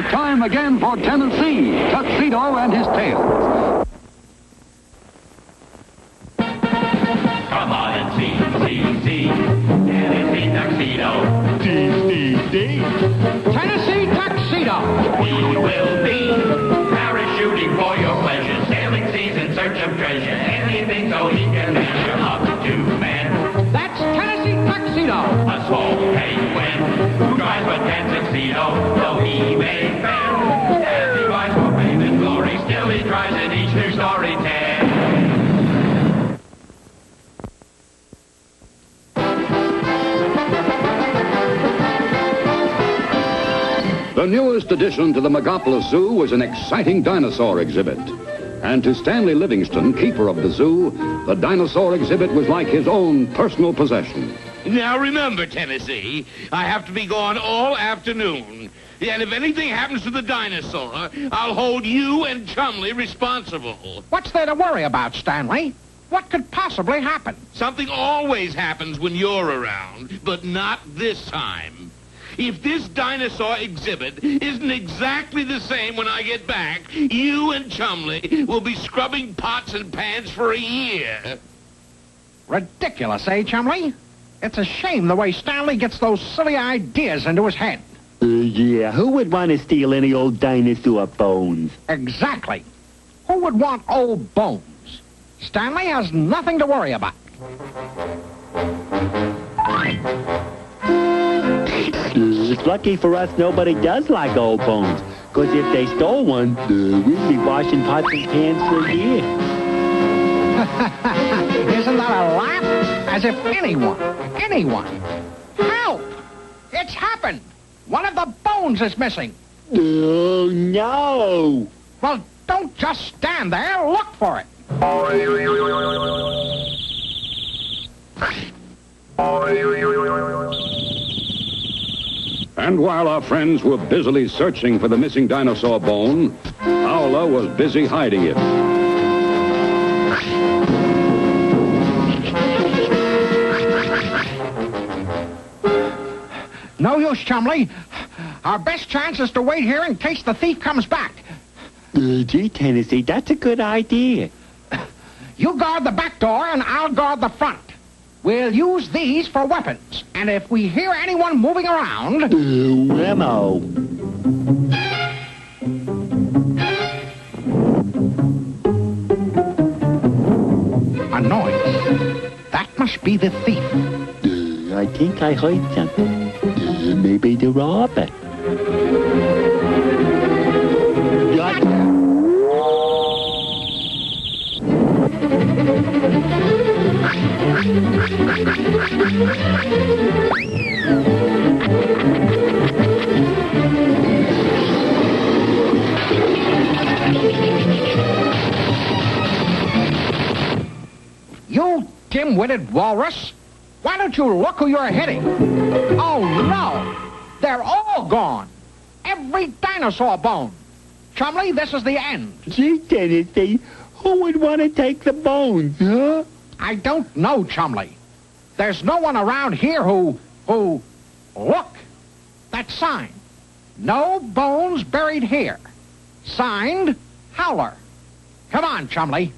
It's time again for Tennessee, Tuxedo and his tail. Come on and see, Tennessee Tuxedo. See. Tennessee Tuxedo. We will be parachuting for your pleasure, sailing seas in search of treasure, anything so he can measure up to man. That's Tennessee Tuxedo. A small penguin who drives a tan tuxedo, though he may fail. As he rides for fame and glory, still he tries in each new story tale. The newest addition to the Megapolis Zoo was an exciting dinosaur exhibit. And to Stanley Livingston, keeper of the zoo, the dinosaur exhibit was like his own personal possession. Now remember, Tennessee, I have to be gone all afternoon. And if anything happens to the dinosaur, I'll hold you and Chumley responsible. What's there to worry about, Stanley? What could possibly happen? Something always happens when you're around, but not this time. If this dinosaur exhibit isn't exactly the same when I get back, you and Chumley will be scrubbing pots and pans for a year. Ridiculous, eh, Chumley? It's a shame the way Stanley gets those silly ideas into his head. Yeah, who would want to steal any old dinosaur bones? Exactly. Who would want old bones? Stanley has nothing to worry about. It's lucky for us nobody does like old bones, because if they stole one, we'd be washing pots and pans for a year. Isn't that a laugh? As if anyone. Help! It's happened! One of the bones is missing. Oh, no! Well, don't just stand there. Look for it. And while our friends were busily searching for the missing dinosaur bone, Howler was busy hiding it. No use, Chumley. Our best chance is to wait here in case the thief comes back. Gee, Tennessee, that's a good idea. You guard the back door and I'll guard the front. We'll use these for weapons. And if we hear anyone moving around... Remo. A noise. That must be the thief. I think I heard something. Maybe the robber. You dim-witted walrus! Why don't you look who you're hitting? Oh, no! They're all gone! Every dinosaur bone! Chumley, this is the end. Gee, Tennessee, who would want to take the bones, huh? I don't know, Chumley. There's no one around here who... Look! That sign. No bones buried here. Signed, Howler. Come on, Chumley.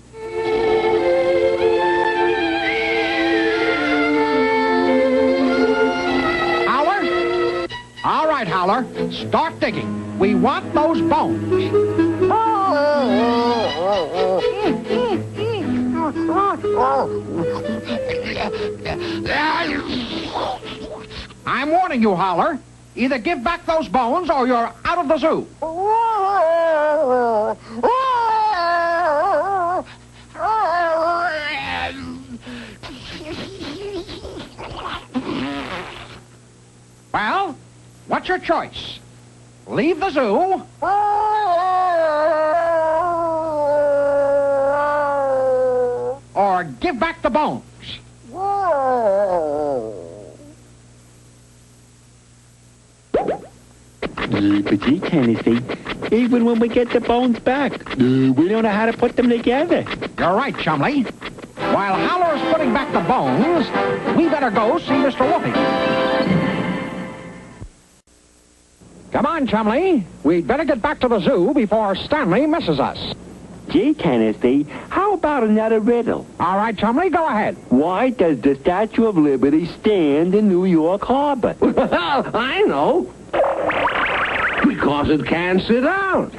Howler? All right, Howler. Start digging. We want those bones. I'm warning you, Howler. Either give back those bones or you're out of the zoo. Well, what's your choice? Leave the zoo or give back the bones. But gee, Tennessee, even when we get the bones back, we don't know how to put them together. You're right, Chumley. While Howler is putting back the bones, we better go see Mr. Whoopi. Come on, Chumley. We'd better get back to the zoo before Stanley misses us. Gee, Tennessee, how about another riddle? All right, Chumley, go ahead. Why does the Statue of Liberty stand in New York Harbor? Well, I know. Because it can't sit down.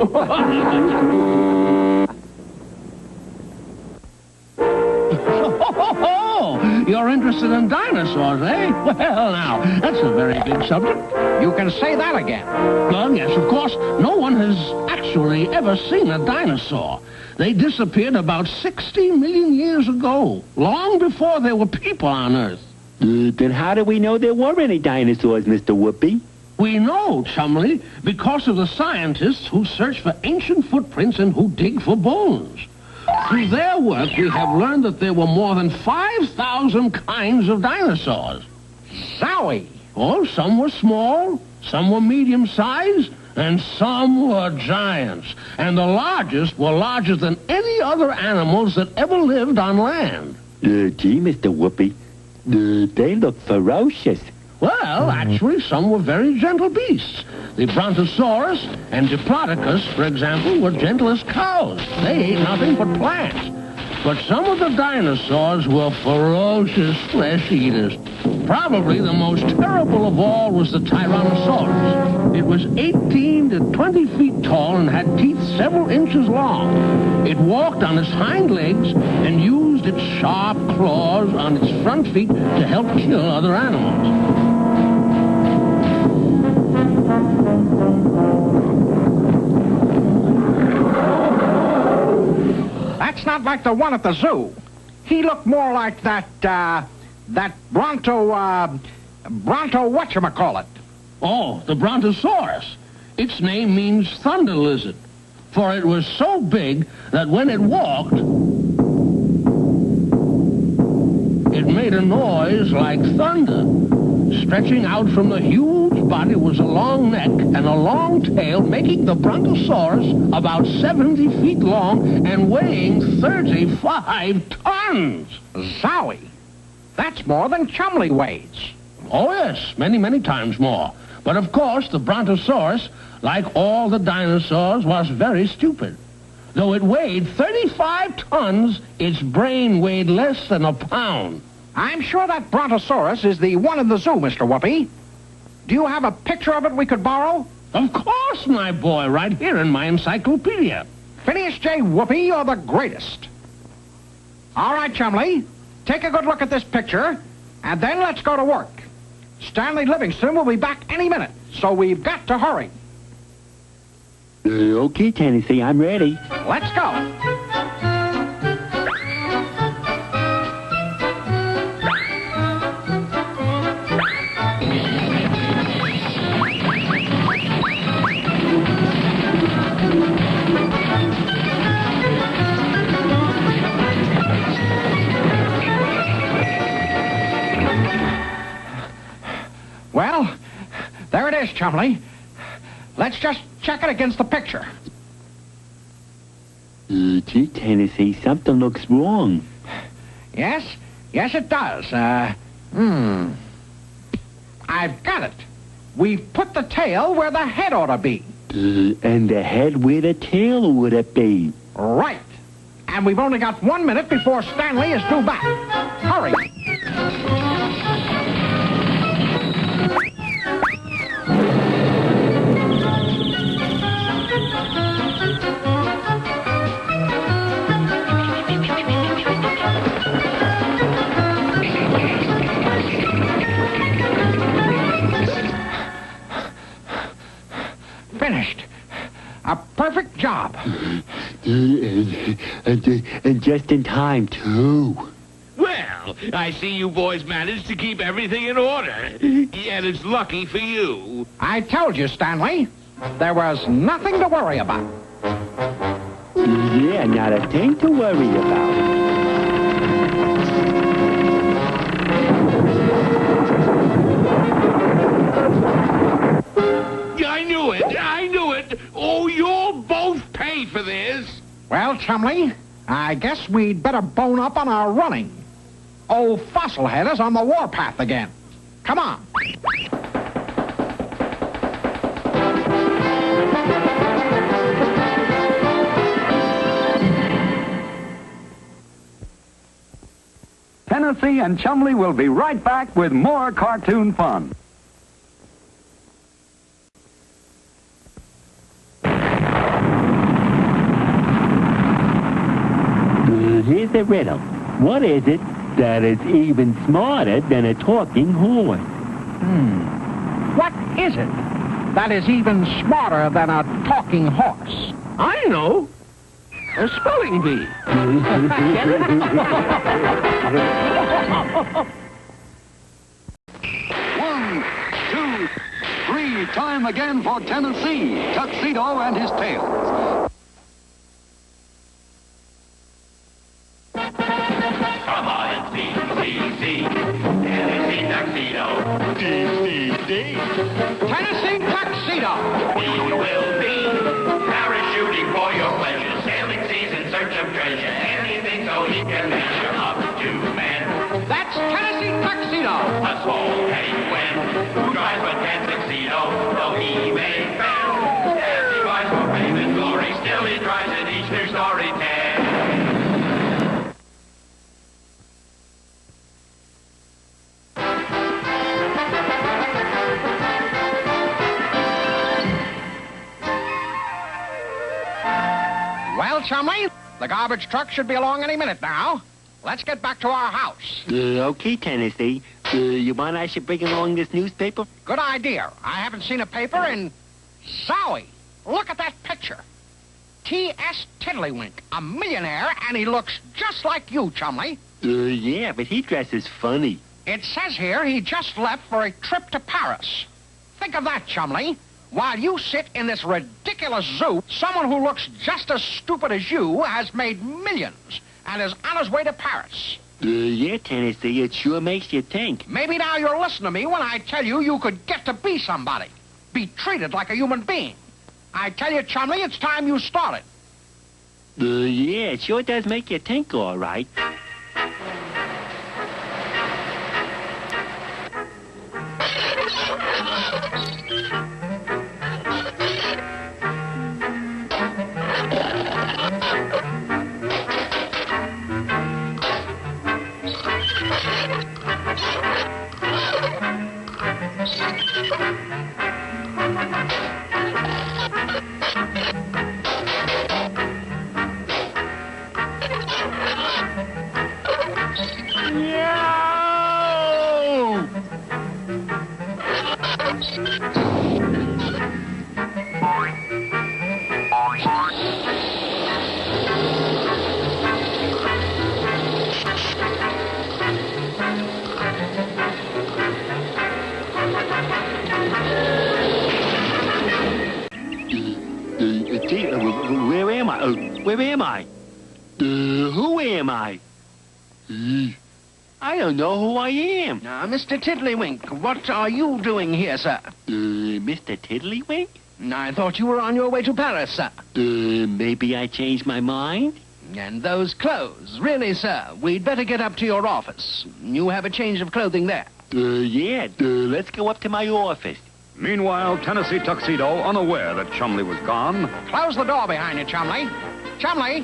You're interested in dinosaurs, eh? Well, now, that's a very big subject. You can say that again. Well, yes, of course, no one has actually ever seen a dinosaur. They disappeared about 60 million years ago, long before there were people on Earth. Then how do we know there were any dinosaurs, Mr. Whoopi? We know, Chumley, because of the scientists who search for ancient footprints and who dig for bones. Through their work, we have learned that there were more than 5,000 kinds of dinosaurs. Zowie! Oh, some were small, some were medium-sized, and some were giants. And the largest were larger than any other animals that ever lived on land. Gee, Mr. Whoopi, they look ferocious. Well, actually, some were very gentle beasts. The Brontosaurus and Diplodocus, for example, were gentle as cows. They ate nothing but plants. But some of the dinosaurs were ferocious flesh eaters. Probably the most terrible of all was the Tyrannosaurus. It was 18 to 20 feet tall and had teeth several inches long. It walked on its hind legs and used its sharp claws on its front feet to help kill other animals. That's not like the one at the zoo. He looked more like that Bronto whatchamacallit. Oh, the Brontosaurus. Its name means thunder lizard, for it was so big that when it walked, it made a noise like thunder. Stretching out from the huge body was a long neck and a long tail, making the Brontosaurus about 70 feet long and weighing 35 tons. Zowie! That's more than Chumley weighs. Oh, yes, many, many times more. But, of course, the Brontosaurus, like all the dinosaurs, was very stupid. Though it weighed 35 tons, its brain weighed less than a pound. I'm sure that Brontosaurus is the one in the zoo, Mr. Whoopi. Do you have a picture of it we could borrow? Of course, my boy, right here in my encyclopedia. Phineas J. Whoopi, you're the greatest. All right, Chumley, take a good look at this picture, and then let's go to work. Stanley Livingston will be back any minute, so we've got to hurry. Okay, Tennessee, I'm ready. Let's go. Well, there it is, Chumley. Let's just check it against the picture. Gee, Tennessee, something looks wrong. Yes, it does. I've got it. We've put the tail where the head ought to be. And the head where the tail would it be? Right. And we've only got 1 minute before Stanley is due back. Hurry. Finished. A perfect job. And just in time, too. Well, I see you boys managed to keep everything in order. And it's lucky for you. I told you, Stanley. There was nothing to worry about. Yeah, not a thing to worry about. I knew it. Oh, you'll both pay for this. Well, Chumley, I guess we'd better bone up on our running. Old Fossilhead is on the warpath again. Come on. Tennessee and Chumley will be right back with more cartoon fun. Here's the riddle. What is it that is even smarter than a talking horse? What is it that is even smarter than a talking horse? I know. A spelling bee. Get it? 1, 2, 3, time again for Tennessee, Tuxedo and his tails. Come on and see. Tennessee Tuxedo. Tennessee Tuxedo. He will be parachuting for your pleasure, sailing seas in search of treasure, anything so he can measure up to men. That's Tennessee Tuxedo. A small penguin who drives a tan tuxedo, though he may fail. As he fights for fame and glory, still he tries in each new story tale. Well, Chumley, the garbage truck should be along any minute now. Let's get back to our house. Okay, Tennessee. You want I should bring along this newspaper? Good idea. I haven't seen a paper in... Zowie, look at that picture. T.S. Tiddlywink, a millionaire, and he looks just like you, Chumley. Yeah, but he dresses funny. It says here he just left for a trip to Paris. Think of that, Chumley. While you sit in this ridiculous zoo, someone who looks just as stupid as you has made millions and is on his way to Paris. Yeah, Tennessee, it sure makes you think. Maybe now you'll listen to me when I tell you you could get to be somebody. Be treated like a human being. I tell you, Chumley, it's time you started. Yeah, it sure does make you think, all right. Where am I? Where am I? Who am I? I don't know who I am. Mr. Tiddlywink, what are you doing here, sir? Mr. Tiddlywink? I thought you were on your way to Paris, sir. Maybe I changed my mind? And those clothes. Really, sir, we'd better get up to your office. You have a change of clothing there. Yeah, let's go up to my office. Meanwhile, Tennessee Tuxedo, unaware that Chumley was gone, Close the door behind you, Chumley. Chumley,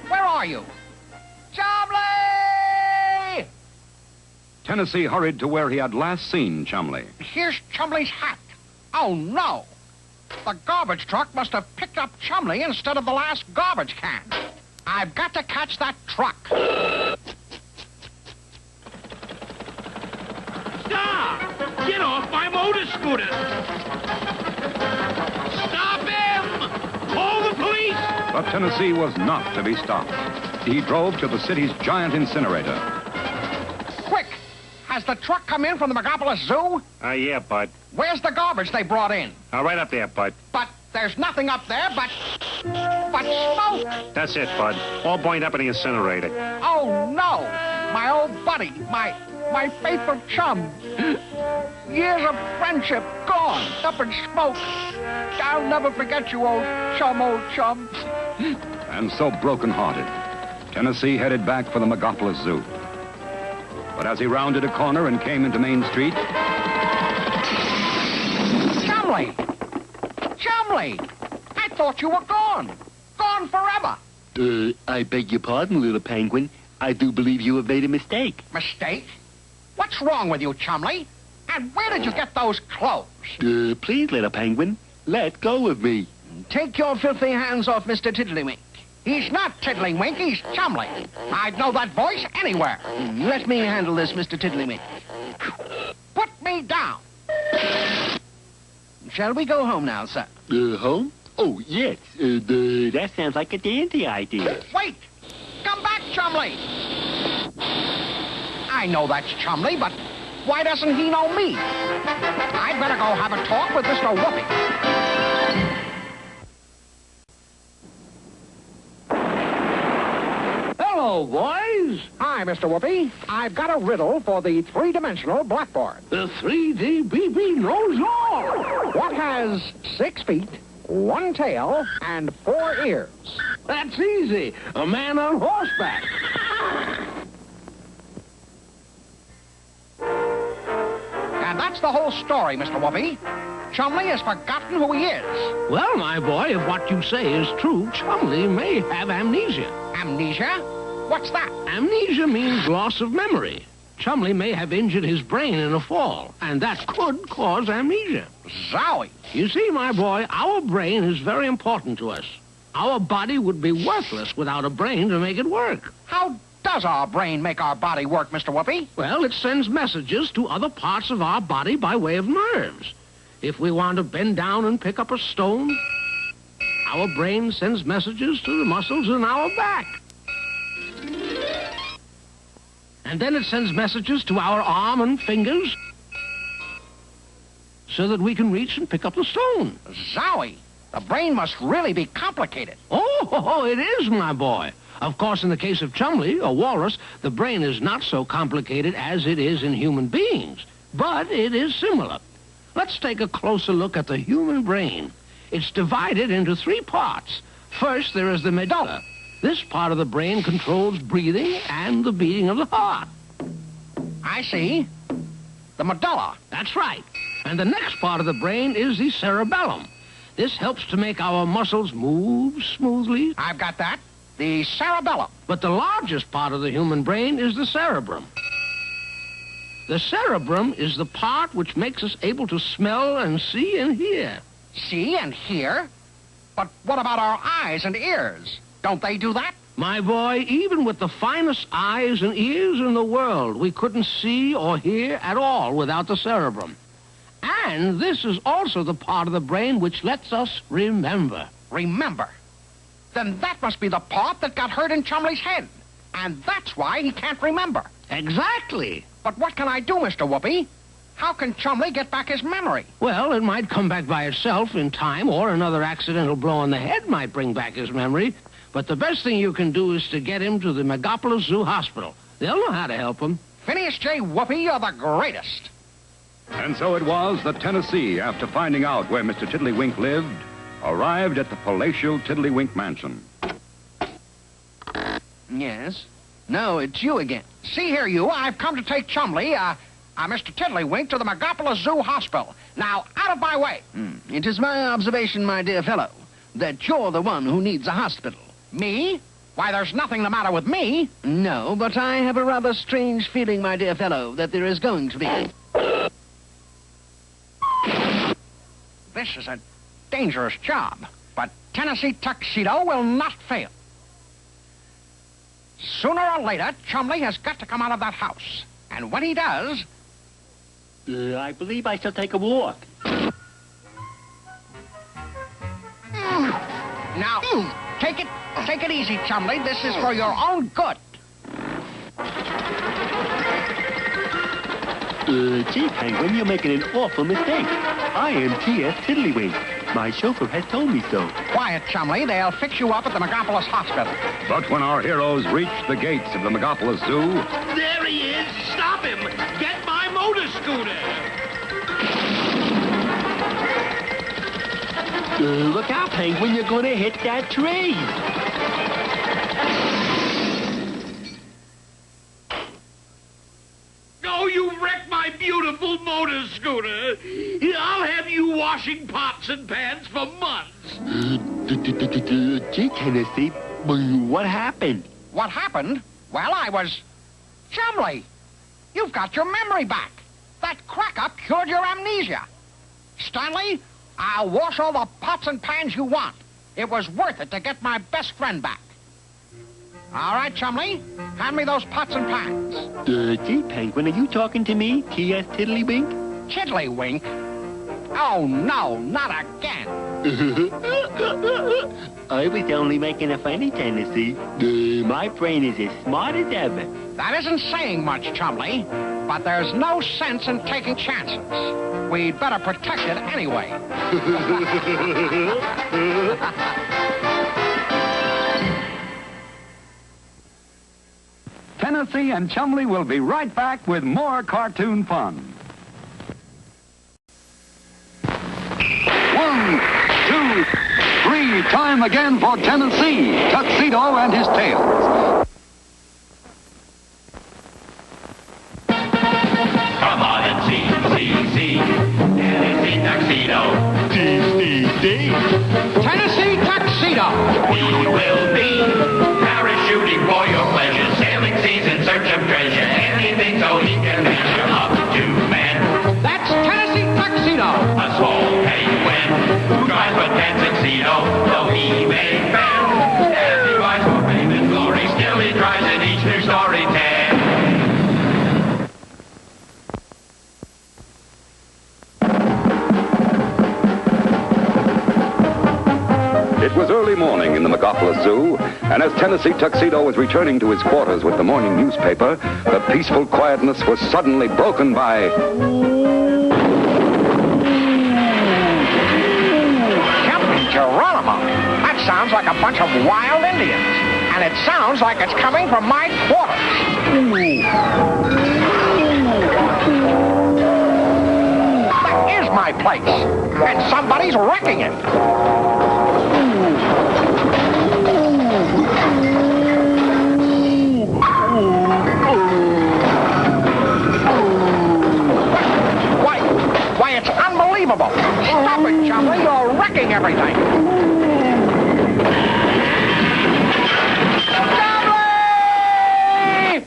where are you? Chumley! Tennessee hurried to where he had last seen Chumley. Here's Chumley's hat. Oh, no. The garbage truck must have picked up Chumley instead of the last garbage can. I've got to catch that truck. Stop! Get off my motor scooter! Stop him! Call the police! But Tennessee was not to be stopped. He drove to the city's giant incinerator. Quick! Has the truck come in from the Megapolis Zoo? Yeah, Bud. Where's the garbage they brought in? Right up there, Bud. But there's nothing up there but smoke. That's it, Bud. All boined up in the incinerator. Oh, no. My old buddy, my faithful chum. Years of friendship gone, up in smoke. I'll never forget you, old chum. And so broken-hearted, Tennessee headed back for the Megapolis Zoo. But as he rounded a corner and came into Main Street... Chumley! I thought you were gone. Gone forever. I beg your pardon, little penguin. I do believe you have made a mistake. Mistake? What's wrong with you, Chumley? And where did you get those clothes? Please, little penguin, let go of me. Take your filthy hands off Mr. Tiddlywink. He's not Tiddlywink, he's Chumley. I'd know that voice anywhere. Let me handle this, Mr. Tiddlywink. Put me down. Shall we go home now, sir? Home? Oh, yes. That sounds like a dandy idea. Wait! Come back, Chumley! I know that's Chumley, but why doesn't he know me? I'd better go have a talk with Mr. Whoopi. Hello, boys. Hi, Mr. Whoopi. I've got a riddle for the three-dimensional blackboard. The 3D BB knows all. What has 6 feet, 1 tail, and 4 ears? That's easy. A man on horseback. And that's the whole story, Mr. Whoopi. Chumley has forgotten who he is. Well, my boy, if what you say is true, Chumley may have amnesia. Amnesia? What's that? Amnesia means loss of memory. Chumley may have injured his brain in a fall, and that could cause amnesia. Zowie. You see, my boy, our brain is very important to us. Our body would be worthless without a brain to make it work. How does our brain make our body work, Mr. Whoopi? Well, it sends messages to other parts of our body by way of nerves. If we want to bend down and pick up a stone, our brain sends messages to the muscles in our back. And then it sends messages to our arm and fingers so that we can reach and pick up the stone. Zowie. The brain must really be complicated. Oh, it is, my boy. Of course, in the case of Chumley, or walrus, the brain is not so complicated as it is in human beings. But it is similar. Let's take a closer look at the human brain. It's divided into 3 parts. First, there is the medulla. This part of the brain controls breathing and the beating of the heart. I see. The medulla. That's right. And the next part of the brain is the cerebellum. This helps to make our muscles move smoothly. I've got that. The cerebellum. But the largest part of the human brain is the cerebrum. The cerebrum is the part which makes us able to smell and see and hear. See and hear? But what about our eyes and ears? Don't they do that? My boy, even with the finest eyes and ears in the world, we couldn't see or hear at all without the cerebrum. And this is also the part of the brain which lets us remember. Remember? Then that must be the part that got hurt in Chumley's head. And that's why he can't remember. Exactly. But what can I do, Mr. Whoopi? How can Chumley get back his memory? Well, it might come back by itself in time, or another accidental blow on the head might bring back his memory. But the best thing you can do is to get him to the Megapolis Zoo Hospital. They'll know how to help him. Phineas J. Whoopi, you're the greatest. And so it was that Tennessee, after finding out where Mr. Tiddlywink lived, arrived at the palatial Tiddlywink mansion. Yes? No, it's you again. See here, you. I've come to take Chumley, Mr. Tiddlywink, to the Megapolis Zoo Hospital. Now, out of my way. It is my observation, my dear fellow, that you're the one who needs a hospital. Me? Why, there's nothing the matter with me. No, but I have a rather strange feeling, my dear fellow, that there is going to be. This is a dangerous job, but Tennessee Tuxedo will not fail. Sooner or later, Chumley has got to come out of that house. And when he does... I believe I shall take a walk. Now, take it easy, Chumley. This is for your own good. Gee, Penguin, you're making an awful mistake. I am T.S. Tiddlywink. My chauffeur has told me so. Quiet, Chumley. They'll fix you up at the Megapolis Hospital. But when our heroes reached the gates of the Megapolis Zoo, There he is! Stop him! Get my motor scooter! Look out, Penguin, you're going to hit that tree. Oh, you wrecked my beautiful motor scooter! I'll have you washing pots and pans for months! Gee, Tennessee, what happened? What happened? Well, I was... Chumley, you've got your memory back. That crack-up cured your amnesia. Stanley, I'll wash all the pots and pans you want. It was worth it to get my best friend back. All right, Chumley, hand me those pots and pans. Gee, Penguin, are you talking to me? T.S. Tiddlywink? Tiddlywink? Oh, no, not again. I was only making a funny, Tennessee. My brain is as smart as ever. That isn't saying much, Chumley, but there's no sense in taking chances. We'd better protect it anyway. Tennessee and Chumley will be right back with more cartoon fun. 1, 2, 3, time again for Tennessee, Tuxedo and his tails. Come on and see, Tennessee Tuxedo. Tennessee Tuxedo! We will be parachuting for your pleasure, sailing seas in search of treasure, anything so he can measure up to men. That's Tennessee Tuxedo! A small penguin who drives a tan tuxedo, though he may fail. As he rides for fame and glory, still he tries in each new story tale. It was early morning in the Megapolis Zoo, and as Tennessee Tuxedo was returning to his quarters with the morning newspaper, the peaceful quietness was suddenly broken by... Captain Geronimo! That sounds like a bunch of wild Indians, and it sounds like it's coming from my quarters. That is my place, and somebody's wrecking it. Why, it's unbelievable. Stop it, Chumley. You're wrecking everything. Chumley!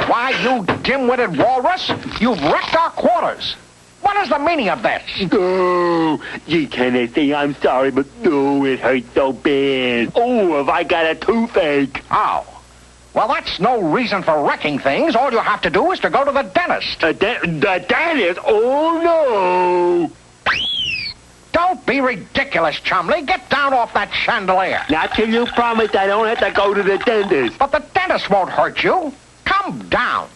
Why, you dim-witted walrus, you've wrecked our quarters. What is the meaning of this? Oh, gee, Tennessee, I'm sorry, but it hurts so bad. Oh, have I got a toothache? Oh. Well, that's no reason for wrecking things. All you have to do is to go to the dentist. The dentist? Oh, no! Don't be ridiculous, Chumley. Get down off that chandelier. Not till you promise I don't have to go to the dentist. But the dentist won't hurt you. Come down.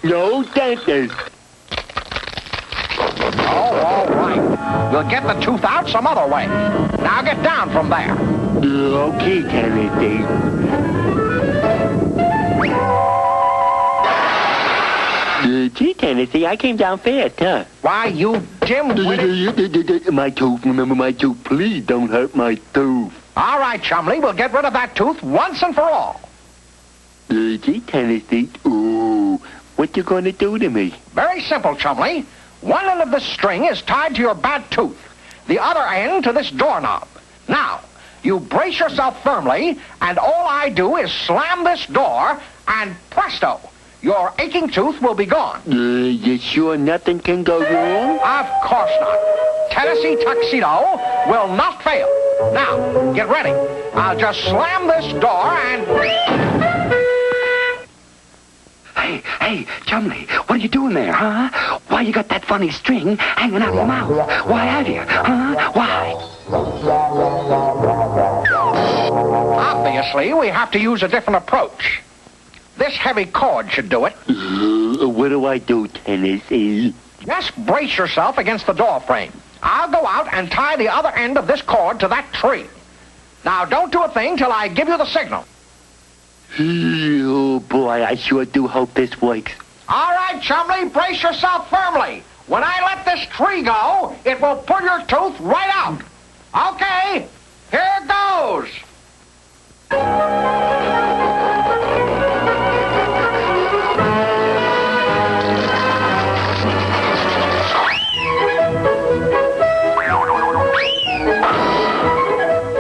No dentist. Oh, all right. We'll get the tooth out some other way. Now get down from there. Okay, Tennessee. Gee, Tennessee, I came down fast, huh? Why, you dim-witted... My tooth, remember my tooth. Please don't hurt my tooth. All right, Chumley, we'll get rid of that tooth once and for all. Gee, Tennessee. Ooh, what you gonna do to me? Very simple, Chumley. One end of the string is tied to your bad tooth, the other end to this doorknob. Now, you brace yourself firmly, and all I do is slam this door, and presto, your aching tooth will be gone. You sure nothing can go wrong? Of course not. Tennessee Tuxedo will not fail. Now, get ready. I'll just slam this door and... Hey, Chumley, what are you doing there, huh? Why you got that funny string hanging out of your mouth? Why have you, huh? Why? Obviously, we have to use a different approach. This heavy cord should do it. What do I do, Tennessee? Just brace yourself against the door frame. I'll go out and tie the other end of this cord to that tree. Now, don't do a thing till I give you the signal. Oh, boy, I sure do hope this works. All right, Chumley, brace yourself firmly. When I let this tree go, it will pull your tooth right out. Okay, here goes.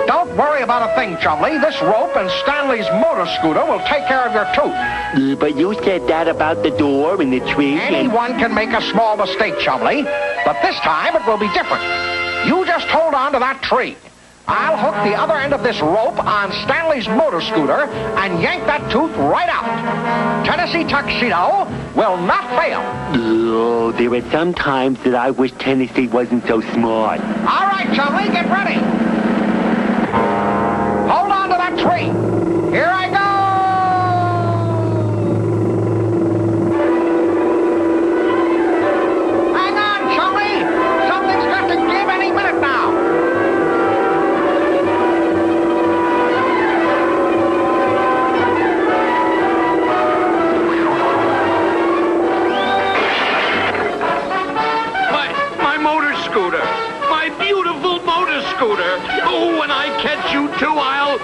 Don't worry about a thing, Chumley. Chumley, this rope and Stanley's motor scooter will take care of your tooth. But you said that about the door and the tree. Anyone can make a small mistake, Chumley, but this time it will be different. You just hold on to that tree. I'll hook the other end of this rope on Stanley's motor scooter and yank that tooth right out. Tennessee Tuxedo will not fail. Oh, there are some times that I wish Tennessee wasn't so smart. All right, Chumley, get ready. Hold on to that tree. Here I go. Hang on, Chumley. Something's got to give any minute now. Oh, when I catch you two, I'll...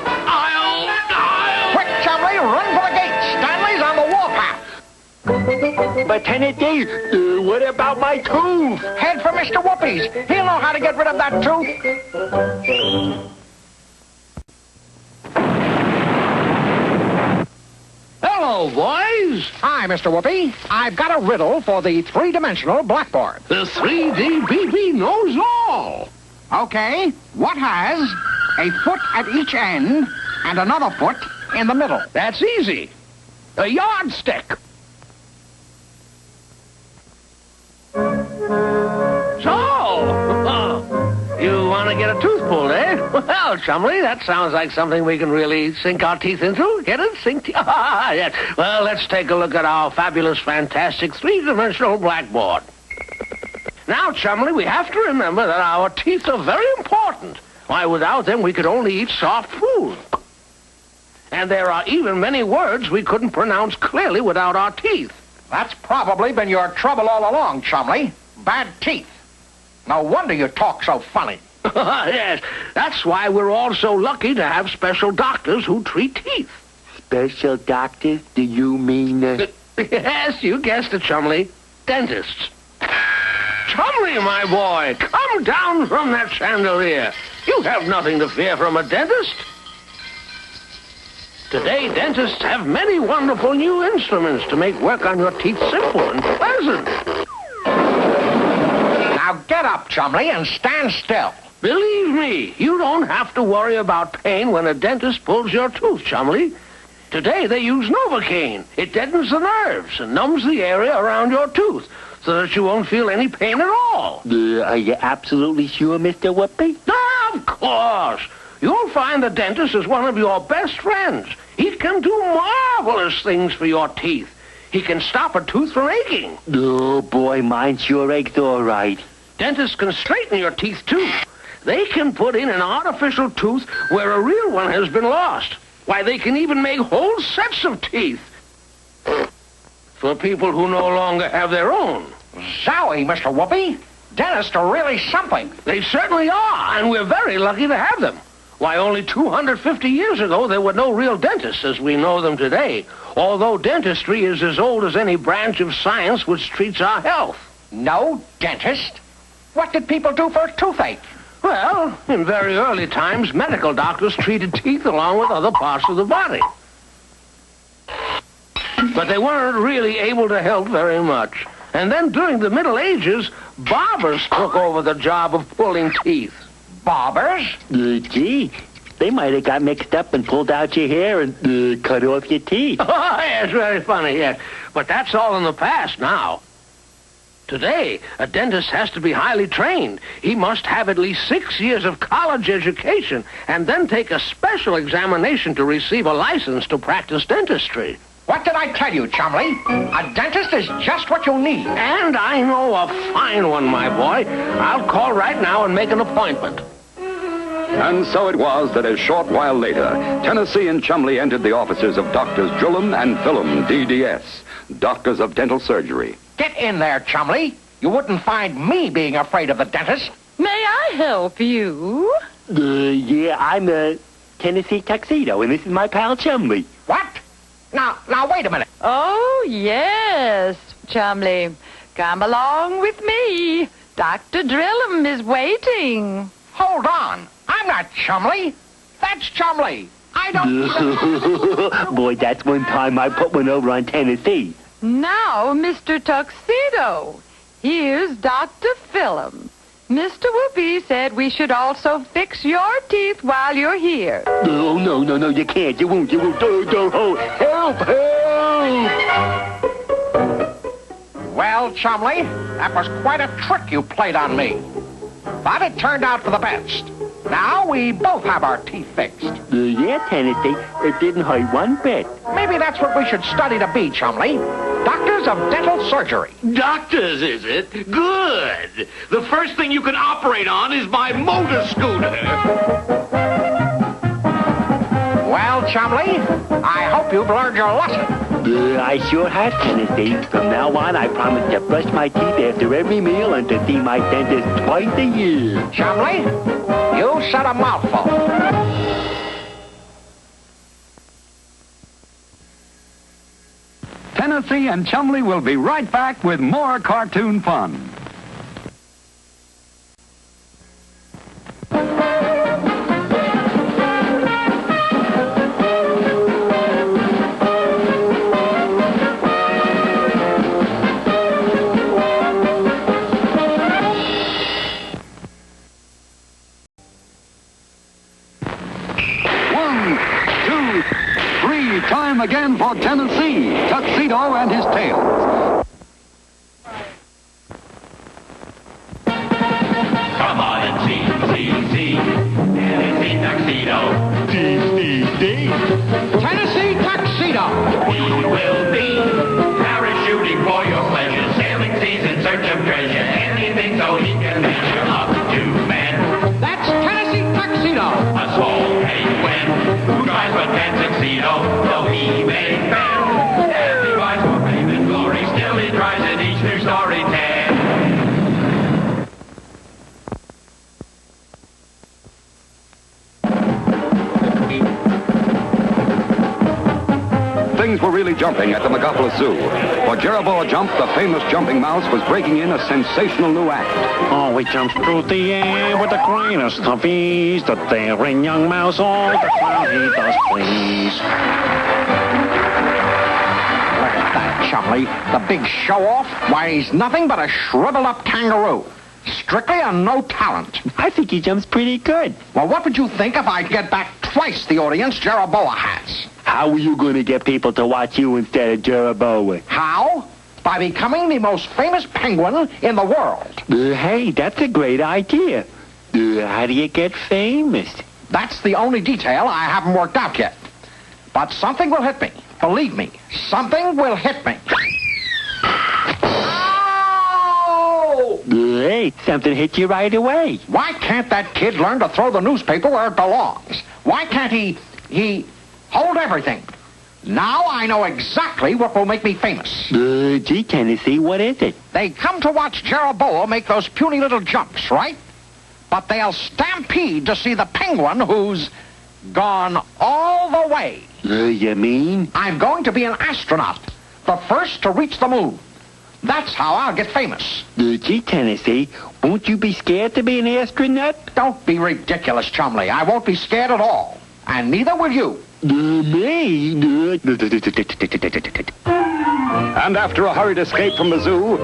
Quick, Chumley, run for the gate. Stanley's on the warpath. But Tennessee, what about my tooth? Head for Mr. Whoopies. He'll know how to get rid of that tooth. Hello, boys. Hi, Mr. Whoopi. I've got a riddle for the three-dimensional blackboard. The 3D BB knows all. Okay, what has a foot at each end and another foot in the middle? That's easy. A yardstick. You want to get a tooth pulled, eh? Well, Chumley, that sounds like something we can really sink our teeth into. Get it? Sink teeth? Yes. Well, let's take a look at our fabulous, fantastic three-dimensional blackboard. Now, Chumley, we have to remember that our teeth are very important. Why, without them, we could only eat soft food. And there are even many words we couldn't pronounce clearly without our teeth. That's probably been your trouble all along, Chumley. Bad teeth. No wonder you talk so funny. Yes, that's why we're all so lucky to have special doctors who treat teeth. Special doctors? Do you mean... Yes, you guessed it, Chumley. Dentists. Chumley, my boy, come down from that chandelier. You have nothing to fear from a dentist. Today, dentists have many wonderful new instruments to make work on your teeth simple and pleasant. Now get up, Chumley, and stand still. Believe me, you don't have to worry about pain when a dentist pulls your tooth, Chumley. Today, they use Novocaine. It deadens the nerves and numbs the area around your tooth so that you won't feel any pain at all. Are you absolutely sure, Mr. Whoopi? Of course. You'll find the dentist is one of your best friends. He can do marvelous things for your teeth. He can stop a tooth from aching. Oh, boy, mine sure aches all right. Dentists can straighten your teeth, too. They can put in an artificial tooth where a real one has been lost. Why, they can even make whole sets of teeth for people who no longer have their own. Zowie, Mr. Whoopi. Dentists are really something. They certainly are, and we're very lucky to have them. Why, only 250 years ago, there were no real dentists as we know them today, although dentistry is as old as any branch of science which treats our health. No dentist? What did people do for a toothache? Well, in very early times, medical doctors treated teeth along with other parts of the body. But they weren't really able to help very much. And then during the Middle Ages, barbers took over the job of pulling teeth. Barbers? Gee, they might have got mixed up and pulled out your hair and cut off your teeth. Oh, yes, very funny, yes. But that's all in the past now. Today, a dentist has to be highly trained. He must have at least 6 years of college education and then take a special examination to receive a license to practice dentistry. What did I tell you, Chumley? A dentist is just what you need. And I know a fine one, my boy. I'll call right now and make an appointment. And so it was that a short while later, Tennessee and Chumley entered the offices of Doctors Jullum and Phillum, DDS, doctors of dental surgery. Get in there, Chumley. You wouldn't find me being afraid of the dentist. May I help you? Yeah, I'm Tennessee Tuxedo, and this is my pal Chumley. What? Now, wait a minute. Oh, yes, Chumley. Come along with me. Dr. Drillum is waiting. Hold on. I'm not Chumley. That's pants, Chumley. I don't... Boy, that's one time I put one over on Tennessee. Now, Mr. Tuxedo, here's Dr. Phillum. Mr. Whoopi said we should also fix your teeth while you're here. Oh, no, you can't. You won't. Oh, help! Well, Chumley, that was quite a trick you played on me. But it turned out for the best. Now we both have our teeth fixed. Yeah, Tennessee, it didn't hurt one bit. Maybe that's what we should study to be, Chumley. Doctors of dental surgery. Doctors, is it? Good. The first thing you can operate on is my motor scooter. Well, Chumley, I hope you've learned your lesson. I sure have, Tennessee. From now on, I promise to brush my teeth after every meal and to see my dentist twice a year. Chumley, you said a mouthful. Tennessee and Chumley will be right back with more cartoon fun. Time again for Tennessee, Tuxedo and his tails. Come on and see. Tennessee Tuxedo. Tennessee Tuxedo. He will be parachuting for your pleasure, sailing seas in search of treasure, anything so he can measure up to man. That's Tennessee Tuxedo. A small penguin who drives a tuxedo, though he may fail. As he rides for fame and glory, still he tries in each new story tale. Things were really jumping at the Megapolis Zoo. For Jeroboa Jump, the famous jumping mouse, was breaking in a sensational new act. Oh, he jumps through the air with the greatest of ease. The daring young mouse, all the clown he does please. Look at that, Chumley. The big show-off. Why, he's nothing but a shriveled-up kangaroo. Strictly on no talent. I think he jumps pretty good. Well, what would you think if I get back twice the audience Jeroboa has? How are you going to get people to watch you instead of Jeroboa? How? By becoming the most famous penguin in the world. Hey, that's a great idea. How do you get famous? That's the only detail I haven't worked out yet. But something will hit me. Believe me, something will hit me. Ow! Hey, something hit you right away. Why can't that kid learn to throw the newspaper where it belongs? Why can't he hold everything? Now I know exactly what will make me famous. Gee, Tennessee, what is it? They come to watch Jeroboa make those puny little jumps, right? But they'll stampede to see the penguin who's gone all the way. You mean? I'm going to be an astronaut, the first to reach the moon. That's how I'll get famous. Gee, Tennessee, won't you be scared to be an astronaut? Don't be ridiculous, Chumley. I won't be scared at all. And neither will you. Me? And after a hurried escape from the zoo,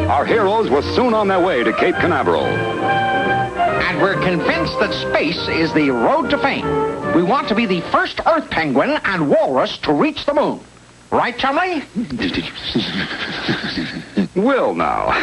our heroes were soon on their way to Cape Canaveral. And we're convinced that space is the road to fame. We want to be the first Earth penguin and walrus to reach the moon. Right, Chumley? Well, now,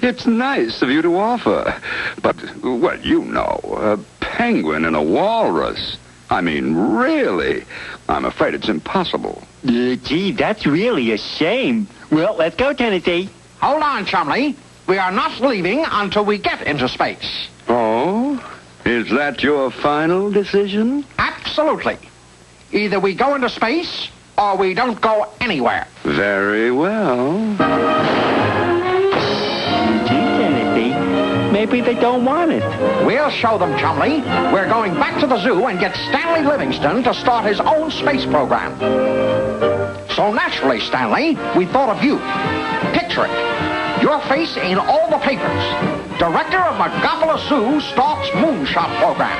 it's nice of you to offer. But, well, you know, a penguin and a walrus. I mean, really, I'm afraid it's impossible. Gee, that's really a shame. Well, let's go, Tennessee. Hold on, Chumley. We are not leaving until we get into space. Oh? Is that your final decision? Absolutely. Either we go into space or we don't go anywhere. Very well. Gee, Tennessee, maybe they don't want it. We'll show them, Chumley. We're going back to the zoo and get Stanley Livingston to start his own space program. So naturally, Stanley, we thought of you. Picture it. Your face in all the papers. Director of Megapolis Zoo starts moonshot program.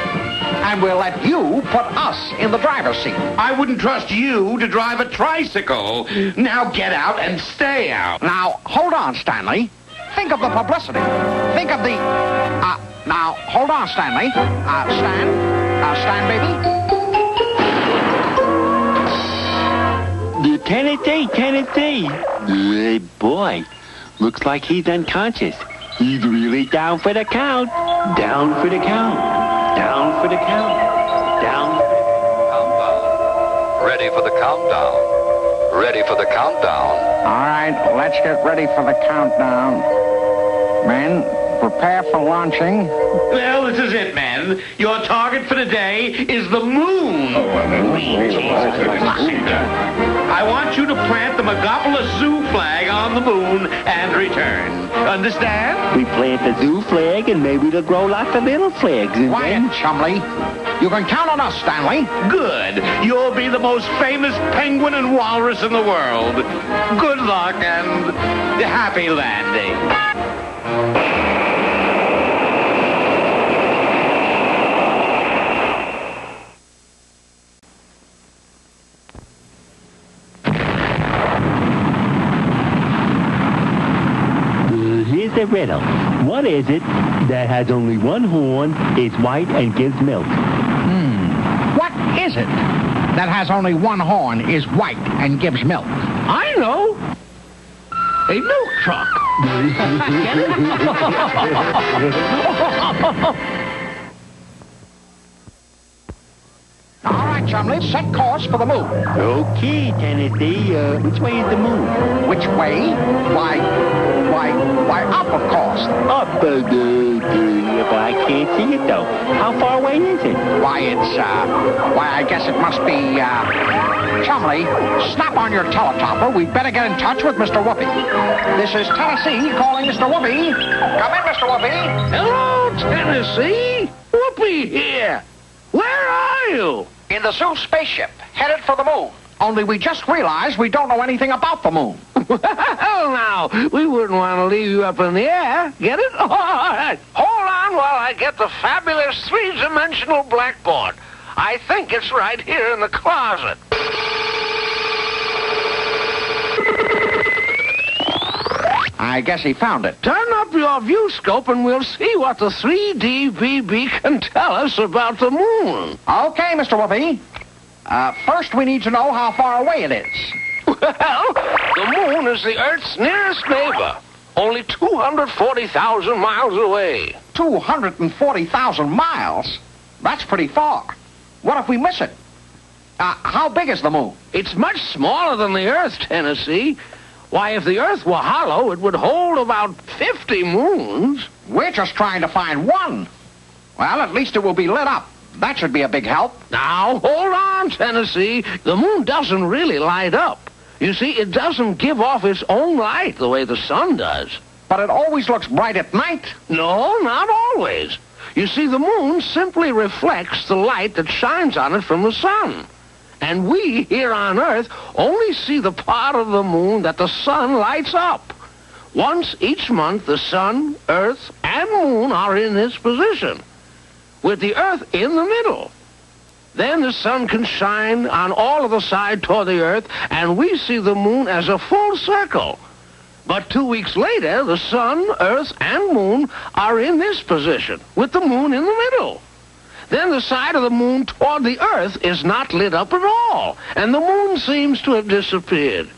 And we'll let you put us in the driver's seat. I wouldn't trust you to drive a tricycle. Now get out and stay out. Now, hold on, Stanley. Think of the publicity. Think of the... now, hold on, Stanley. Stan, baby. Tennessee. Good boy. Looks like he's unconscious. He's really down for the count. Down for the count. Down for the count. Down for the countdown. Ready for the countdown. Ready for the countdown. All right, let's get ready for the countdown. Men, prepare for launching. Well, this is it, men. Your target for today is the moon. I want you to plant the Megapolis Zoo flag on the moon and return. Understand? We plant the zoo flag and maybe they'll grow lots of little flags. Quiet, Chumley. You can count on us, Stanley. Good. You'll be the most famous penguin and walrus in the world. Good luck and happy landing. Here's the riddle. What is it that has only one horn, is white, and gives milk? What is it that has only one horn, is white, and gives milk? I know. A milk truck. Get it? All right, Chumley, set course for the moon. Okay, Tennessee. Which way is the moon? Which way? Why, up, of course. Up, but I can't see it, though. How far away is it? I guess it must be, Chumley, snap on your teletopper. We'd better get in touch with Mr. Whoopi. This is Tennessee calling Mr. Whoopi. Come in, Mr. Whoopi. Hello, Tennessee. Whoopi here. Where are you? In the zoo spaceship, headed for the moon. Only we just realized we don't know anything about the moon. Well, now, we wouldn't want to leave you up in the air. Get it? All right. Hold on while I get the fabulous three-dimensional blackboard. I think it's right here in the closet. I guess he found it. Turn up your view scope and we'll see what the 3D BB can tell us about the moon. Okay, Mr. Whoopi. First, we need to know how far away it is. Well, the moon is the Earth's nearest neighbor, only 240,000 miles away. 240,000 miles? That's pretty far. What if we miss it? How big is the moon? It's much smaller than the Earth, Tennessee. Why, if the Earth were hollow, it would hold about 50 moons. We're just trying to find one. Well, at least it will be lit up. That should be a big help. Now, hold on, Tennessee. The moon doesn't really light up. You see, it doesn't give off its own light the way the sun does. But it always looks bright at night. No, not always. You see, the moon simply reflects the light that shines on it from the sun. And we, here on Earth, only see the part of the moon that the sun lights up. Once each month, the sun, Earth, and moon are in this position, with the Earth in the middle. Then the sun can shine on all of the side toward the Earth, and we see the moon as a full circle. But 2 weeks later, the sun, Earth, and moon are in this position, with the moon in the middle. Then the side of the moon toward the Earth is not lit up at all, and the moon seems to have disappeared.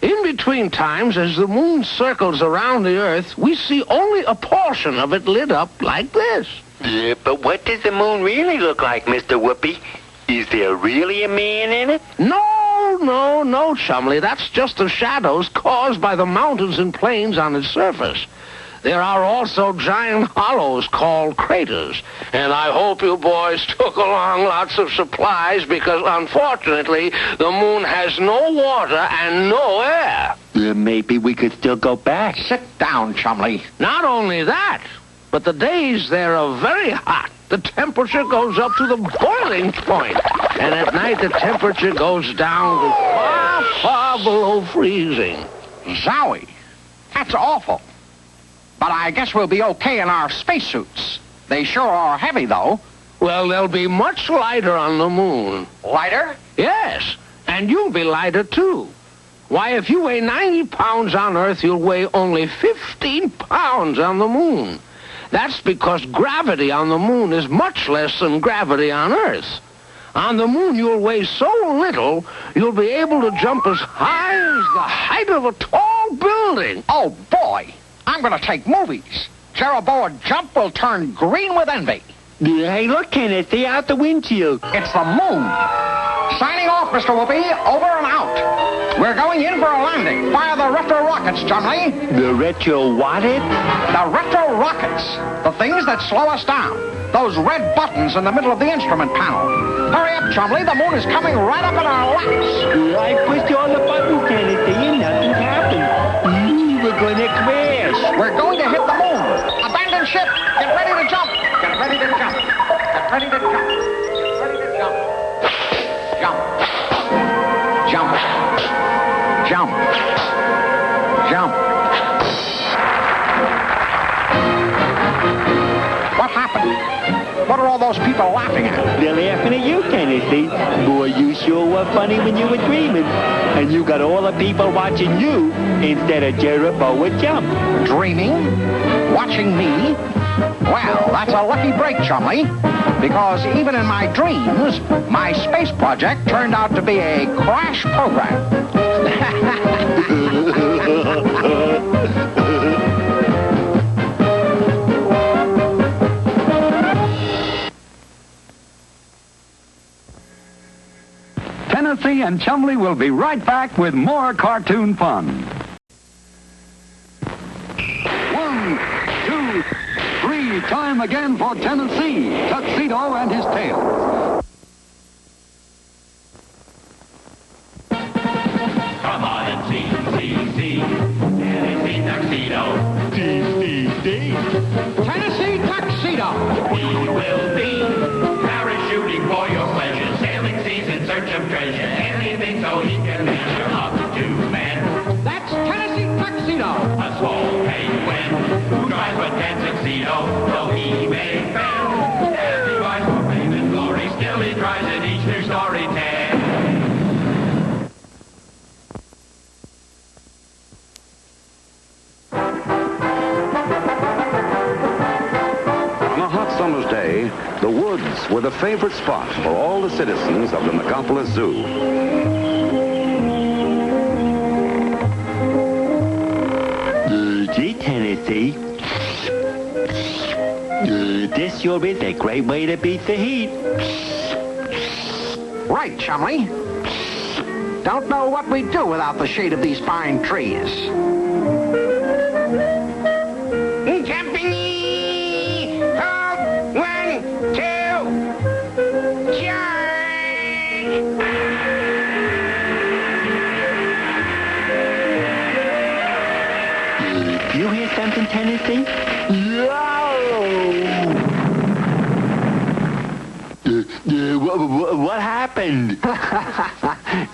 In between times, as the moon circles around the Earth, we see only a portion of it lit up like this. But what does the moon really look like, Mr. Whoopi? Is there really a man in it? No, Chumley. That's just the shadows caused by the mountains and plains on its surface. There are also giant hollows called craters. And I hope you boys took along lots of supplies because, unfortunately, the moon has no water and no air. Maybe we could still go back. Sit down, Chumley. Not only that, but the days there are very hot. The temperature goes up to the boiling point. And at night, the temperature goes down to far below freezing. Zowie, that's awful. But I guess we'll be okay in our spacesuits. They sure are heavy, though. Well, they'll be much lighter on the moon. Lighter? Yes, and you'll be lighter, too. Why, if you weigh 90 pounds on Earth, you'll weigh only 15 pounds on the moon. That's because gravity on the moon is much less than gravity on Earth. On the moon, you'll weigh so little, you'll be able to jump as high as the height of a tall building. Oh, boy. I'm going to take movies. Jeroboam Jump will turn green with envy. Hey, look, Kenneth, see out the windshield. It's the moon. Signing off, Mr. Whoopi. Over and out. We're going in for a landing. Fire the retro rockets, Chumley. The retro what it? The retro rockets. The things that slow us down. Those red buttons in the middle of the instrument panel. Hurry up, Chumley. The moon is coming right up in our laps. I pushed all the buttons, Kenneth, and nothing happened. We're going to crash. We're going to hit the moon. Abandon ship. Get ready to jump. Get ready to jump. Get ready to jump. Get ready to jump. Jump. Jump. Jump. Jump. What happened? What are all those people laughing at? They're laughing at you, Kenneth. Boy, you sure were funny when you were dreaming. And you got all the people watching you instead of Jeroboam Jump. Dreaming? Watching me? Well, that's a lucky break, Chumley. Because even in my dreams, my space project turned out to be a crash program. Tennessee and Chumley will be right back with more cartoon fun. 1, 2, 3, time again for Tennessee, Tuxedo and his tail. Come on and see. Tennessee Tuxedo. Tennessee Tuxedo. We will be parachuting for your pleasure, sailing seas in search of treasure, anything so he can measure up to man. That's Tennessee Tuxedo. A small penguin who drives a tan tuxedo, though he may fail. As he rides for fame and glory, still he tries in each new story tale. On a hot summer's day, the woods were the favorite spot for all the citizens of the Megapolis Zoo. Gee, Tennessee. This sure is a great way to beat the heat. Right, Chumley. Don't know what we'd do without the shade of these fine trees. Company! Hold! 1, 2, charge! You hear something, Tennessee? What happened?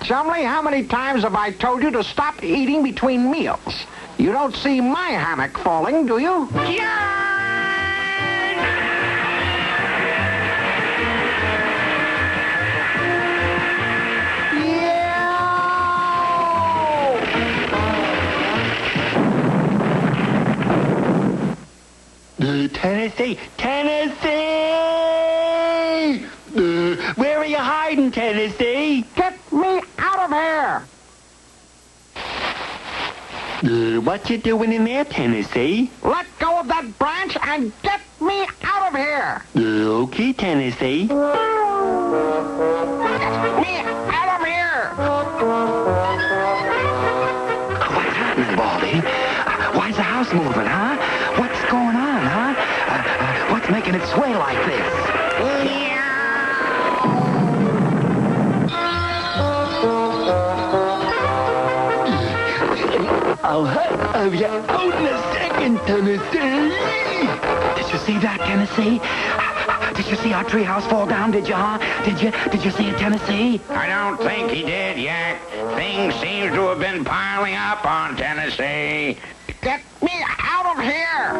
Chumley, how many times have I told you to stop eating between meals? You don't see my hammock falling, do you? Tennessee! Where are you hiding, Tennessee? Get me out of here! What you doing in there, Tennessee? Let go of that branch and get me out of here! Okay, Tennessee. Get me out of here! What's happening, Baldy? Why's the house moving, huh? What's going on, huh? What's making it sway like this? I'll have you out in a second, Tennessee. Did you see that, Tennessee? Did you see our treehouse fall down, did you, huh? Did you see it, Tennessee? I don't think he did, Yak. Things seem to have been piling up on Tennessee. Get me out of here!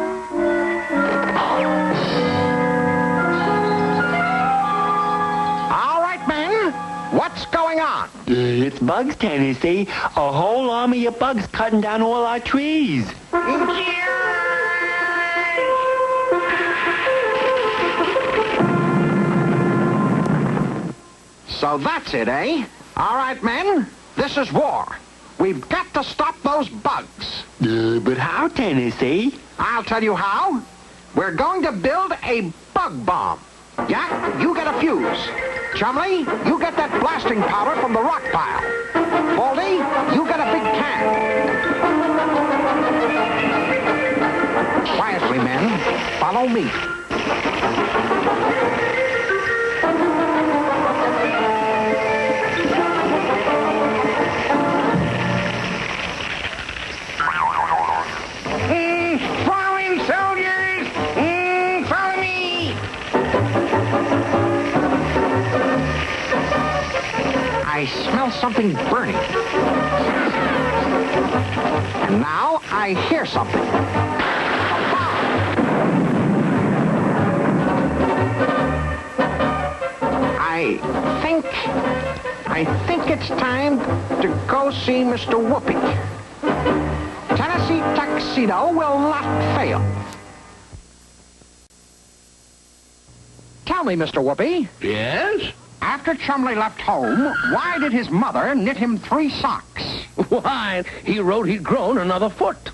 All right, men. What's going on? It's bugs, Tennessee. A whole army of bugs cutting down all our trees. So that's it, eh? All right, men. This is war. We've got to stop those bugs. But how, Tennessee? I'll tell you how. We're going to build a bug bomb. Yeah, you get a fuse. Chumley, you get that blasting powder from the rock pile. Baldy, you get a big can. Quietly, men. Follow me. Fallen soldiers! Follow me! I smell something burning. And now I hear something. I think it's time to go see Mr. Whoopee. Tennessee Tuxedo will not fail. Tell me, Mr. Whoopee. Yes? After Chumley left home, why did his mother knit him 3 socks? Why, he wrote he'd grown another foot.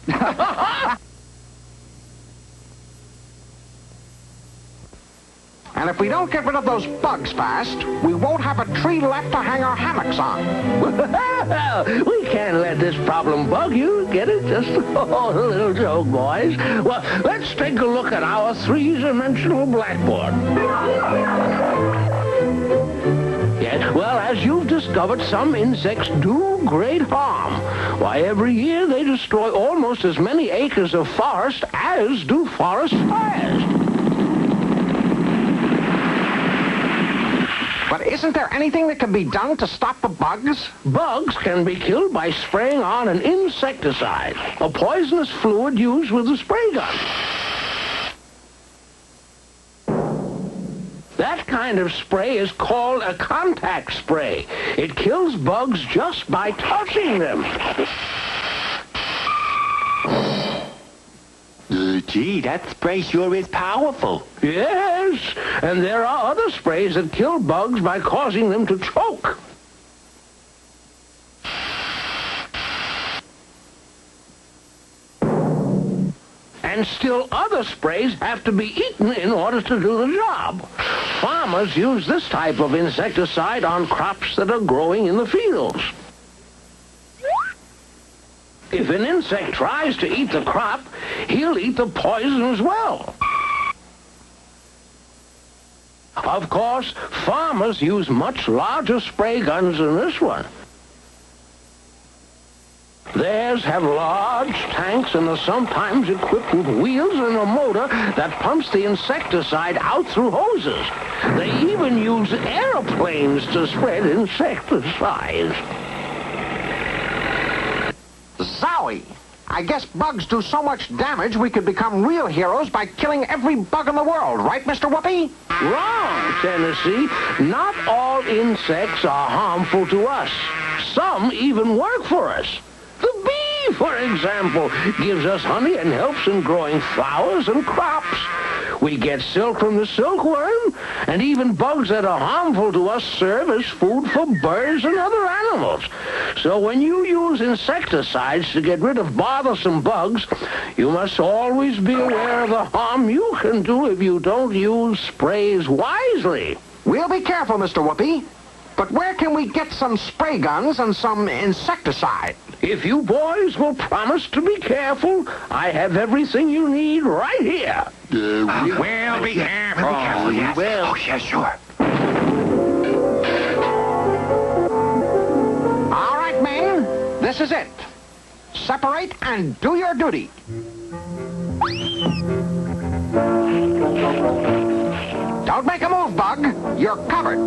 And if we don't get rid of those bugs fast, we won't have a tree left to hang our hammocks on. Well, we can't let this problem bug you. Get it? Just a little joke, boys. Well, let's take a look at our 3-dimensional blackboard. Yes, well, as you've discovered, some insects do great harm. Why, every year they destroy almost as many acres of forest as do forest fires. But isn't there anything that can be done to stop the bugs? Bugs can be killed by spraying on an insecticide, a poisonous fluid used with a spray gun. That kind of spray is called a contact spray. It kills bugs just by touching them. Gee, that spray sure is powerful. Yes, and there are other sprays that kill bugs by causing them to choke. And still other sprays have to be eaten in order to do the job. Farmers use this type of insecticide on crops that are growing in the fields. If an insect tries to eat the crop, he'll eat the poison as well. Of course, farmers use much larger spray guns than this one. Theirs have large tanks and are sometimes equipped with wheels and a motor that pumps the insecticide out through hoses. They even use airplanes to spread insecticide. Zowie! I guess bugs do so much damage we could become real heroes by killing every bug in the world, right, Mr. Whoopee? Wrong, Tennessee. Not all insects are harmful to us. Some even work for us. The bee, for example, gives us honey and helps in growing flowers and crops. We get silk from the silkworm, and even bugs that are harmful to us serve as food for birds and other animals. So when you use insecticides to get rid of bothersome bugs, you must always be aware of the harm you can do if you don't use sprays wisely. We'll be careful, Mr. Whoopee. But where can we get some spray guns and some insecticide? If you boys will promise to be careful, I have everything you need right here. We'll be careful. Yes. We will. Oh, yeah, sure. All right, men. This is it. Separate and do your duty. Don't make a move, Bug. You're covered.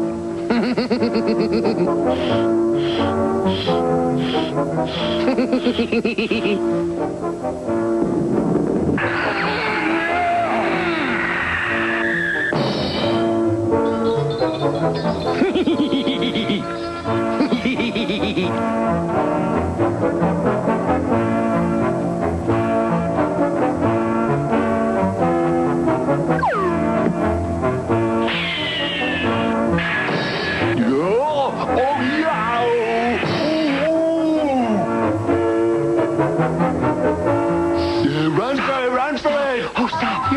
Run for it! Oh, stop!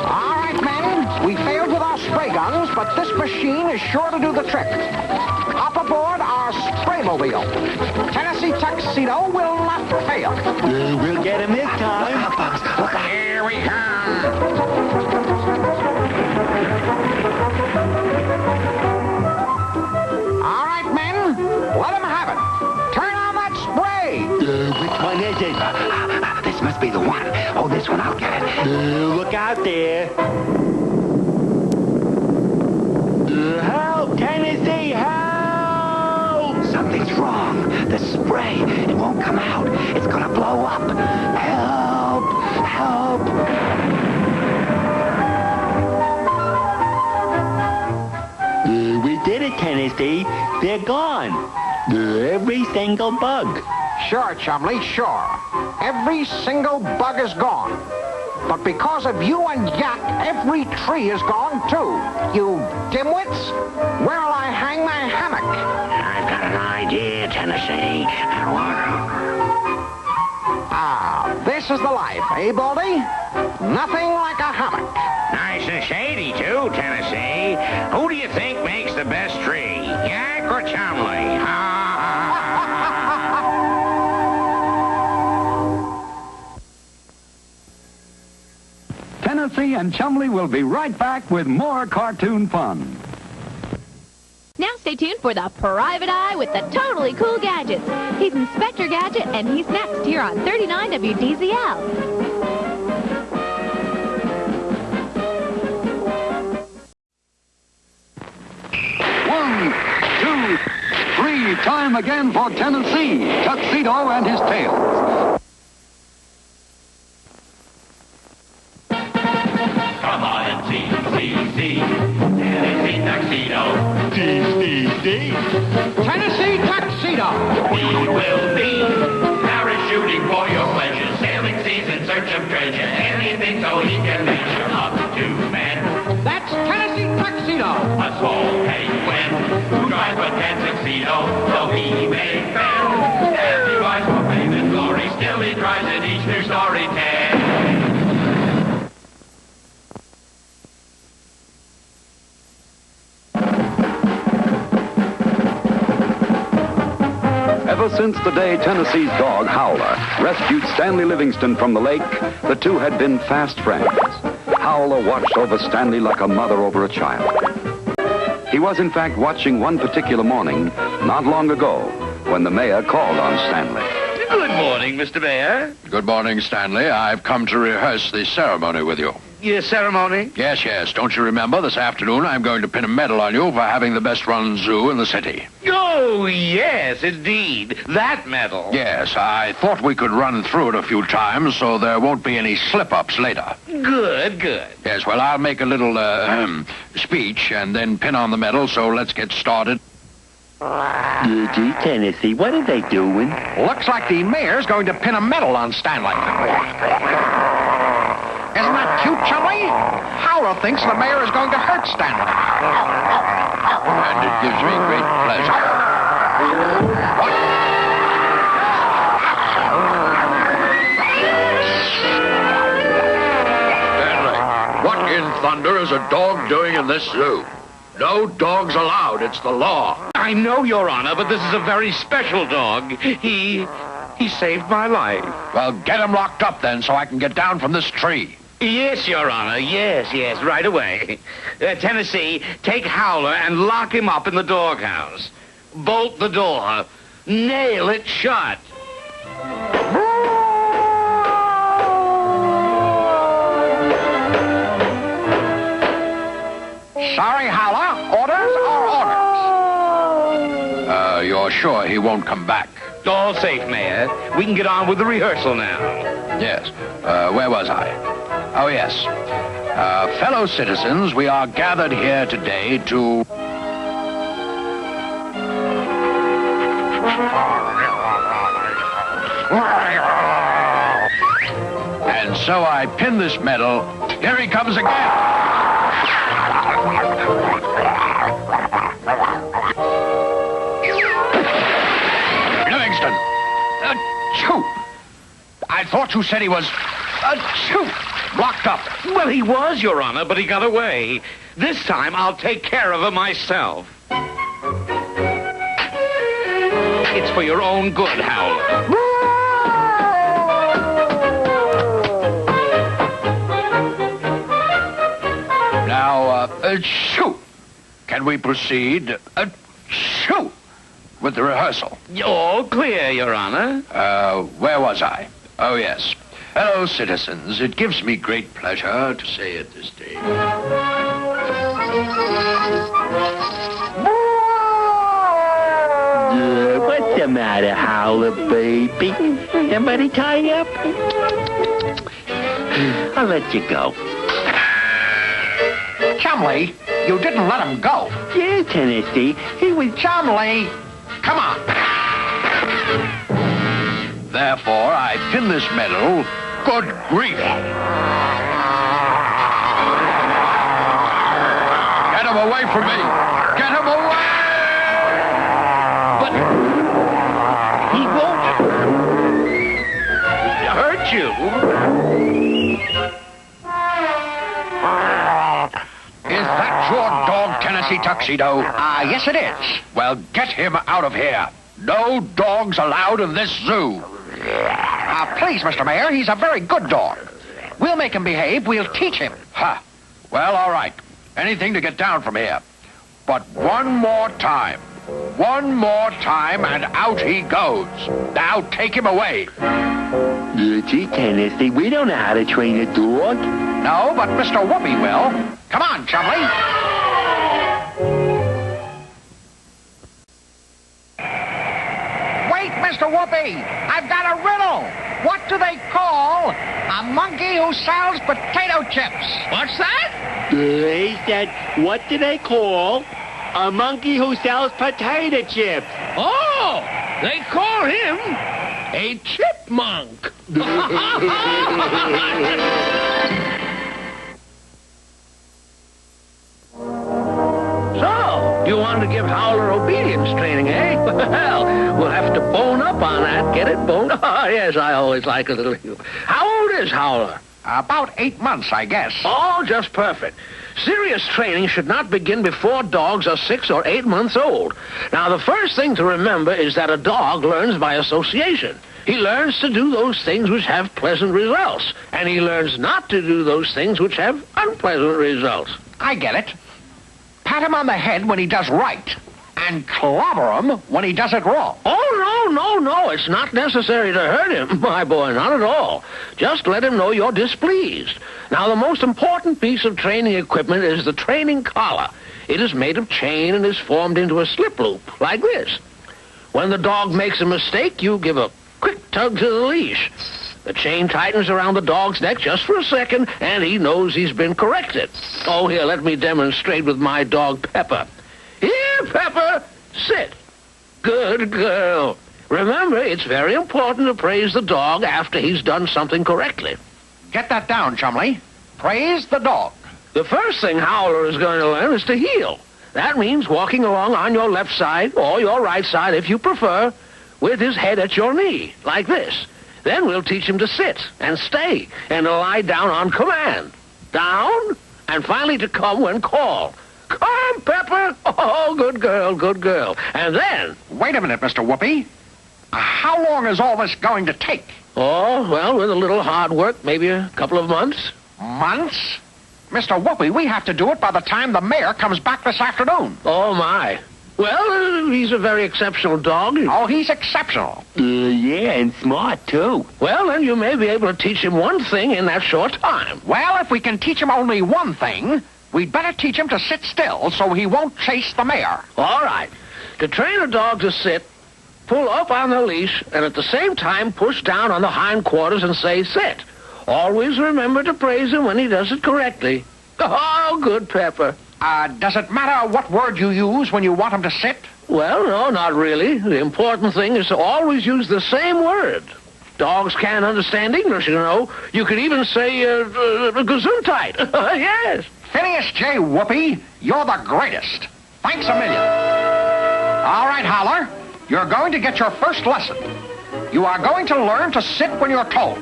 All right, men. We failed with our spray guns, but this machine is sure to do the trick. Hop aboard our spraymobile. Tennessee Tuxedo will not fail. We'll get him this time. Look out, Bugs. Look out. Here we come. All right, men. Let him have it. Turn on that spray. Which one is it? This must be the one. Oh, this one, I'll get it. Look out there. Help, Tennessee, help! Something's wrong. The spray, it won't come out. It's gonna blow up. Help! Help! We did it, Tennessee. They're gone. Every single bug. Sure, Chumley, sure. Every single bug is gone. But because of you and Yak, every tree is gone, too. You dimwits, where'll I hang my hammock? I've got an idea, Tennessee. This is the life, eh, Baldy? Nothing like a hammock. Nice and shady, too, Tennessee. Who do you think makes the best tree, Yak or Chumley? Tennessee and Chumley will be right back with more cartoon fun. Now stay tuned for the Private Eye with the totally cool gadgets. He's Inspector Gadget, and he's next here on 39 WDZL. One, two, three. Time again for Tennessee, Tuxedo and his tails. Come on and see, Tennessee Tuxedo. Tennessee Tuxedo. We will be parachuting for your pleasure, sailing seas in search of treasure, anything so he can measure up to men. That's Tennessee Tuxedo. A small penguin who drives a tan tuxedo, though he may fail. As he rides for fame and glory, still he tries in each new story tale. Ever since the day Tennessee's dog, Howler, rescued Stanley Livingston from the lake, the two had been fast friends. Howler watched over Stanley like a mother over a child. He was, in fact, watching one particular morning, not long ago, when the mayor called on Stanley. Good morning, Mr. Mayor. Good morning, Stanley. I've come to rehearse the ceremony with you. Your ceremony? Yes. Don't you remember? This afternoon, I'm going to pin a medal on you for having the best-run zoo in the city. Oh, yes, indeed. That medal. Yes, I thought we could run through it a few times so there won't be any slip-ups later. Good. Yes, well, I'll make a little, speech and then pin on the medal, so let's get started. Gee, Tennessee, what are they doing? Looks like the mayor's going to pin a medal on Stanley. Isn't that cute, Chumley? Howler thinks the mayor is going to hurt Stanley. And it gives me great pleasure. Stanley, what in thunder is a dog doing in this zoo? No dogs allowed. It's the law. I know, Your Honor, but this is a very special dog. He saved my life. Well, get him locked up then so I can get down from this tree. Yes, Your Honor. Yes, right away. Tennessee, take Howler and lock him up in the doghouse. Bolt the door. Nail it shut. Sorry, Howler. Orders are orders. You're sure he won't come back? All safe, Mayor. We can get on with the rehearsal now. Yes. Where was I? Oh, yes. Fellow citizens, we are gathered here today to... And so I pin this medal. Here he comes again. Livingston. Achoo. I thought you said he was... Achoo. Locked up. Well, he was, Your Honor, but he got away. This time, I'll take care of him myself. It's for your own good, Howler. Now, shoo! Can we proceed? Shoo! With the rehearsal. All clear, Your Honor. Where was I? Oh, yes. Hello, citizens. It gives me great pleasure to say at this day. What's the matter, Howler, baby? Somebody tie you up? I'll let you go. Chumley, you didn't let him go. Yeah, Tennessee. He was... Chumley, come on. Therefore, I pin this medal. Good grief! Get him away from me! Get him away! But he won't hurt you. Is that your dog, Tennessee Tuxedo? Yes, it is. Well, get him out of here. No dogs allowed in this zoo. Please, Mr. Mayor, he's a very good dog. We'll make him behave. We'll teach him. Ha! Well, all right. Anything to get down from here. But one more time. One more time, and out he goes. Now take him away. Gee, Tennessee, we don't know how to train a dog. No, but Mr. Whoopi will. Come on, Chumley. Wait, Mr. Whoopi. I've got a riddle. What do they call a monkey who sells potato chips? What's that? He said, what do they call a monkey who sells potato chips? Oh, they call him a chipmunk. So, you wanted to give Howler obedience training, eh? Well, we'll have to bone up on that. Get it, boned? Oh, yes, I always like a little humor. How old is Howler? About 8 months, I guess. Oh, just perfect. Serious training should not begin before dogs are 6 or 8 months old. Now, the first thing to remember is that a dog learns by association. He learns to do those things which have pleasant results, and he learns not to do those things which have unpleasant results. I get it. Pat him on the head when he does right, and clobber him when he does it wrong. Oh, no. It's not necessary to hurt him, my boy, not at all. Just let him know you're displeased. Now, the most important piece of training equipment is the training collar. It is made of chain and is formed into a slip loop, like this. When the dog makes a mistake, you give a quick tug to the leash. The chain tightens around the dog's neck just for a second, and he knows he's been corrected. Oh, here, let me demonstrate with my dog, Pepper. Here, Pepper, sit. Good girl. Remember, it's very important to praise the dog after he's done something correctly. Get that down, Chumley. Praise the dog. The first thing Howler is going to learn is to heel. That means walking along on your left side, or your right side if you prefer, with his head at your knee, like this. Then we'll teach him to sit and stay and to lie down on command. Down, and finally to come when called. Come, Pepper! Oh, good girl, good girl. And then... Wait a minute, Mr. Whoopi. How long is all this going to take? Oh, well, with a little hard work, maybe a couple of months. Months? Mr. Whoopi, we have to do it by the time the mayor comes back this afternoon. Oh, my. Well, he's a very exceptional dog. Oh, he's exceptional. Yeah, and smart, too. Well, then you may be able to teach him one thing in that short time. Well, if we can teach him only one thing, we'd better teach him to sit still so he won't chase the mare. All right. To train a dog to sit, pull up on the leash and at the same time push down on the hindquarters and say sit. Always remember to praise him when he does it correctly. Oh, good, Pepper. Does it matter what word you use when you want him to sit? Well, no, not really. The important thing is to always use the same word. Dogs can't understand English, you know. You could even say, gesundheit. Yes. Phineas J. Whoopi, you're the greatest. Thanks a million. All right, Howler, you're going to get your first lesson. You are going to learn to sit when you're told.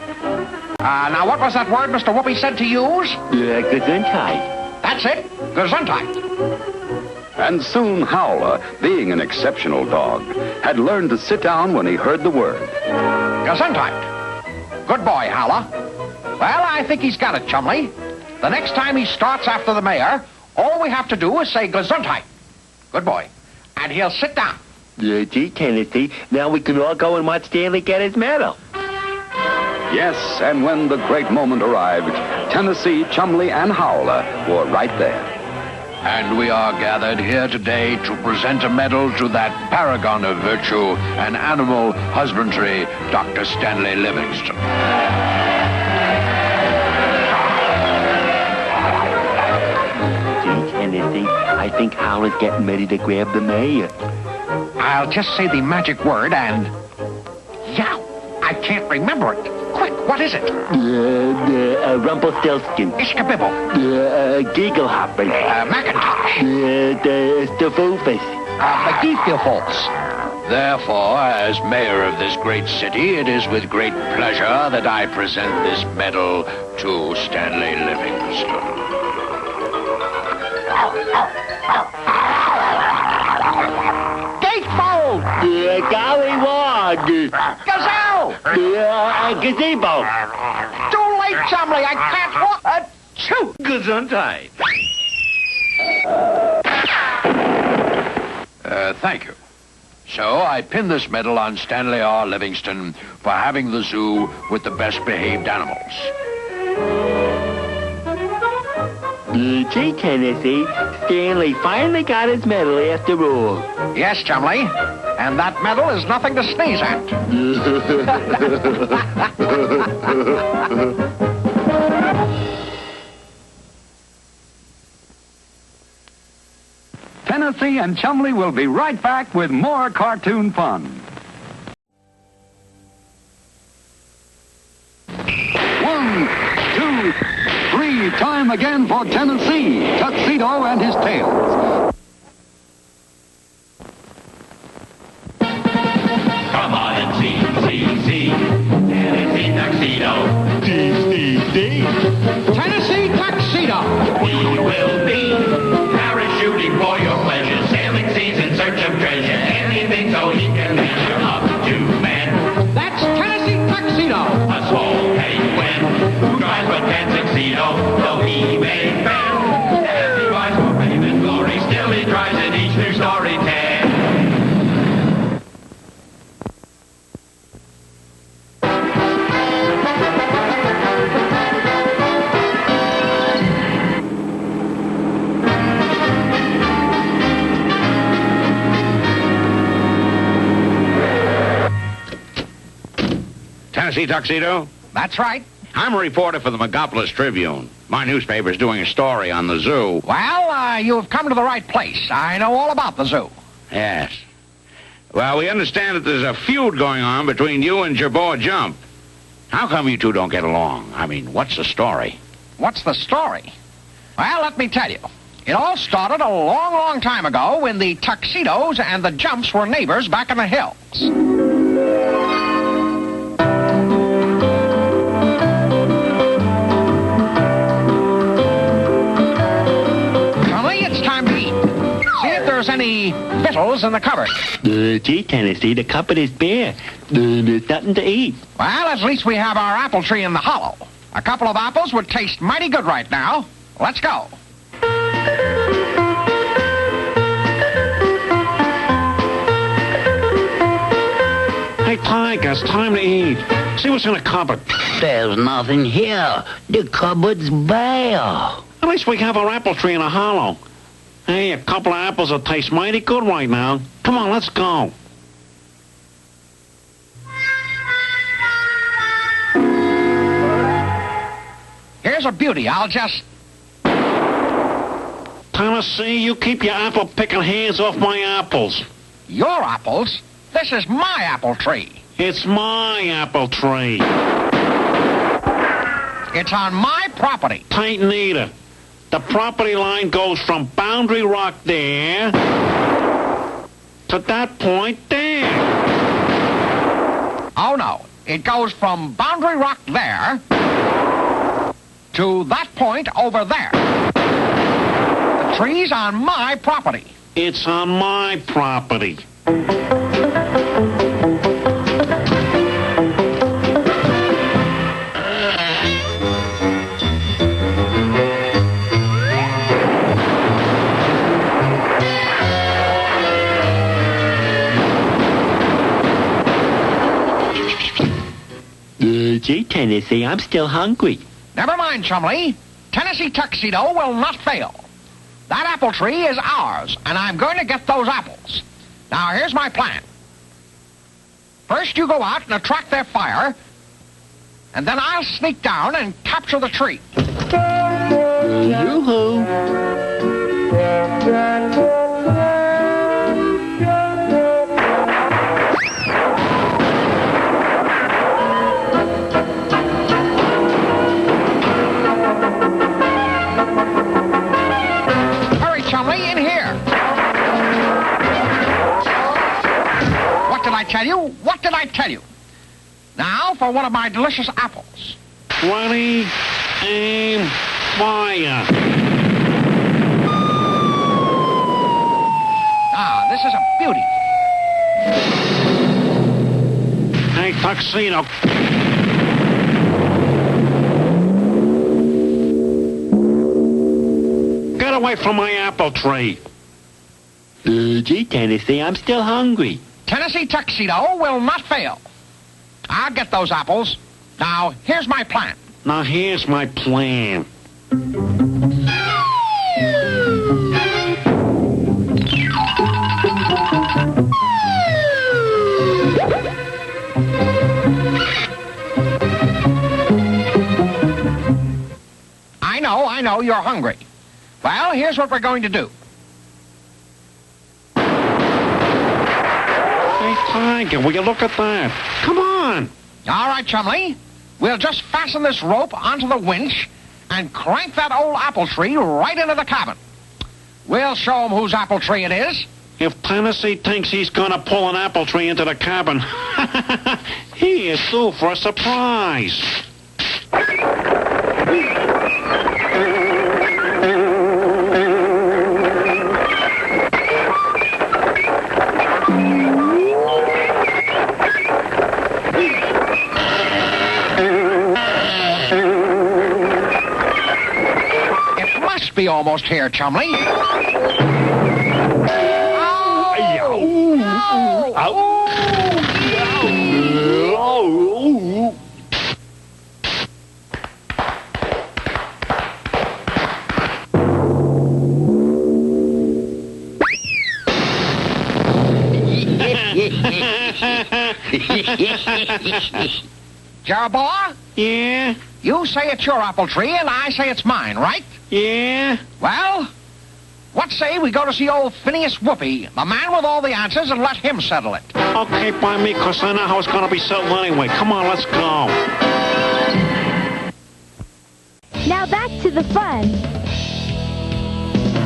Now, what was that word Mr. Whoopi said to use? Gesundheit. That's it. Gesundheit. And soon Howler, being an exceptional dog, had learned to sit down when he heard the word. Gesundheit. Good boy, Howler. Well, I think he's got it, Chumley. The next time he starts after the mare, all we have to do is say Gesundheit. Good boy. And he'll sit down. Gee, Tennessee, now we can all go and watch Stanley get his medal. Yes, and when the great moment arrived, Tennessee, Chumley, and Howler were right there. And we are gathered here today to present a medal to that paragon of virtue and animal husbandry, Dr. Stanley Livingston. Gee, Tennessee, I think Howler's getting ready to grab the mare. I'll just say the magic word and... Yow! I can't remember it. Quick, what is it? Rumpelstiltskin. Ishkabibble. Gigglehopper. Macintosh. The Foofus. McGeefgilfolds. Therefore, as mayor of this great city, it is with great pleasure that I present this medal to Stanley Livingston. Gatefold! Gollywog! Gazelle! Gazebo! Too late, Chumley. I can't walk. Achoo! Gesundheit. Thank you. So I pin this medal on Stanley R. Livingston for having the zoo with the best behaved animals. Gee, Tennessee, Stanley finally got his medal after all. Yes, Chumley. And that medal is nothing to sneeze at. Tennessee and Chumley will be right back with more cartoon fun. 1, 2, 3, time again for Tennessee, Tuxedo and his tails. Come on and see. Tennessee Tuxedo. D. Tennessee Tuxedo. We will be parachuting for your pleasure, sailing seas in search of treasure, anything so he can measure up to man. That's Tennessee Tuxedo. A small penguin who drives a tan tuxedo, though he may fail. As he rides for fame and glory, still he tries in each new story tale. Tennessee Tuxedo? That's right. I'm a reporter for the Megapolis Tribune. My newspaper's doing a story on the zoo. Well, you've come to the right place. I know all about the zoo. Yes. Well, we understand that there's a feud going on between you and Jerboa Jump. How come you two don't get along? I mean, what's the story? What's the story? Well, let me tell you. It all started a long, long time ago when the Tuxedos and the Jumps were neighbors back in the hills. There's any victuals in the cupboard. Gee, Tennessee, the cupboard is bare. There's nothing to eat. Well, at least we have our apple tree in the hollow. A couple of apples would taste mighty good right now. Let's go. Hey, Tigers, time to eat. See what's in the cupboard. There's nothing here. The cupboard's bare. At least we have our apple tree in a hollow. Hey, a couple of apples will taste mighty good right now. Come on, let's go. Here's a beauty. I'll just... Tennessee, you keep your apple-picking hands off my apples. Your apples? This is my apple tree. It's my apple tree. It's on my property. Tain't neither. The property line goes from Boundary Rock there to that point there. Oh, no. It goes from Boundary Rock there to that point over there. The tree's on my property. It's on my property. Gee, Tennessee, I'm still hungry. Never mind, Chumley. Tennessee Tuxedo will not fail. That apple tree is ours, and I'm going to get those apples. Now, here's my plan. First, you go out and attract their fire, and then I'll sneak down and capture the tree. Yoo-hoo. Chumley, in here. What did I tell you? What did I tell you? Now for one of my delicious apples. Ready, aim, fire. Ah, this is a beauty. Hey, Tuxedo. Get away from my apple tree. Gee, Tennessee, I'm still hungry. Tennessee Tuxedo will not fail. I'll get those apples. Now, here's my plan. Now, here's my plan. I know, you're hungry. Well, here's what we're going to do. Hey, Tiger, will you look at that? Come on. All right, Chumley. We'll just fasten this rope onto the winch and crank that old apple tree right into the cabin. We'll show him whose apple tree it is. If Tennessee thinks he's going to pull an apple tree into the cabin, he is due for a surprise. Be almost here, Chumley. Jeroboam? Yeah? You say it's your apple tree, and I say it's mine, right? Yeah? Well, what say we go to see old Phineas Whoopee, the man with all the answers, and let him settle it? Okay, by me, because I know how it's going to be settled anyway. Come on, let's go. Now back to the fun.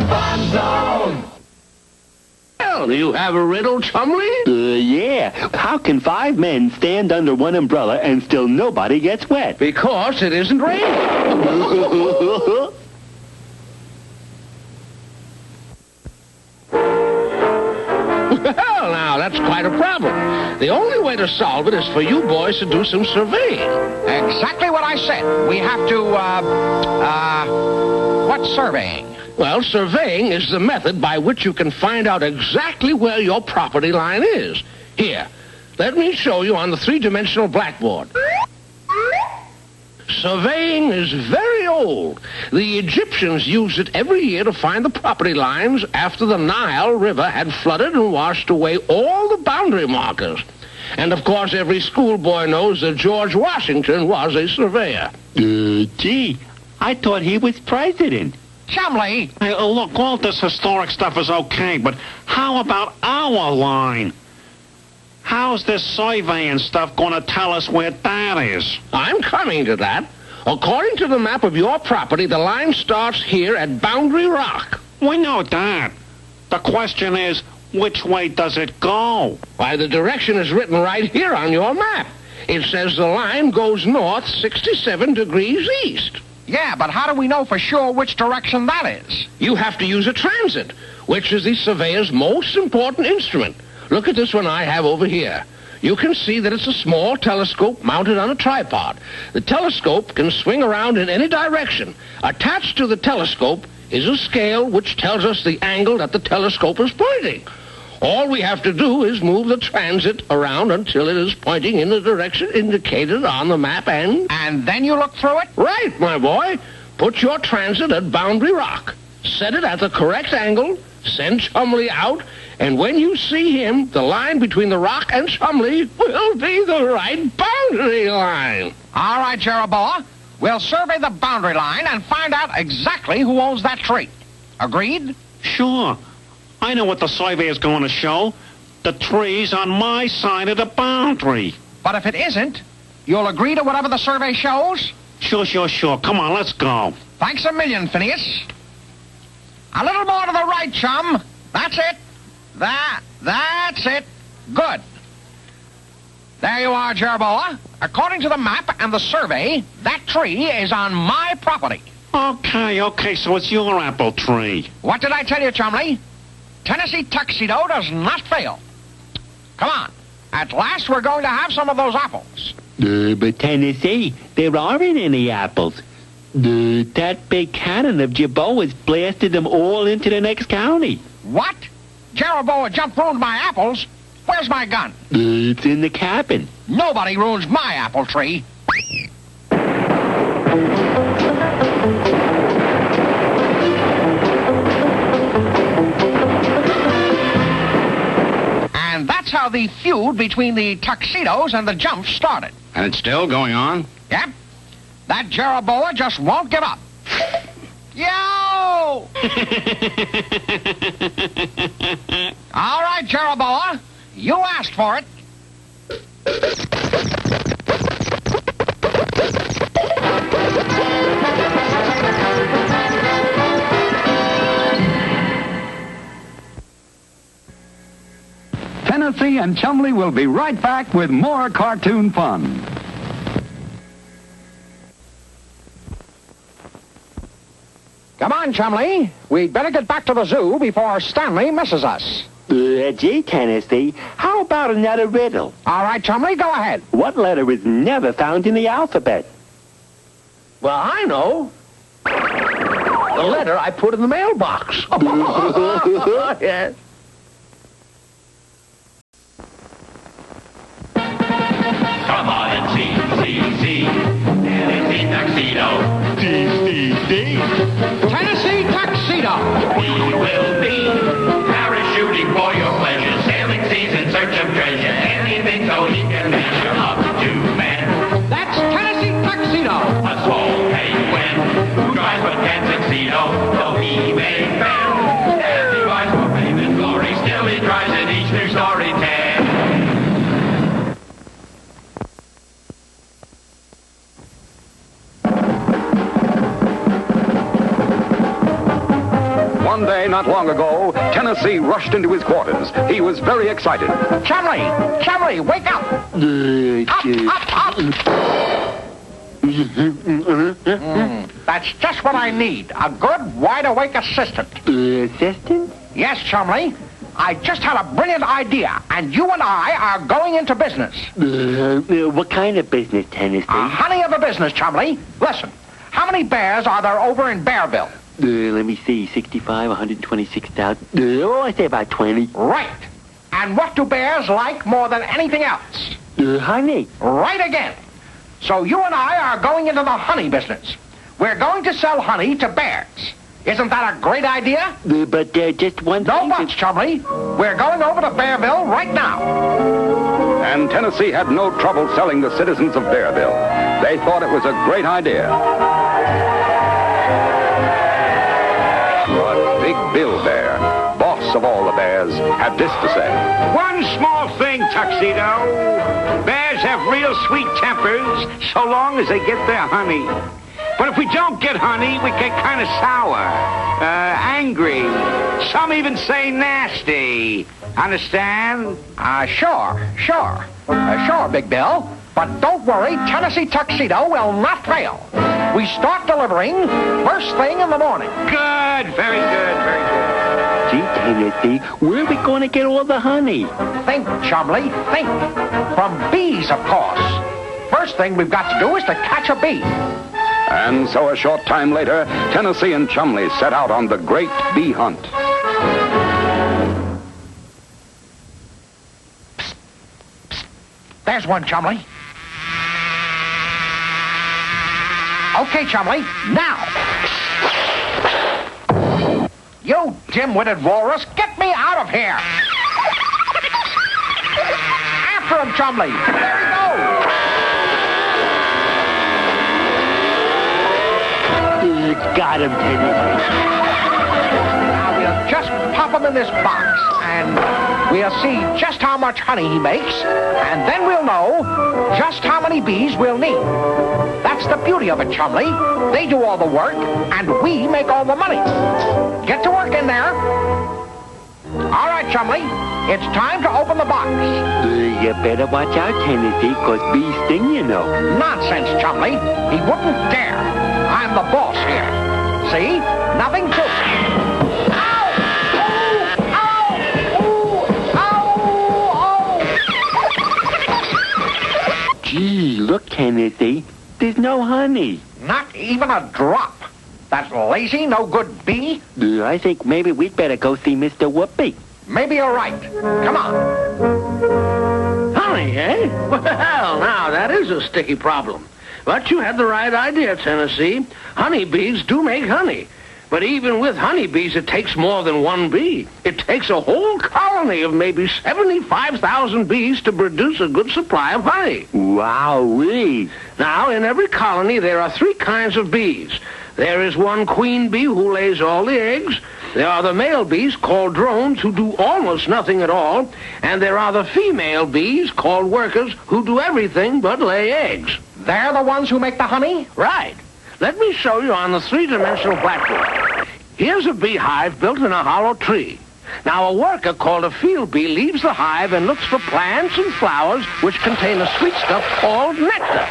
Fun Zone! Well, do you have a riddle, Chumley? Yeah. How can 5 men stand under one umbrella and still nobody gets wet? Because it isn't raining. Well, now, that's quite a problem. The only way to solve it is for you boys to do some surveying. Exactly what I said. We have to, what's surveying? Well, surveying is the method by which you can find out exactly where your property line is. Here, let me show you on the 3-dimensional blackboard. Surveying is very old. The Egyptians used it every year to find the property lines after the Nile River had flooded and washed away all the boundary markers. And, of course, every schoolboy knows that George Washington was a surveyor. Gee, I thought he was president. Chumley! Hey, look, all this historic stuff is okay, but how about our line? How's this surveying stuff going to tell us where that is? I'm coming to that. According to the map of your property, the line starts here at Boundary Rock. We know that. The question is, which way does it go? Why, the direction is written right here on your map. It says the line goes north 67 degrees east. Yeah, but how do we know for sure which direction that is? You have to use a transit, which is the surveyor's most important instrument. Look at this one I have over here. You can see that it's a small telescope mounted on a tripod. The telescope can swing around in any direction. Attached to the telescope is a scale which tells us the angle that the telescope is pointing. All we have to do is move the transit around until it is pointing in the direction indicated on the map and... And then you look through it? Right, my boy. Put your transit at Boundary Rock. Set it at the correct angle, send Chumley out, and when you see him, the line between the rock and Chumley will be the right boundary line. All right, Jeroboam. We'll survey the boundary line and find out exactly who owns that tree. Agreed? Sure. I know what the survey is going to show. The tree's on my side of the boundary. But if it isn't, you'll agree to whatever the survey shows? Sure. Come on, let's go. Thanks a million, Phineas. A little more to the right, chum. That's it. That's it. Good. There you are, Jeroboam. According to the map and the survey, that tree is on my property. Okay, so it's your apple tree. What did I tell you, Chumley? Tennessee Tuxedo does not fail. Come on. At last we're going to have some of those apples. But Tennessee, there aren't any apples. That big cannon of Jerboa's blasted them all into the next county. What? Jeroboam jumped ruined my apples? Where's my gun? It's in the cabin. Nobody ruins my apple tree. And that's how the feud between the Tuxedos and the Jumps started. And it's still going on? Yep. That Jeroboam just won't give up. Yo! All right, Jeroboam. You asked for it. Tennessee and Chumley will be right back with more cartoon fun. Come on, Chumley. We'd better get back to the zoo before Stanley misses us. Gee, Tennessee, how about another riddle? All right, Chumley, go ahead. What letter is never found in the alphabet? Well, I know. The letter I put in the mailbox. Yes. Come on and see. Tennessee Tuxedo. Tennessee Tuxedo. We will be parachuting for your pleasure, sailing seas in search of treasure, anything so he can measure up to man. That's Tennessee Tuxedo. A small penguin who drives but can't succeed, though he may fail. As he rides for fame and glory, still he tries in each new story tale. One day, not long ago, Tennessee rushed into his quarters. He was very excited. Chumley, wake up. Up. That's just what I need. A good, wide-awake assistant. Assistant? Yes, Chumley. I just had a brilliant idea, and you and I are going into business. What kind of business, Tennessee? A honey of a business, Chumley. Listen, how many bears are there over in Bearville? Let me see, 65, 126,000. I say about 20. Right. And what do bears like more than anything else? Honey. Right again. So you and I are going into the honey business. We're going to sell honey to bears. Isn't that a great idea? But just one No thing. buts, Chumley. We're going over to Bearville right now. And Tennessee had no trouble selling the citizens of Bearville. They thought it was a great idea. But Big Bill Bear, boss of all the bears, had this to say. One small thing, Tuxedo. Bears have real sweet tempers so long as they get their honey. But if we don't get honey, we get kind of sour, angry. Some even say nasty. Understand? Sure. Sure, Big Bill. But don't worry, Tennessee Tuxedo will not fail. We start delivering first thing in the morning. Good, very good, very good. Gee, Tennessee, where are we going to get all the honey? Think, Chumley, think. From bees, of course. First thing we've got to do is to catch a bee. And so a short time later, Tennessee and Chumley set out on the great bee hunt. Psst, psst. There's one, Chumley. Okay, Chumley, now. You dim-witted walrus, get me out of here! After him, Chumley! There he goes! Got him, Tennessee. Now we'll just pop him in this box, and we'll see just how much honey he makes, and then we'll know just how many bees we'll need. That's the beauty of it, Chumley. They do all the work, and we make all the money. Get to work in there. All right, Chumley. It's time to open the box. You better watch out, Tennessee, 'cause bees sting, you know. Nonsense, Chumley. He wouldn't dare. I'm the boss here. See? Nothing to it. Ow! Ow! Ow! Ow! Gee, look, Tennessee. There's no honey. Not even a drop. That lazy, no-good bee? I think maybe we'd better go see Mr. Whoopi. Maybe you're right. Come on. Honey, eh? Well, now, that is a sticky problem. But you had the right idea, Tennessee. Honeybees do make honey. But even with honeybees, it takes more than one bee. It takes a whole colony of maybe 75,000 bees to produce a good supply of honey. Wowee. Now, in every colony, there are 3 kinds of bees. There is one queen bee who lays all the eggs. There are the male bees called drones who do almost nothing at all. And there are the female bees called workers who do everything but lay eggs. They're the ones who make the honey? Right. Let me show you on the 3-dimensional blackboard. Here's a beehive built in a hollow tree. Now, a worker called a field bee leaves the hive and looks for plants and flowers which contain a sweet stuff called nectar.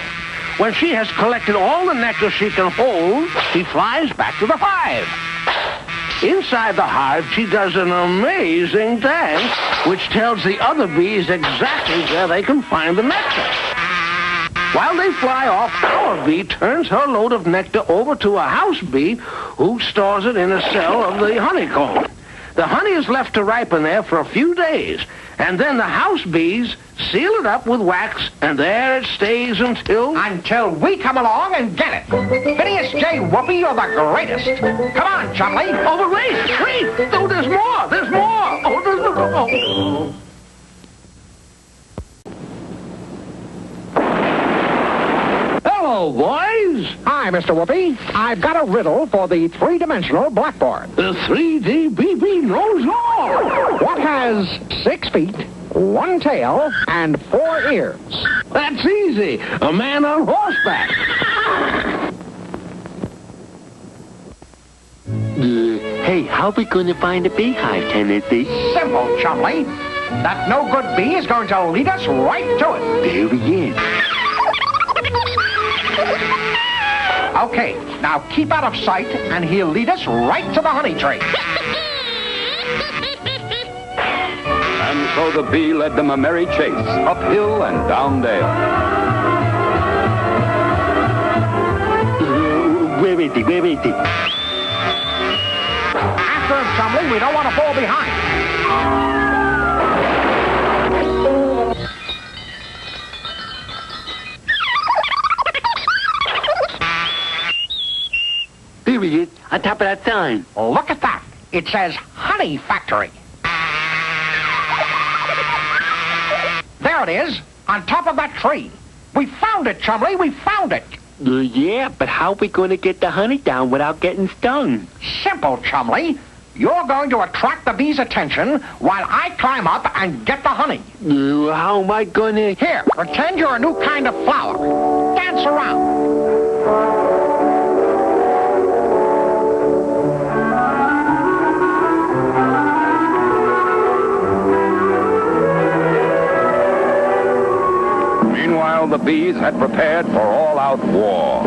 When she has collected all the nectar she can hold, she flies back to the hive. Inside the hive, she does an amazing dance, which tells the other bees exactly where they can find the nectar. While they fly off, our bee turns her load of nectar over to a house bee who stores it in a cell of the honeycomb. The honey is left to ripen there for a few days, and then the house bees seal it up with wax, and there it stays until we come along and get it. Phineas J. Whoopi, you're the greatest. Come on, Chumley. Oh, wait! Oh, there's more! There's more! Oh. Hello, boys. Hi, Mr. Whoopi. I've got a riddle for the 3-dimensional blackboard. The 3D BB knows all. What has 6 feet, 1 tail, and 4 ears? That's easy. A man on horseback. Hey, how are we going to find a beehive, Tennessee? Simple, Chumley. That no-good bee is going to lead us right to it. There he is. Okay, now keep out of sight, and he'll lead us right to the honey tree. And so the bee led them a merry chase, uphill and down dale. Where is he? Where is he? After him, Chumley. We don't want to fall behind. on top of that sign? Look at that. It says Honey Factory. There it is, on top of that tree. We found it, Chumley, we found it. Yeah, but how are we going to get the honey down without getting stung? Simple, Chumley. You're going to attract the bees' attention while I climb up and get the honey. How am I going to... Here, pretend you're a new kind of flower. Dance around. Meanwhile, the bees had prepared for all-out war.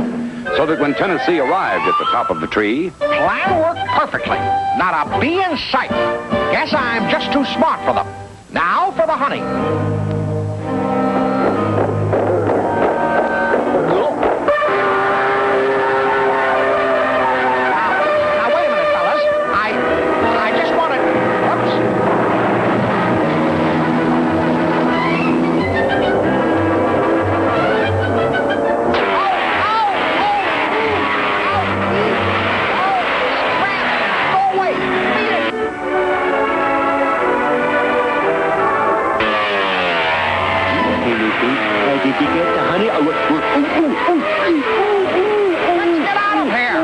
So that when Tennessee arrived at the top of the tree... Plan worked perfectly. Not a bee in sight. Guess I'm just too smart for them. Now for the honey. Now wait a minute, fellas. I just wanted... Whoops. Did you get the honey? Let's get out of here.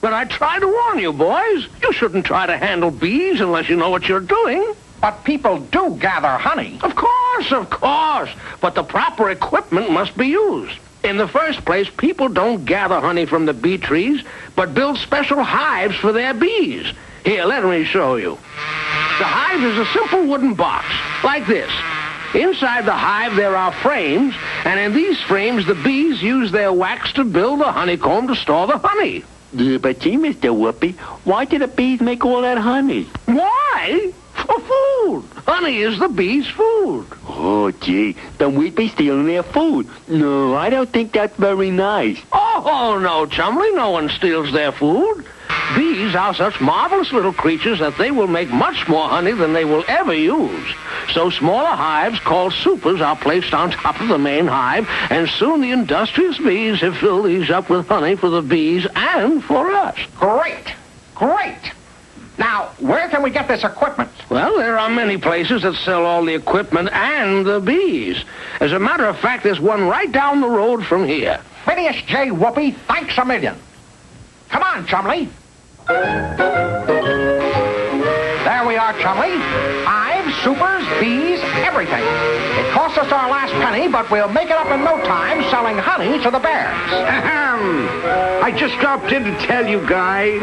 But I try to warn you, boys. You shouldn't try to handle bees unless you know what you're doing. But people do gather honey. Of course, of course. But the proper equipment must be used. In the first place, people don't gather honey from the bee trees, but build special hives for their bees. Here, let me show you. The hive is a simple wooden box, like this. Inside the hive, there are frames, and in these frames, the bees use their wax to build a honeycomb to store the honey. But gee, Mr. Whoopi, why did the bees make all that honey? Why? For food. Honey is the bees' food. Oh, gee, then we'd be stealing their food. No, I don't think that's very nice. Oh, no, Chumley, no one steals their food. Bees are such marvelous little creatures that they will make much more honey than they will ever use. So smaller hives called supers are placed on top of the main hive, and soon the industrious bees have filled these up with honey for the bees and for us. Great! Great! Now, where can we get this equipment? Well, there are many places that sell all the equipment and the bees. As a matter of fact, there's one right down the road from here. Phineas J. Whoopi, thanks a million. Come on, Chumley. There we are, Chumley. Hives, supers, bees, everything. It cost us our last penny, but we'll make it up in no time selling honey to the bears. Ahem. I just dropped in to tell you guys,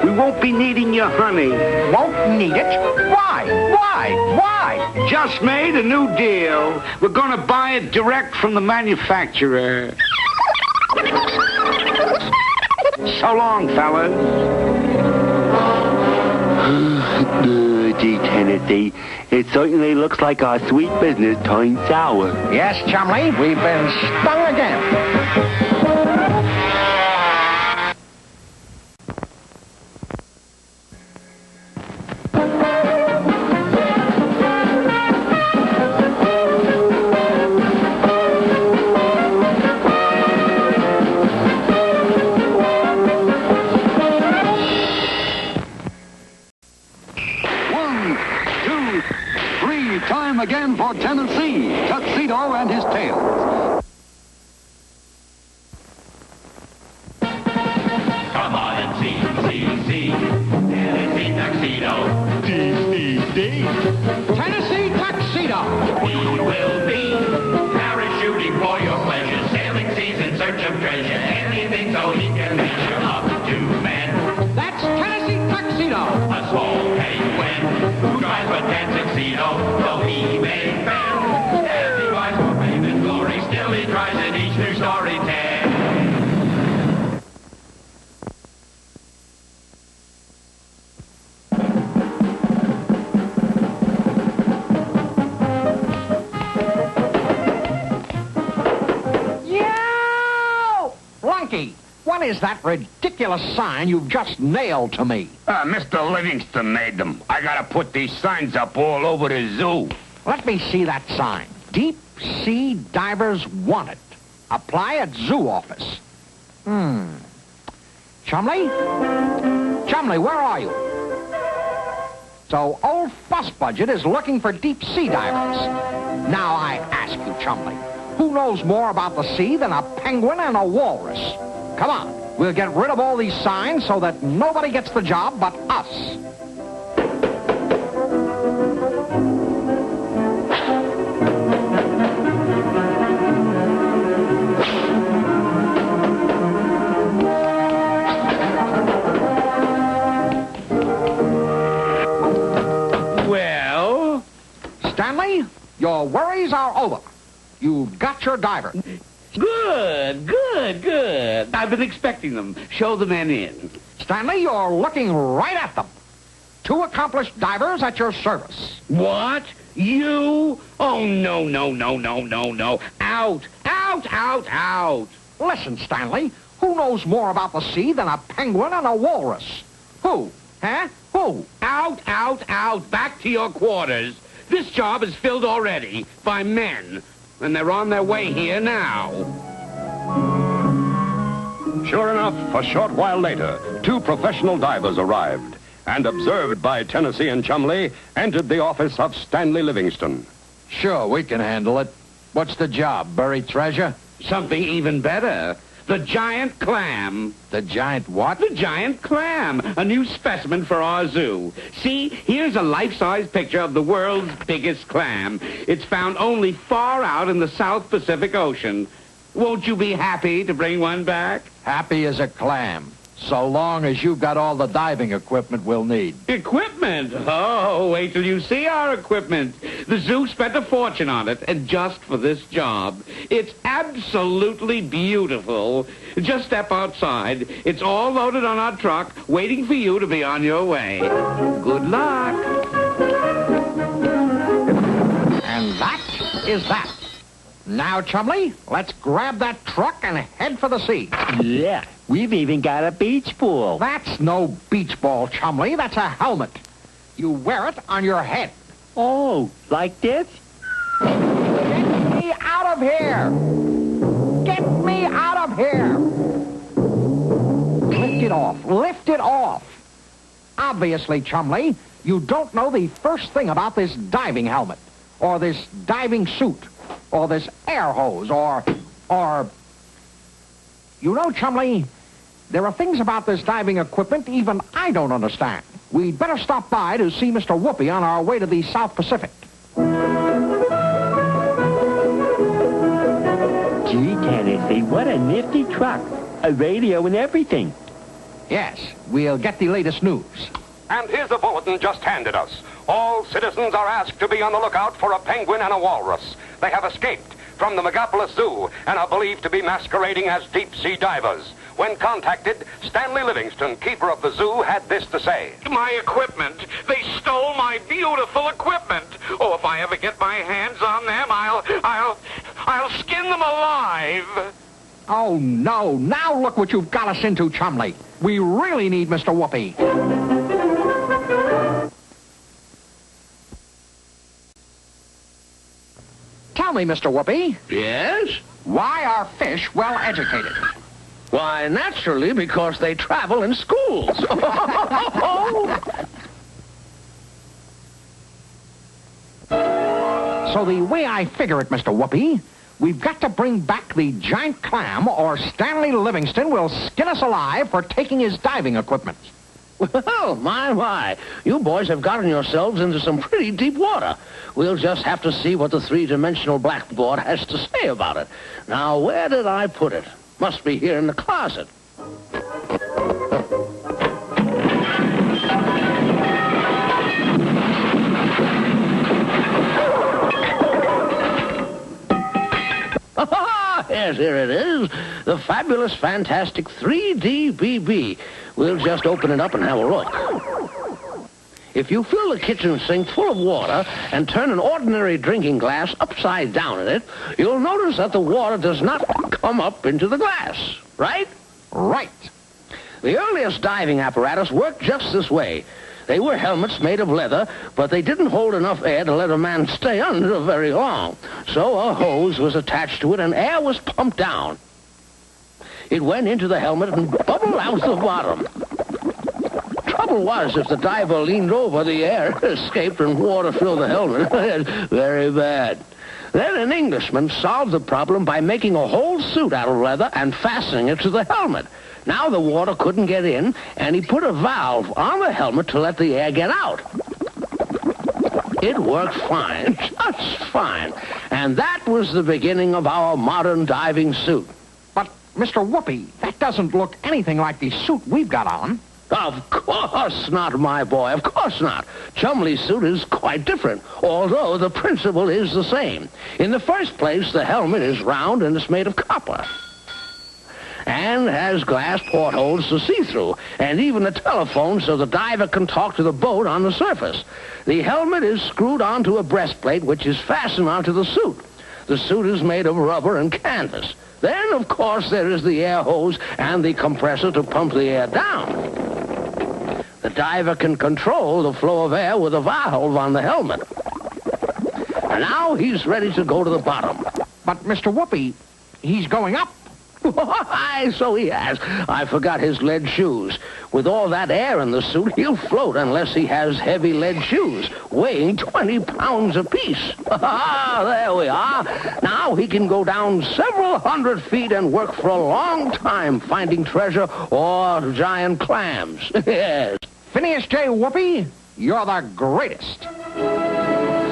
we won't be needing your honey. Won't need it? Why? Why? Why? Just made a new deal. We're going to buy it direct from the manufacturer. So long, fellas. Gee, Tennessee, it certainly looks like our sweet business turned sour. Yes, Chumley, we've been stung again. Time again for Tennessee, Tuxedo and his tails. Come on and see. Tennessee Tuxedo. Tennessee Tuxedo. We will be parachuting for your pleasure, sailing seas in search of treasure, anything so he can measure up to men. That's Tennessee Tuxedo. A small penguin who drives a tuxedo, though he may fail. As he rides for fame and glory, still he tries in each new story tale. Blunky, what is that ridiculous sign you've just nailed to me? Mr. Livingston made them. I gotta put these signs up all over the zoo. Let me see that sign. Deep sea divers wanted. Apply at zoo office. Chumley? Chumley, where are you? So old Fuss Budget is looking for deep sea divers. Now I ask you, Chumley, who knows more about the sea than a penguin and a walrus? Come on, we'll get rid of all these signs so that nobody gets the job but us. Stanley, your worries are over. You've got your diver. Good, good, good. I've been expecting them. Show the men in. Stanley, you're looking right at them. 2 accomplished divers at your service. What? You? Oh, no, no, no, no, no, no. Out, out, out, out. Listen, Stanley, who knows more about the sea than a penguin and a walrus? Who? Huh? Who? Out, out, out. Back to your quarters. This job is filled already by men, and they're on their way here now. Sure enough, a short while later, 2 professional divers arrived, and observed by Tennessee and Chumley, entered the office of Stanley Livingston. Sure, we can handle it. What's the job, buried treasure? Something even better. The giant clam. The giant what? The giant clam. A new specimen for our zoo. See, here's a life-size picture of the world's biggest clam. It's found only far out in the South Pacific Ocean. Won't you be happy to bring one back? Happy as a clam. So long as you've got all the diving equipment we'll need. Equipment? Oh, wait till you see our equipment. The zoo spent a fortune on it, and just for this job. It's absolutely beautiful. Just step outside. It's all loaded on our truck, waiting for you to be on your way. Good luck. And that is that. Now, Chumley, let's grab that truck and head for the sea. Yeah, we've even got a beach ball. That's no beach ball, Chumley. That's a helmet. You wear it on your head. Oh, like this? Get me out of here! Get me out of here! Lift it off. Lift it off. Obviously, Chumley, you don't know the first thing about this diving helmet, or this diving suit, or this air hose, or... You know, Chumley, there are things about this diving equipment even I don't understand. We'd better stop by to see Mr. Whoopi on our way to the South Pacific. Gee, Tennessee, what a nifty truck. A radio and everything. Yes, we'll get the latest news. And here's the bulletin just handed us. All citizens are asked to be on the lookout for a penguin and a walrus. They have escaped from the Megapolis Zoo and are believed to be masquerading as deep-sea divers. When contacted, Stanley Livingston, keeper of the zoo, had this to say. My equipment. They stole my beautiful equipment. Oh, if I ever get my hands on them, I'll skin them alive. Oh, no. Now look what you've got us into, Chumley. We really need Mr. Whoopi. Tell me, Mr. Whoopi. Yes? Why are fish well educated? Why, naturally, because they travel in schools. So the way I figure it, Mr. Whoopi, we've got to bring back the giant clam or Stanley Livingston will skin us alive for taking his diving equipment. Well, my. You boys have gotten yourselves into some pretty deep water. We'll just have to see what the 3-dimensional blackboard has to say about it. Now, where did I put it? Must be here in the closet. Yes, here it is. The fabulous, fantastic 3D BB. We'll just open it up and have a look. If you fill the kitchen sink full of water and turn an ordinary drinking glass upside down in it, you'll notice that the water does not come up into the glass, right? Right. The earliest diving apparatus worked just this way. They were helmets made of leather, but they didn't hold enough air to let a man stay under very long. So a hose was attached to it and air was pumped down. It went into the helmet and bubbled out the bottom. Trouble was, if the diver leaned over, the air escaped and water filled the helmet. Very bad. Then an Englishman solved the problem by making a whole suit out of leather and fastening it to the helmet. Now the water couldn't get in, and he put a valve on the helmet to let the air get out. It worked fine, just fine. And that was the beginning of our modern diving suit. But, Mr. Whoopi, that doesn't look anything like the suit we've got on. Of course not, my boy, of course not. Chumley's suit is quite different, although the principle is the same. In the first place, the helmet is round and it's made of copper, and has glass portholes to see through, and even a telephone so the diver can talk to the boat on the surface. The helmet is screwed onto a breastplate, which is fastened onto the suit. The suit is made of rubber and canvas. Then, of course, there is the air hose and the compressor to pump the air down. The diver can control the flow of air with a valve on the helmet. And now he's ready to go to the bottom. But, Mr. Whoopi, he's going up. Why, so he has. I forgot his lead shoes. With all that air in the suit, he'll float unless he has heavy lead shoes, weighing 20 pounds apiece. There we are. Now he can go down several hundred feet and work for a long time finding treasure or giant clams. Yes. Phineas J. Whoopi, you're the greatest.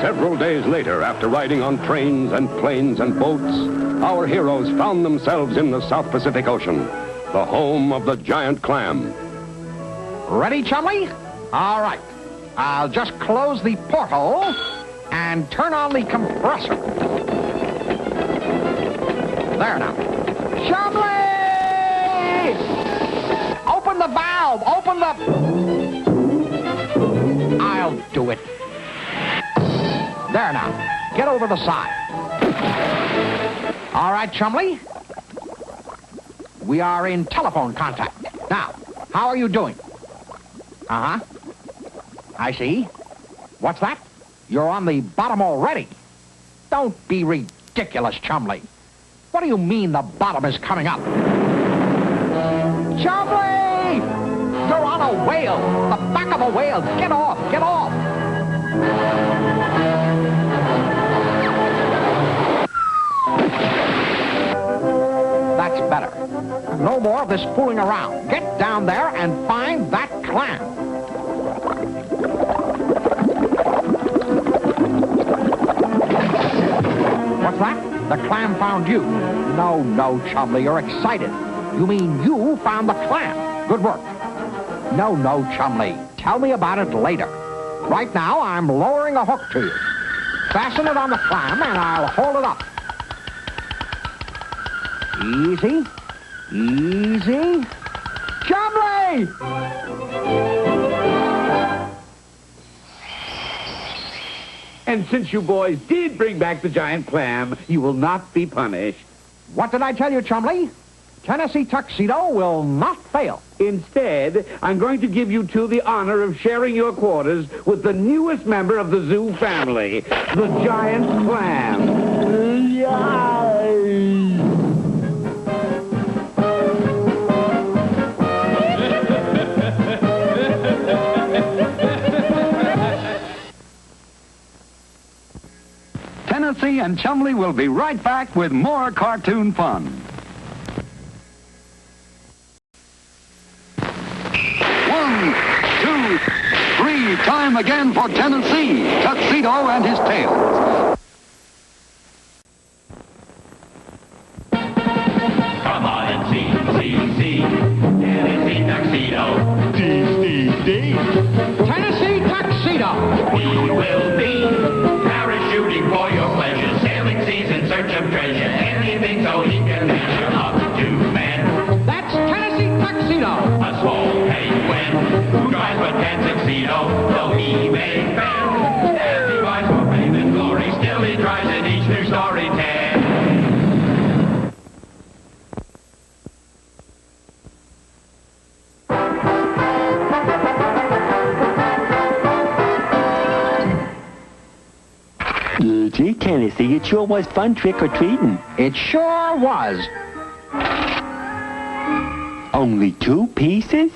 Several days later, after riding on trains and planes and boats, our heroes found themselves in the South Pacific Ocean, the home of the giant clam. Ready, Chumley? All right. I'll just close the porthole and turn on the compressor. There now. Chumley! Open the valve! Open the... I'll do it. There now. Get over the side. All right, Chumley. We are in telephone contact. Now, how are you doing? Uh-huh. I see. What's that? You're on the bottom already. Don't be ridiculous, Chumley. What do you mean the bottom is coming up? Chumley! You're on a whale. The back of a whale. Get off. Get off. That's better. No more of this fooling around. Get down there and find that clam. What's that? The clam found you. No, Chumley, you're excited. You mean you found the clam. Good work. No, Chumley. Tell me about it later. Right now, I'm lowering a hook to you. Fasten it on the clam, and I'll hold it up. Easy. Easy. Chumley! And since you boys did bring back the giant clam, you will not be punished. What did I tell you, Chumley? Tennessee Tuxedo will not fail. Instead, I'm going to give you two the honor of sharing your quarters with the newest member of the zoo family, the giant clam. Yay! Tennessee and Chumley will be right back with more cartoon fun. 1, 2, 3, time again for Tennessee, Tuxedo and his tails. Come on and see, Tennessee Tuxedo. Tennessee Tuxedo! He will be parachuting for your pleasure, sailing seas in search of treasure, anything so he can measure up to man. That's Tennessee Tuxedo! A small penguin who drives a tan tuxedo, though he may fail. As he rides for fame and glory, still he tries in each new story tale. Gee, Tennessee, it sure was fun trick-or-treating. It sure was. Only 2 pieces?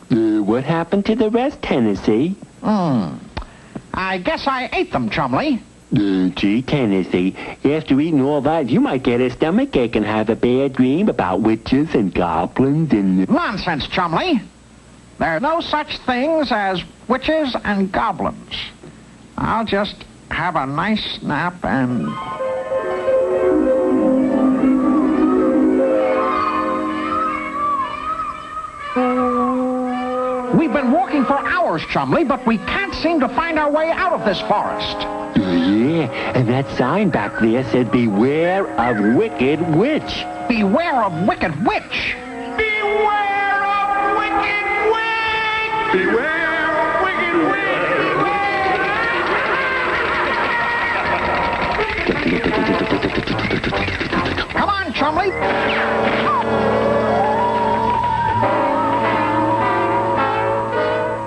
What happened to the rest, Tennessee? I guess I ate them, Chumley. Gee, Tennessee, after eating all that, you might get a stomachache and have a bad dream about witches and goblins and... Nonsense, Chumley. There are no such things as witches and goblins. I'll just have a nice nap and... We've been walking for hours, Chumley, but we can't seem to find our way out of this forest. Yeah, and that sign back there said, "Beware of wicked witch." Beware of wicked witch. Beware of wicked witch! Beware of wicked witch! Come on, Chumley.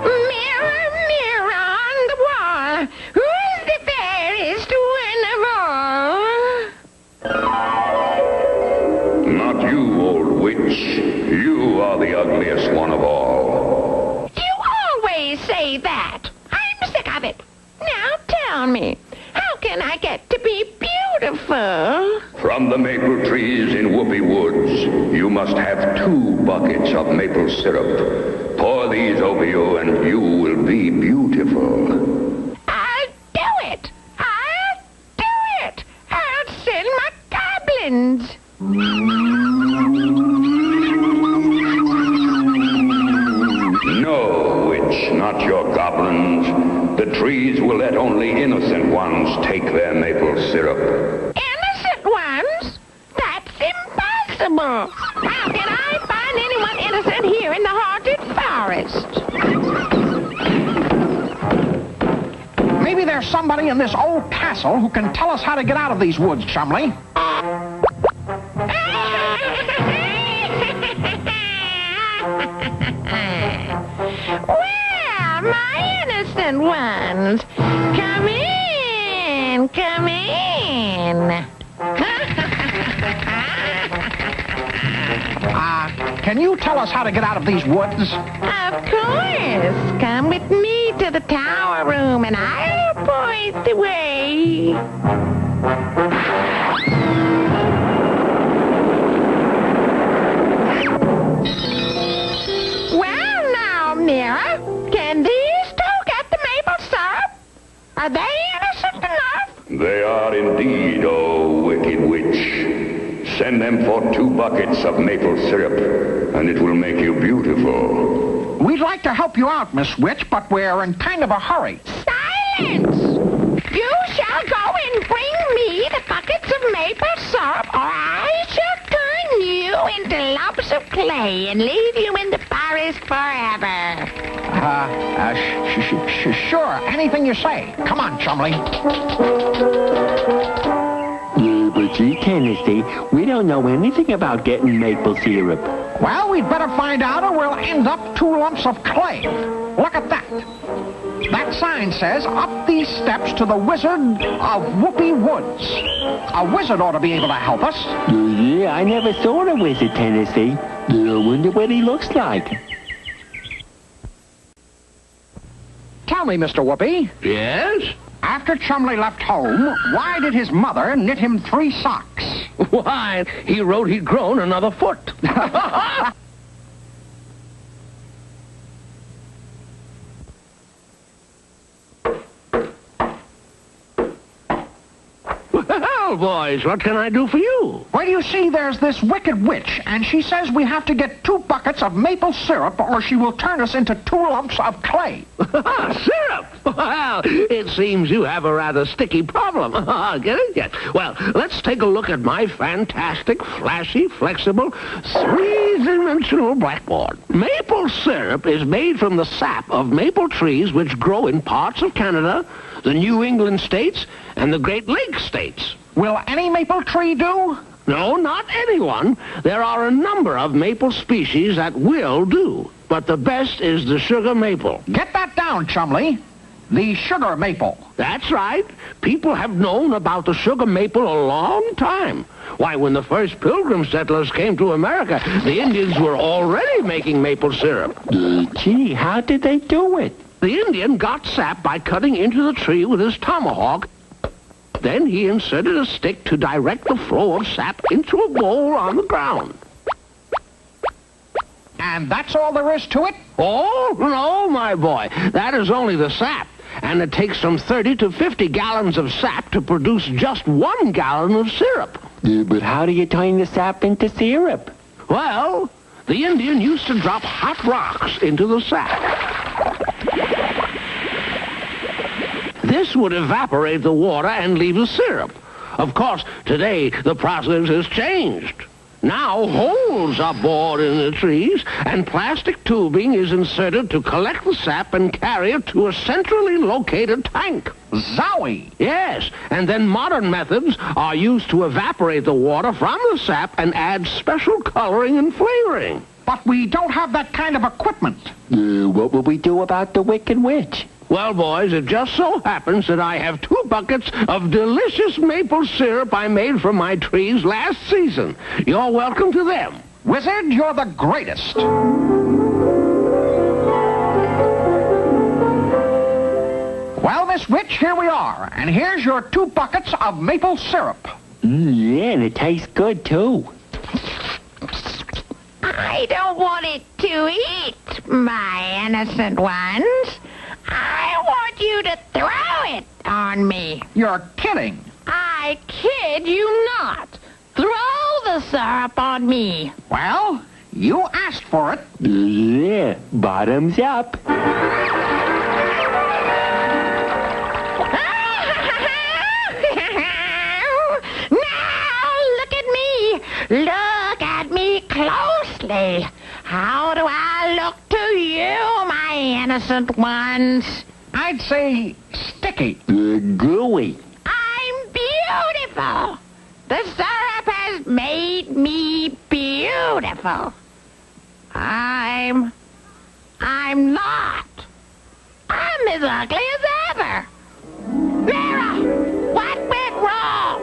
Mirror, mirror on the wall, who's the fairest one of all? Not you, old witch. You are the ugliest one of all. You always say that. I'm sick of it. Now tell me, how can I get to be beautiful? From the maple trees in Whoopee Woods, you must have 2 buckets of maple syrup. Pour these over you and you will be beautiful. I'll do it. I'll do it. I'll send my goblins. No, witch, not your goblins. The trees will let only innocent ones take their maple syrup. Innocent ones? That's impossible. How can I find anyone innocent here in the haunted forest? Maybe there's somebody in this old castle who can tell us how to get out of these woods, Chumley. Well, my innocent ones, come in, come in. Can you tell us how to get out of these woods? Of course. Come with me to the tower room and I'll point the way. Well, now, Mirror, can these 2 get the maple syrup? Are they innocent enough? They are indeed, oh wicked witch. Send them for 2 buckets of maple syrup, and it will make you beautiful. We'd like to help you out, Miss Witch, but we're in kind of a hurry. Silence! You shall go and bring me the buckets of maple syrup, or I shall turn you into lumps of clay and leave you in the forest forever. Sure, anything you say. Come on, Chumley. But gee, Tennessee, we don't know anything about getting maple syrup. Well, we'd better find out or we'll end up 2 lumps of clay. Look at that. That sign says, "Up these steps to the Wizard of Whoopee Woods." A wizard ought to be able to help us. Yeah, I never saw a wizard, Tennessee. I wonder what he looks like. Tell me, Mr. Whoopee. Yes? After Chumley left home, why did his mother knit him 3 socks? Why, he wrote he'd grown another foot. Well, boys, what can I do for you? Well, you see, there's this wicked witch, and she says we have to get 2 buckets of maple syrup, or she will turn us into 2 lumps of clay. Syrup? Well, it seems you have a rather sticky problem. Get it yet? Well, let's take a look at my fantastic, flashy, flexible, 3-dimensional blackboard. Maple syrup is made from the sap of maple trees which grow in parts of Canada, the New England states, and the Great Lakes states. Will any maple tree do? No, not anyone. There are a number of maple species that will do, but the best is the sugar maple. Get that down, Chumley. The sugar maple. That's right. People have known about the sugar maple a long time. Why, when the first Pilgrim settlers came to America, the Indians were already making maple syrup. Gee, how did they do it? The Indian got sap by cutting into the tree with his tomahawk. Then he inserted a stick to direct the flow of sap into a bowl on the ground. And that's all there is to it? Oh, no, my boy. That is only the sap. And it takes from 30 to 50 gallons of sap to produce just 1 gallon of syrup. But how do you turn the sap into syrup? Well, the Indian used to drop hot rocks into the sap. This would evaporate the water and leave the syrup. Of course, today the process has changed. Now holes are bored in the trees, and plastic tubing is inserted to collect the sap and carry it to a centrally located tank. Zowie! Yes, and then modern methods are used to evaporate the water from the sap and add special coloring and flavoring. But we don't have that kind of equipment. What will we do about the Wicked Witch? Well, boys, it just so happens that I have 2 buckets of delicious maple syrup I made from my trees last season. You're welcome to them. Wizard, you're the greatest. Well, Miss Witch, here we are. And here's your 2 buckets of maple syrup. Yeah, and it tastes good, too. I don't want it to eat, my innocent ones. I want you to throw it on me. You're kidding. I kid you not. Throw the syrup on me. Well, you asked for it. Yeah, bottoms up. Now, look at me. Look at me closely. How do I look to you, my innocent ones? I'd say sticky. Gooey. I'm beautiful. The syrup has made me beautiful. I'm not. I'm as ugly as ever. Vera, what went wrong?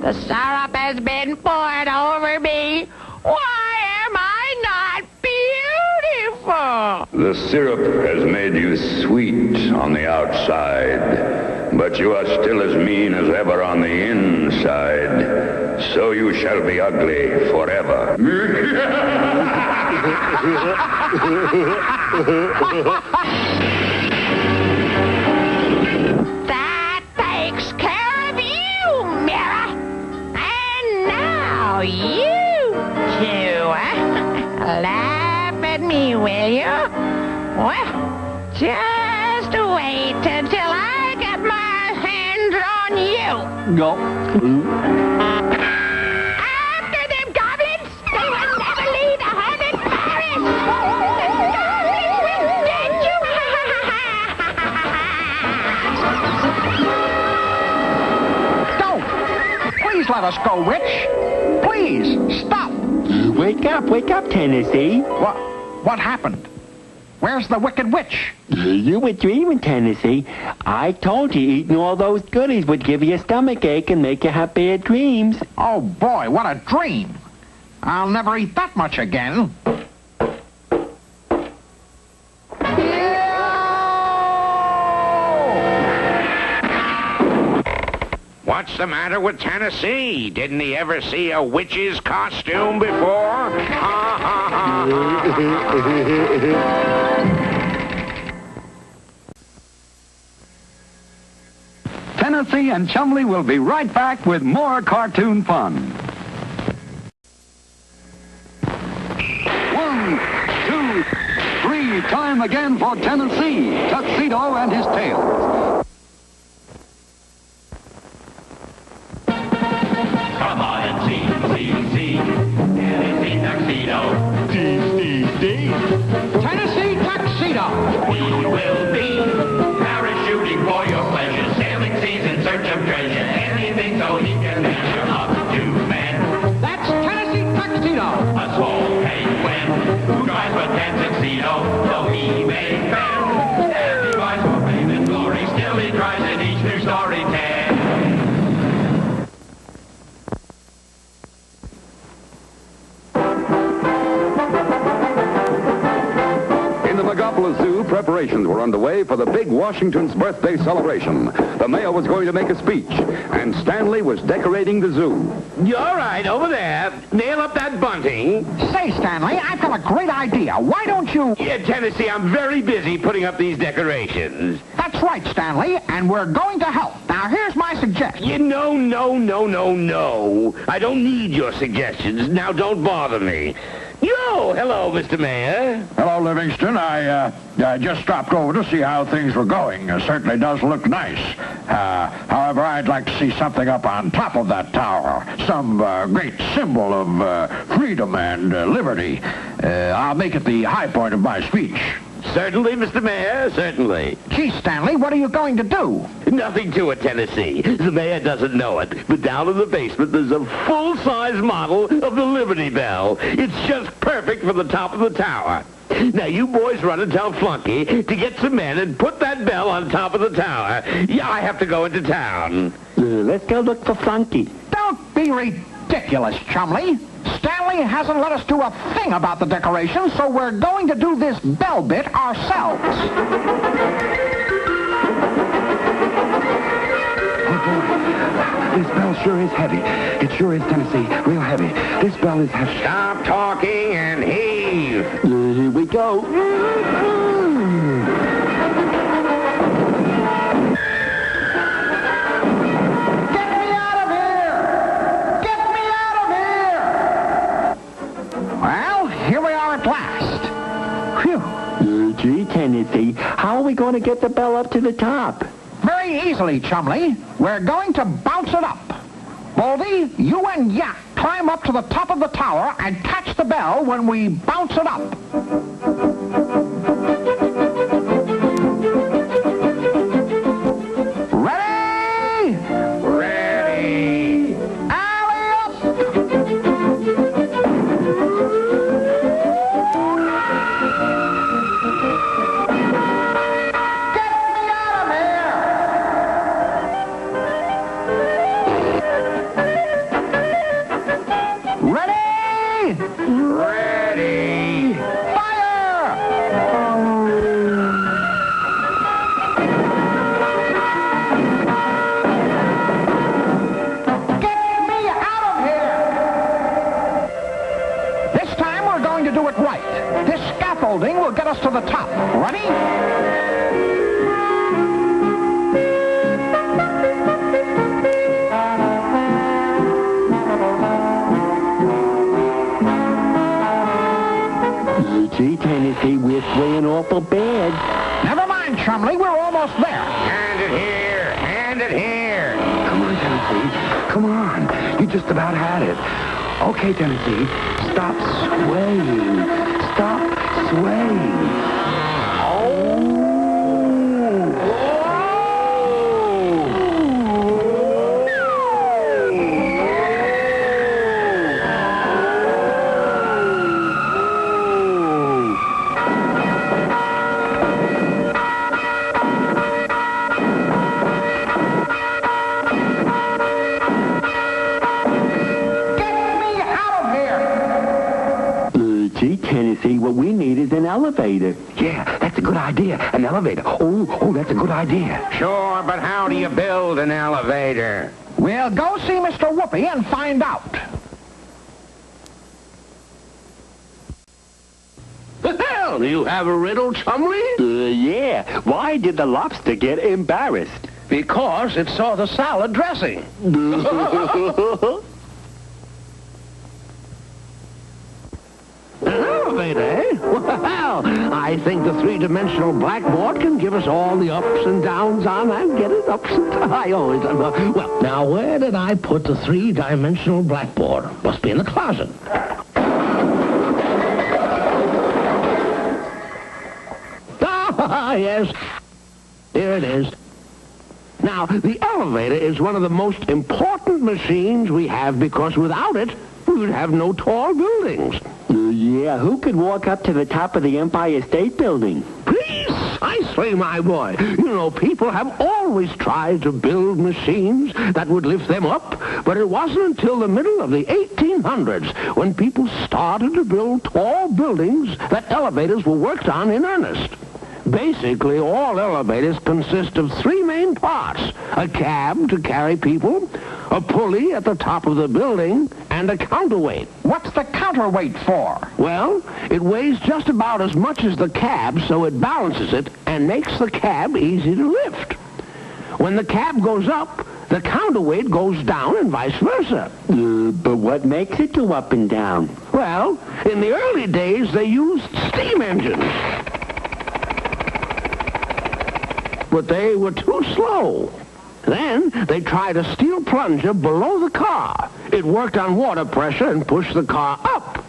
The syrup has been poured over me. Why am I not beautiful? The syrup has made you sweet on the outside, but you are still as mean as ever on the inside. So you shall be ugly forever. That takes care of you, Mira. And now you two. Laugh at me, will you? Well, just wait until I get my hands on you. No. After them goblins, they will never leave the hermit forest. The goblins will get you. Don't! Please let us go, Witch. Please, stop. Wake up, Tennessee. What happened? Where's the Wicked Witch? You were dreaming, Tennessee. I told you eating all those goodies would give you a stomachache and make you have bad dreams. Oh, boy, what a dream. I'll never eat that much again. What's the matter with Tennessee? Didn't he ever see a witch's costume before? Ha, ha, ha, Tennessee and Chumley will be right back with more cartoon fun. 1, 2, 3, time again for Tennessee, Tuxedo and his tails. Come on and see. Tennessee Tuxedo. Tennessee Tuxedo. We will be parachuting for your pleasure, sailing seas in search of treasure, anything so he can measure up to men. That's Tennessee Tuxedo. A small penguin who drives a tuxedo, though he may bend. And he rides for fame and glory still. he tries in each new story tale. In the Megapolis Zoo, preparations were underway for the big Washington's birthday celebration. The mayor was going to make a speech, and Stanley was decorating the zoo. You're all right, over there. Nail up that bunting. Say, Stanley, I've got a great idea. Why don't you... Yeah, Tennessee, I'm very busy putting up these decorations. That's right, Stanley, and we're going to help. Now, here's my suggestion. No. I don't need your suggestions. Now, don't bother me. Yo, hello, Mr. Mayor. Hello, Livingston. I just stopped over to see how things were going. It certainly does look nice. However, I'd like to see something up on top of that tower. Some great symbol of freedom and liberty. I'll make it the high point of my speech. Certainly, Mr. Mayor, certainly. Gee, Stanley, what are you going to do? Nothing to it, Tennessee. The mayor doesn't know it, but down in the basement there's a full-size model of the Liberty Bell. It's just perfect for the top of the tower. Now, you boys run and tell Flunky to get some men and put that bell on top of the tower. Yeah, I have to go into town. Let's go look for Flunky. Don't be ridiculous, Chumley. Stanley hasn't let us do a thing about the decorations, so we're going to do this bell bit ourselves. Oh, boy. This bell sure is heavy. It sure is, Tennessee. Real heavy. This bell is heavy. Stop talking and heave. Here we go. Gee, Tennessee, how are we going to get the bell up to the top? Very easily, Chumley. We're going to bounce it up. Baldy, you and Yak climb up to the top of the tower and catch the bell when we bounce it up. Ready? Ready. Alley-up! Ready. Fire! Get me out of here! This time we're going to do it right. This scaffolding will get us to the top. Ready? Gee, Tennessee, we're swaying awful bad. Never mind, Chumley. We're almost there. Hand it here. Hand it here. Come on, Tennessee. Come on. You just about had it. Okay, Tennessee. Stop swaying. Stop swaying. Gee, Tennessee, what we need is an elevator. Yeah, that's a good idea. An elevator. Oh, that's a good idea. Sure, but how do you build an elevator? We'll go see Mr. Whoopi and find out. Well, do you have a riddle, Chumley? Yeah. Why did the lobster get embarrassed? Because it saw the salad dressing. An elevator, eh? Well, I think the three-dimensional blackboard can give us all the ups and downs on that. Get it? Ups and downs. I always... well, now, where did I put the three-dimensional blackboard? Must be in the closet. Ah, yes. Here it is. Now, the elevator is one of the most important machines we have because without it, we would have no tall buildings. Yeah, who could walk up to the top of the Empire State Building? Please? Precisely, my boy. You know, people have always tried to build machines that would lift them up, but it wasn't until the middle of the 1800s when people started to build tall buildings that elevators were worked on in earnest. Basically, all elevators consist of three main parts: a cab to carry people, a pulley at the top of the building, and a counterweight. What's the counterweight for? Well, it weighs just about as much as the cab, so it balances it and makes the cab easy to lift. When the cab goes up, the counterweight goes down and vice versa. But what makes it go up and down? Well, in the early days, they used steam engines. But they were too slow. Then they tried a steel plunger below the car. It worked on water pressure and pushed the car up.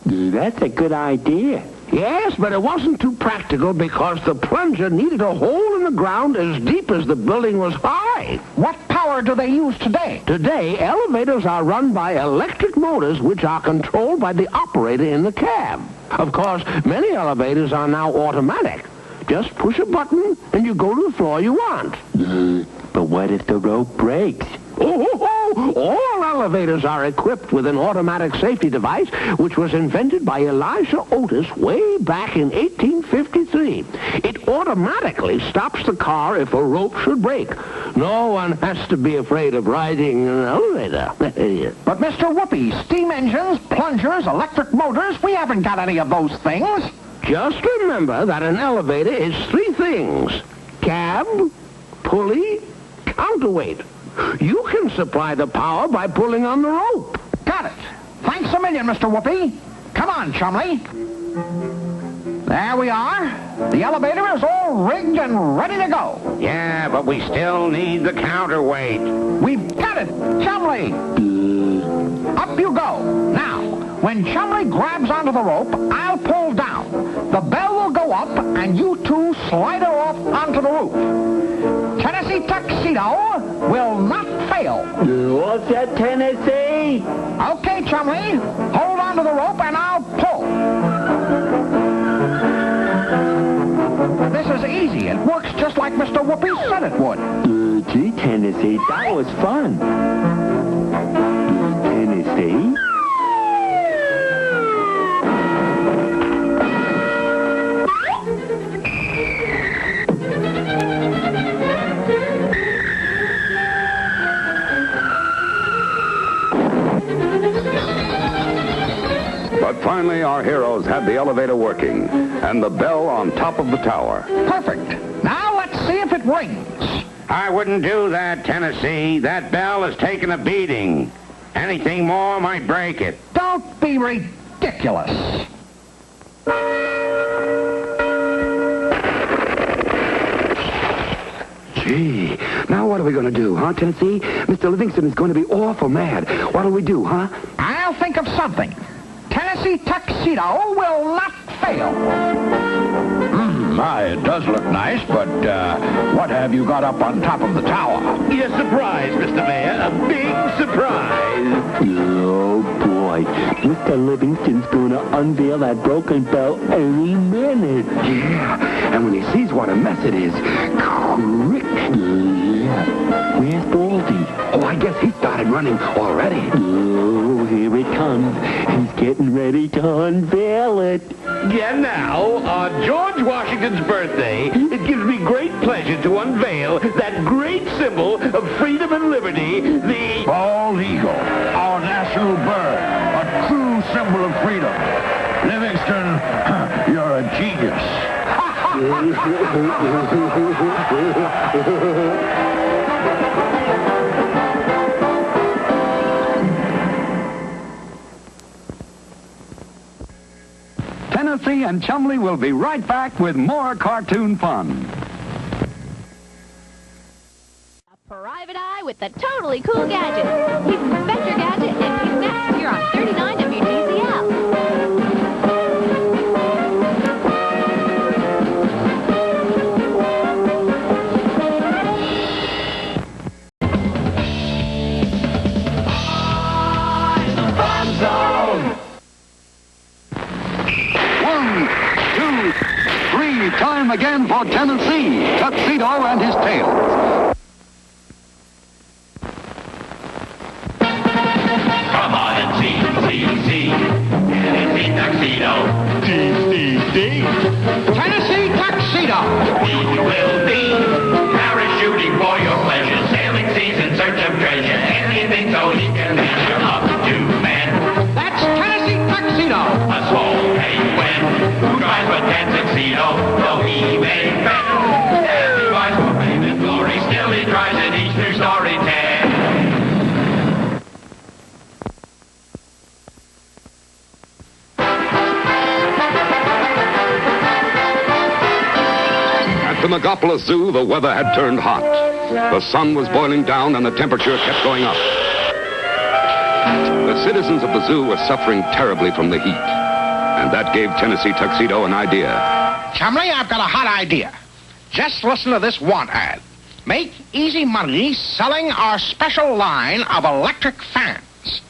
That's a good idea. Yes, but it wasn't too practical because the plunger needed a hole in the ground as deep as the building was high. What power do they use today? Today, elevators are run by electric motors which are controlled by the operator in the cab. Of course, many elevators are now automatic. Just push a button and you go to the floor you want. But what if the rope breaks? All elevators are equipped with an automatic safety device which was invented by Elijah Otis way back in 1853. It automatically stops the car if a rope should break. No one has to be afraid of riding an elevator. But Mr. Whoopi, steam engines, plungers, electric motors, we haven't got any of those things. Just remember that an elevator is three things: cab, pulley, counterweight. You can supply the power by pulling on the rope. Got it. Thanks a million, Mr. Whoopi. Come on, Chumley. There we are. The elevator is all rigged and ready to go. Yeah, but we still need the counterweight. We've got it, Chumley. Up you go. Now, when Chumley grabs onto the rope, I'll pull down. The bell will go up, and you two slide her off onto the roof. Tennessee Tuxedo will not fail. What's that, Tennessee? Okay, Chumley. Hold onto the rope, and I'll pull. This is easy. It works just like Mr. Whoopi said it would. Gee, Tennessee, that was fun. Tennessee? But finally, our heroes had the elevator working and the bell on top of the tower. Perfect. Now let's see if it rings. I wouldn't do that, Tennessee. That bell is taking a beating. Anything more might break it. Don't be ridiculous. Gee, now what are we going to do, huh, Tennessee? Mr. Livingston is going to be awful mad. What'll we do, huh? I'll think of something. Tennessee Tuxedo will not fail. My, it does look nice, but what have you got up on top of the tower? Yes, surprise, Mr. Mayor. A big surprise. Oh, boy. Mr. Livingston's going to unveil that broken bell any minute. Yeah, and when he sees what a mess it is, quick. Yeah. Where's Baldy? Oh, I guess he started running already. Oh, here it comes. He's getting ready to unveil it. Yeah, now, on George Washington's birthday, it gives me great pleasure to unveil that great symbol of freedom and liberty, the Bald eagle, our national bird, a true symbol of freedom. Livingston, you're a genius. Tennessee and Chumley will be right back with more cartoon fun. A private eye with the totally cool gadget. He's Inspector Gadget, and he's next here on 39 WDZL. for Tennessee, Tuxedo and his tails. Come on and see. Tennessee Tuxedo. Tennessee Tuxedo. He will be parachuting for your pleasure, sailing seas in search of treasure, anything so he can answer up to men. That's Tennessee Tuxedo. A swole penguin who drives a tuxedo, though he may fail. And he rides for fame and glory, still he tries in each new story tale. At the Megapolis Zoo, the weather had turned hot. The sun was boiling down and the temperature kept going up. The citizens of the zoo were suffering terribly from the heat. And that gave Tennessee Tuxedo an idea. Chumley, I've got a hot idea. Just listen to this want ad. Make easy money selling our special line of electric fans.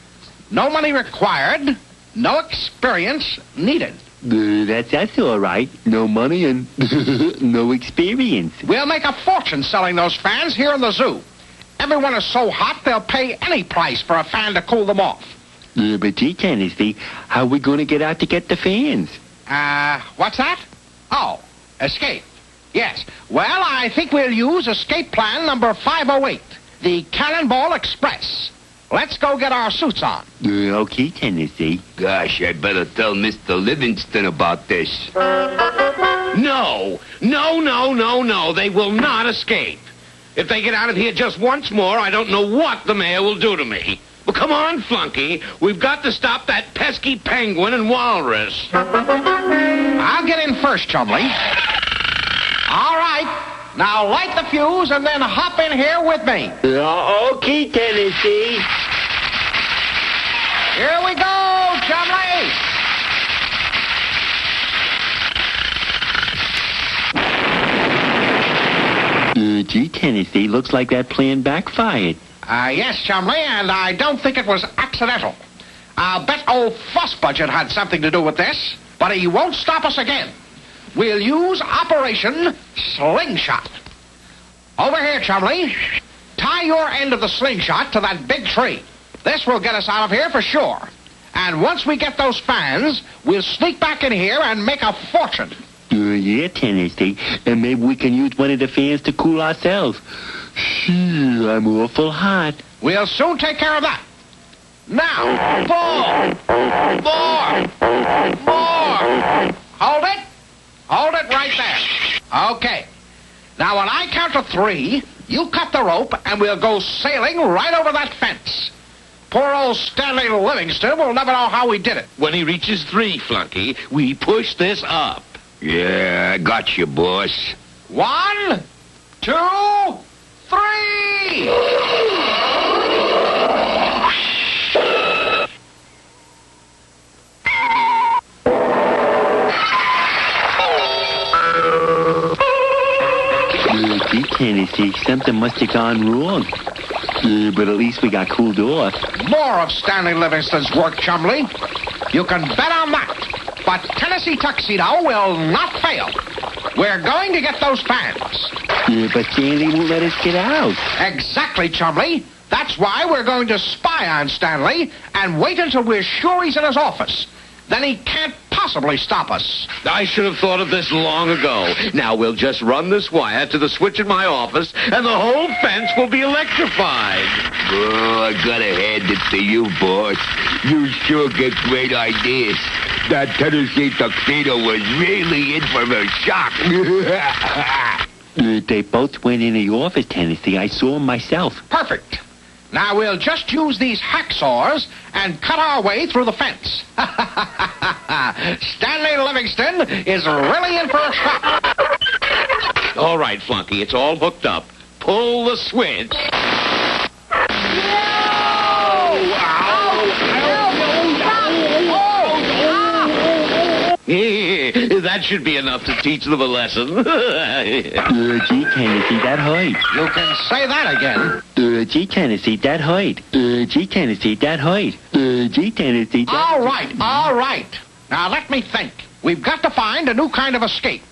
No money required, no experience needed. That's all right. No money and no experience. We'll make a fortune selling those fans here in the zoo. Everyone is so hot they'll pay any price for a fan to cool them off. But gee, Tennessee, how are we going to get out to get the fans? What's that? Oh, escape. Yes. Well, I think we'll use escape plan number 508, the Cannonball Express. Let's go get our suits on. Okay, Tennessee. Gosh, I'd better tell Mr. Livingston about this. No. They will not escape. If they get out of here just once more, I don't know what the mayor will do to me. Well, come on, Flunky. We've got to stop that pesky penguin and walrus. I'll get in first, Chumley. All right. Now light the fuse and then hop in here with me. Okay, Tennessee. Here we go, Chumley. Gee, Tennessee, looks like that plan backfired. Yes, Chumley, and I don't think it was accidental. I'll bet old Fuss Budget had something to do with this, but he won't stop us again. We'll use Operation Slingshot. Over here, Chumley. Tie your end of the slingshot to that big tree. This will get us out of here for sure. And once we get those fans, we'll sneak back in here and make a fortune. Yeah, Tennessee. And maybe we can use one of the fans to cool ourselves. Phew, I'm awful hot. We'll soon take care of that. Now, more. Hold it. Hold it right there. Okay. Now, when I count to 3, you cut the rope, and we'll go sailing right over that fence. Poor old Stanley Livingston will never know how we did it. When he reaches 3, Flunky, we push this up. Yeah, I got you, boss. 1, 2, 3. Gee, Tennessee, something must have gone wrong. But at least we got cooled off. More of Stanley Livingston's work, Chumley. You can bet on that. But Tennessee Tuxedo will not fail. We're going to get those fans. But Stanley won't let us get out. Exactly, Chumley. That's why we're going to spy on Stanley and wait until we're sure he's in his office. Then he can't possibly stop us. I should have thought of this long ago. Now we'll just run this wire to the switch in my office, and the whole fence will be electrified. Oh, I gotta hand it to you, boss. You sure get great ideas. That Tennessee Tuxedo was really in for a shock. They both went in the office, Tennessee. I saw them myself. Perfect. Now we'll just use these hacksaws and cut our way through the fence. Stanley Livingston is really in for a shock. All right, Flunky, it's all hooked up. Pull the switch. That should be enough to teach them a lesson. Gee, Tennessee, that hurt. You can say that again. Gee, Tennessee, that hurt. Gee, Tennessee, that hurt. Gee, Tennessee, that... All right. Now let me think. We've got to find a new kind of escape.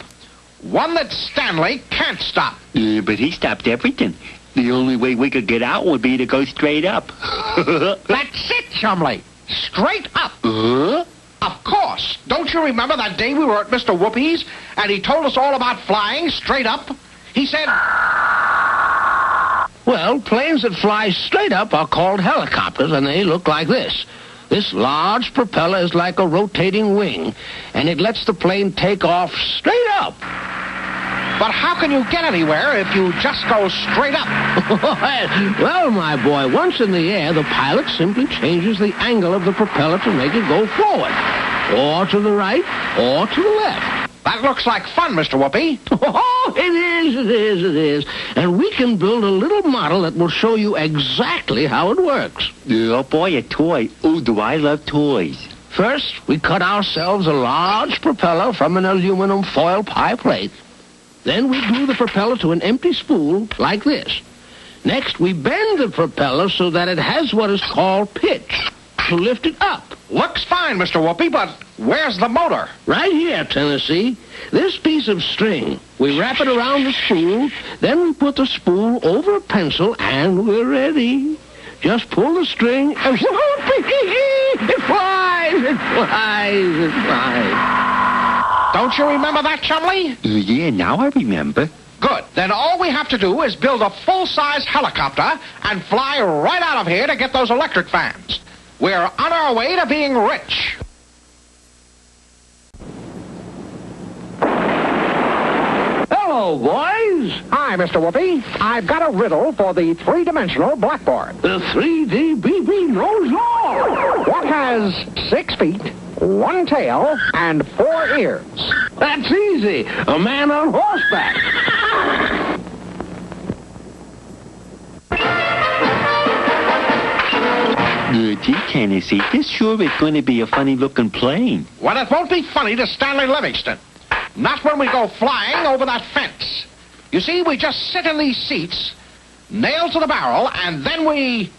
One that Stanley can't stop. But he stopped everything. The only way we could get out would be to go straight up. That's it, Chumley. Straight up. Of course. Don't you remember that day we were at Mr. Whoopi's and he told us all about flying straight up? He said... Well, planes that fly straight up are called helicopters, and they look like this. This large propeller is like a rotating wing, and it lets the plane take off straight up. But how can you get anywhere if you just go straight up? Well, my boy, once in the air, the pilot simply changes the angle of the propeller to make it go forward, or to the right, or to the left. That looks like fun, Mr. Whoopi. Oh, it is. And we can build a little model that will show you exactly how it works. Oh, boy, a toy. Oh, do I love toys. First, we cut ourselves a large propeller from an aluminum foil pie plate. Then we glue the propeller to an empty spool like this. Next, we bend the propeller so that it has what is called pitch to lift it up. Looks fine, Mr. Whoopi, but where's the motor? Right here, Tennessee. This piece of string. We wrap it around the spool, then we put the spool over a pencil, and we're ready. Just pull the string, and it flies, it flies, it flies. Don't you remember that, Chumley? Yeah, now I remember. Good. Then all we have to do is build a full-size helicopter and fly right out of here to get those electric fans. We're on our way to being rich. Hello, boys. Hi, Mr. Whoopi. I've got a riddle for the three-dimensional blackboard. The 3D BB knows all. What has 6 feet, 1 tail, and 4 ears? That's easy. A man on horseback. Gee, Tennessee, this sure is going to be a funny-looking plane. Well, it won't be funny to Stanley Livingston. Not when we go flying over that fence. You see, we just sit in these seats, nailed to the barrel, and then we...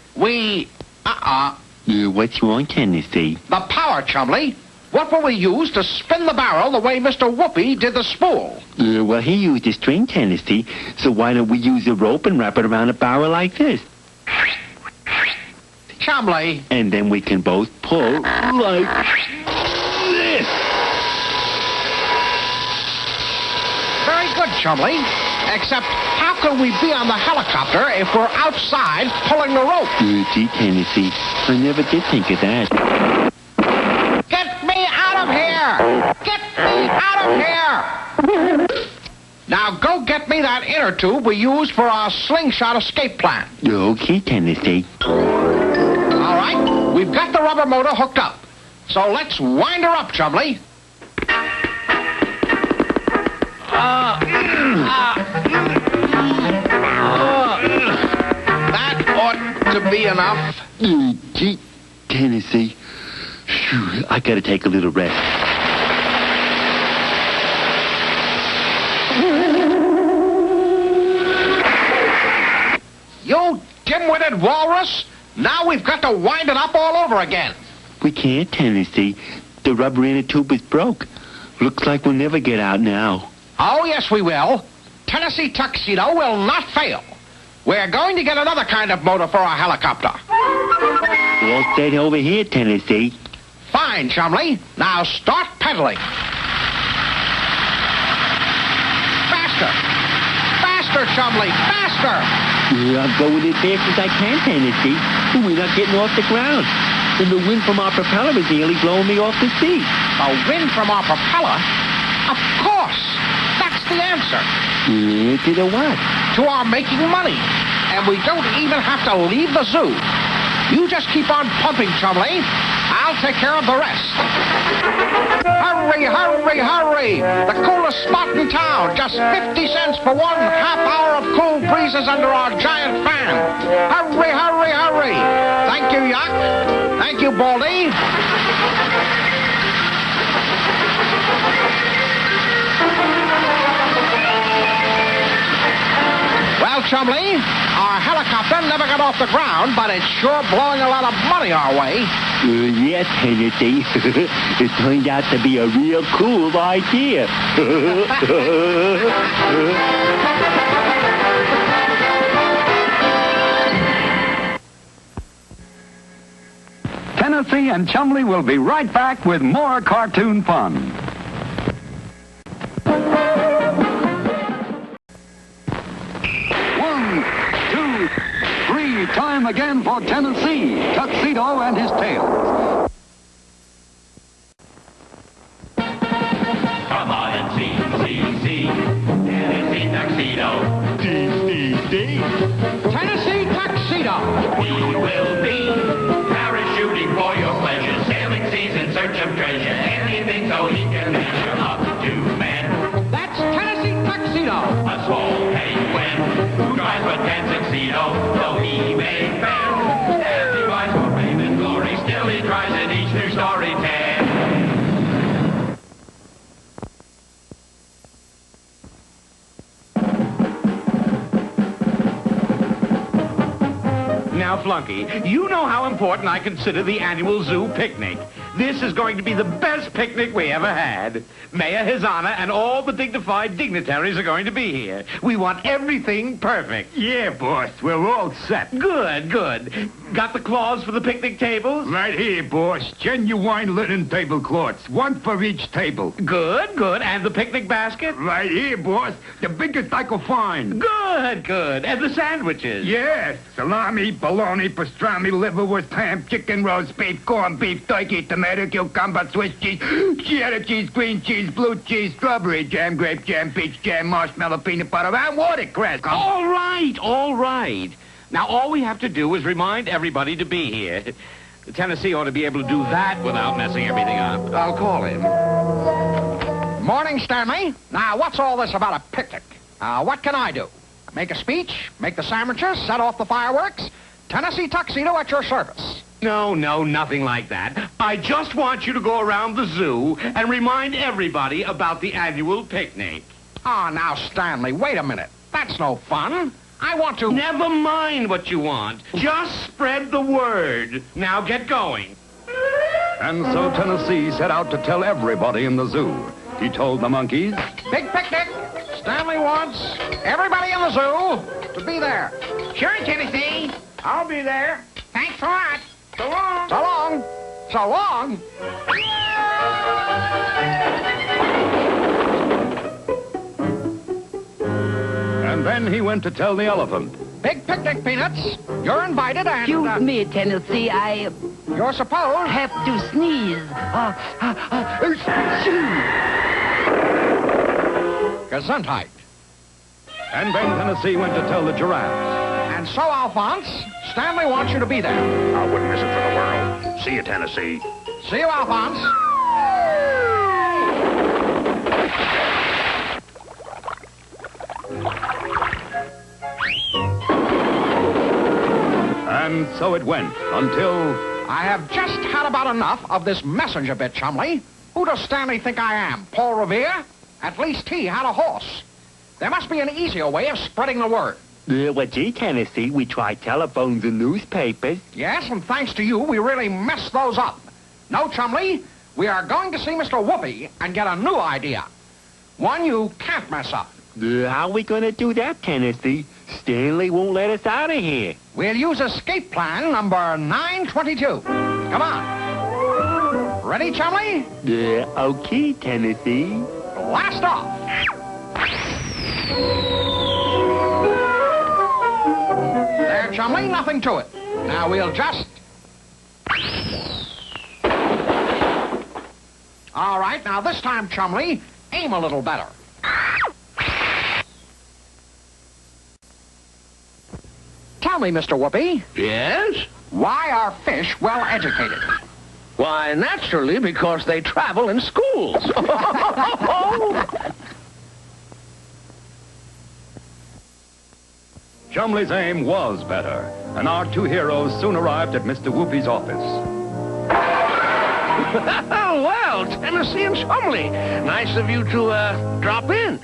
What's wrong, Tennessee? The power, Chumley. What will we use to spin the barrel the way Mr. Whoopi did the spool? Well, he used a string, Tennessee, so why don't we use a rope and wrap it around a barrel like this? Chumley. And then we can both pull like this. Very good, Chumley. Except, how can we be on the helicopter if we're outside pulling the rope? Gee, Tennessee, I never did think of that. Get me out of here! Get me out of here! Now go get me that inner tube we used for our slingshot escape plan. Okay, Tennessee. All right, we've got the rubber motor hooked up. So let's wind her up, Chumley. That ought to be enough. Gee, Tennessee, phew, I gotta take a little rest. You dim-witted walrus! Now we've got to wind it up all over again. We can't, Tennessee. The rubber inner tube is broke. Looks like we'll never get out now. Oh, yes, we will. Tennessee Tuxedo will not fail. We're going to get another kind of motor for our helicopter. We'll stay over here, Tennessee. Fine, Chumley. Now start pedaling. Faster! Faster, Chumley! Faster! I'm going as fast as I can, Tennessee. We're not getting off the ground. And the wind from our propeller is nearly blowing me off the seat. The wind from our propeller? Of course! That's the answer. To the what? To our making money. And we don't even have to leave the zoo. You just keep on pumping, Chumley. I'll take care of the rest. Hurry, hurry, hurry! The coolest spot in town. Just 50 cents for 1 half hour of cool breezes under our giant fan. Hurry, hurry, hurry! Thank you, Yuck. Thank you, Baldy. Well, Chumley, our helicopter never got off the ground, but it's sure blowing a lot of money our way. Yes, Tennessee. It turned out to be a real cool idea. Tennessee and Chumley will be right back with more cartoon fun. One, two, three. Time again for Tennessee, Tuxedo and his tails. Come on and see. Tennessee Tuxedo. Tennessee Tuxedo. He will be parachuting for your pleasure, sailing seas in search of treasure, anything so he can measure up to men. That's Tennessee Tuxedo. A small penguin who drives a tan tuxedo, though he may fail. As he rides for fame and glory, still he tries in each new story tale. Now, Flunky, you know how important I consider the annual zoo picnic. This is going to be the best picnic we ever had. Mayor, His Honor, and all the dignified dignitaries are going to be here. We want everything perfect. Yeah, boss. We're all set. Good. Got the cloths for the picnic tables? Right here, boss. Genuine linen tablecloths. One for each table. Good. And the picnic basket? Right here, boss. The biggest I could find. Good. And the sandwiches? Yes. Salami, bologna, pastrami, liverwurst, ham, chicken, roast beef, corned beef, turkey, tomato, cucumber, Swiss cheese, cheddar cheese, green cheese, blue cheese, strawberry jam, grape jam, peach jam, marshmallow, peanut butter, and watercress. All right. Now, all we have to do is remind everybody to be here. Tennessee ought to be able to do that without messing everything up. I'll call him. Morning, Stanley. Now, what's all this about a picnic? What can I do? Make a speech, make the sandwiches, set off the fireworks? Tennessee Tuxedo at your service. No, nothing like that. I just want you to go around the zoo and remind everybody about the annual picnic. Oh, now, Stanley, wait a minute. That's no fun. I want to... Never mind what you want. Just spread the word. Now get going. And so Tennessee set out to tell everybody in the zoo. He told the monkeys, Big picnic. Stanley wants everybody in the zoo to be there. Sure, Tennessee. I'll be there. Thanks a lot. So long. So long. So long. and then he went to tell the elephant. Big picnic, Peanuts. You're invited and... Excuse me, Tennessee, You're supposed... have to sneeze. Gesundheit. And then Tennessee went to tell the giraffes. And so, Alphonse, Stanley wants you to be there. I wouldn't miss it for the world. See you, Tennessee. See you, Alphonse. And so it went, until... I have just had about enough of this messenger bit, Chumley. Who does Stanley think I am, Paul Revere? At least he had a horse. There must be an easier way of spreading the word. Well, gee, Tennessee, we tried telephones and newspapers. Yes, and thanks to you, we really messed those up. No, Chumley, we are going to see Mr. Whoopi and get a new idea. One you can't mess up. How are we going to do that, Tennessee? Stanley won't let us out of here. We'll use escape plan number 922. Come on. Ready, Chumley? Okay, Tennessee. Blast off. There, Chumley, nothing to it. Now we'll just... All right, now this time, Chumley, aim a little better. Tell me, Mr. Whoopi. Yes? Why are fish well educated? Why, naturally, because they travel in schools. Chumley's aim was better, and our two heroes soon arrived at Mr. Whoopi's office. Well, Tennessee and Chumley, nice of you to drop in.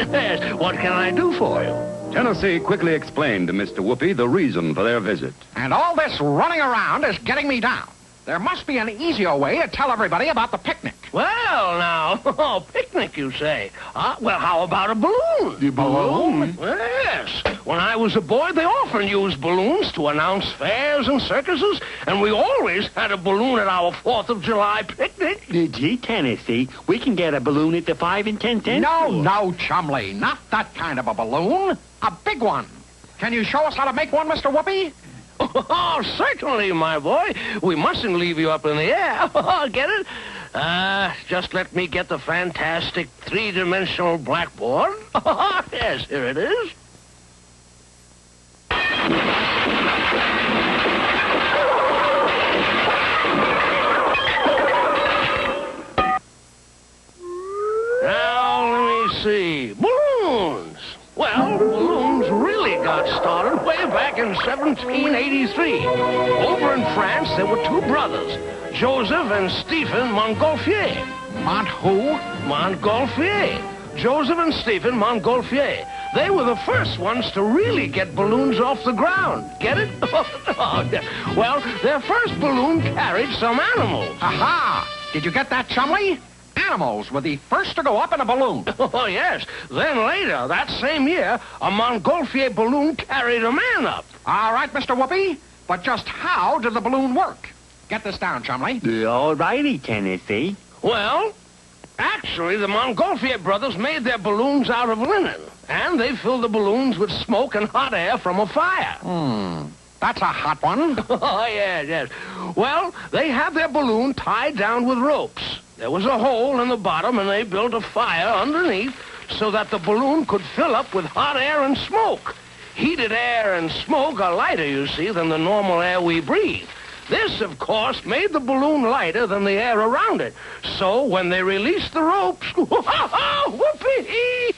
What can I do for you? Tennessee quickly explained to Mr. Whoopi the reason for their visit. And all this running around is getting me down. There must be an easier way to tell everybody about the picnic. Well, now, picnic, you say? Well, how about a balloon? The balloon? Yes. When I was a boy, they often used balloons to announce fairs and circuses, and we always had a balloon at our 4th of July picnic. Gee, Tennessee, we can get a balloon at the 5 and 10 cent store. No, Chumley, not that kind of a balloon. A big one. Can you show us how to make one, Mr. Whoopi? Oh, certainly, my boy. We mustn't leave you up in the air. Get it? Just let me get the fantastic three-dimensional blackboard. Yes, here it is. Now, let me see. Balloons. Well, balloons really got started way back in 1783. Over in France, there were two brothers, Joseph and Stephen Montgolfier. Who? Montgolfier. Joseph and Stephen Montgolfier. They were the first ones to really get balloons off the ground. Get it? Well, their first balloon carried some animals. Aha! Did you get that, Chumley? Animals were the first to go up in a balloon. Oh, yes. Then later, that same year, a Montgolfier balloon carried a man up. All right, Mr. Whoopi, but just how did the balloon work? Get this down, Chumley. All righty, Tennessee. Well, actually, the Montgolfier brothers made their balloons out of linen, and they filled the balloons with smoke and hot air from a fire. That's a hot one. Oh, yes. Well, they had their balloon tied down with ropes. There was a hole in the bottom, and they built a fire underneath so that the balloon could fill up with hot air and smoke. Heated air and smoke are lighter, you see, than the normal air we breathe. This, of course, made the balloon lighter than the air around it. So when they released the ropes, whoopee!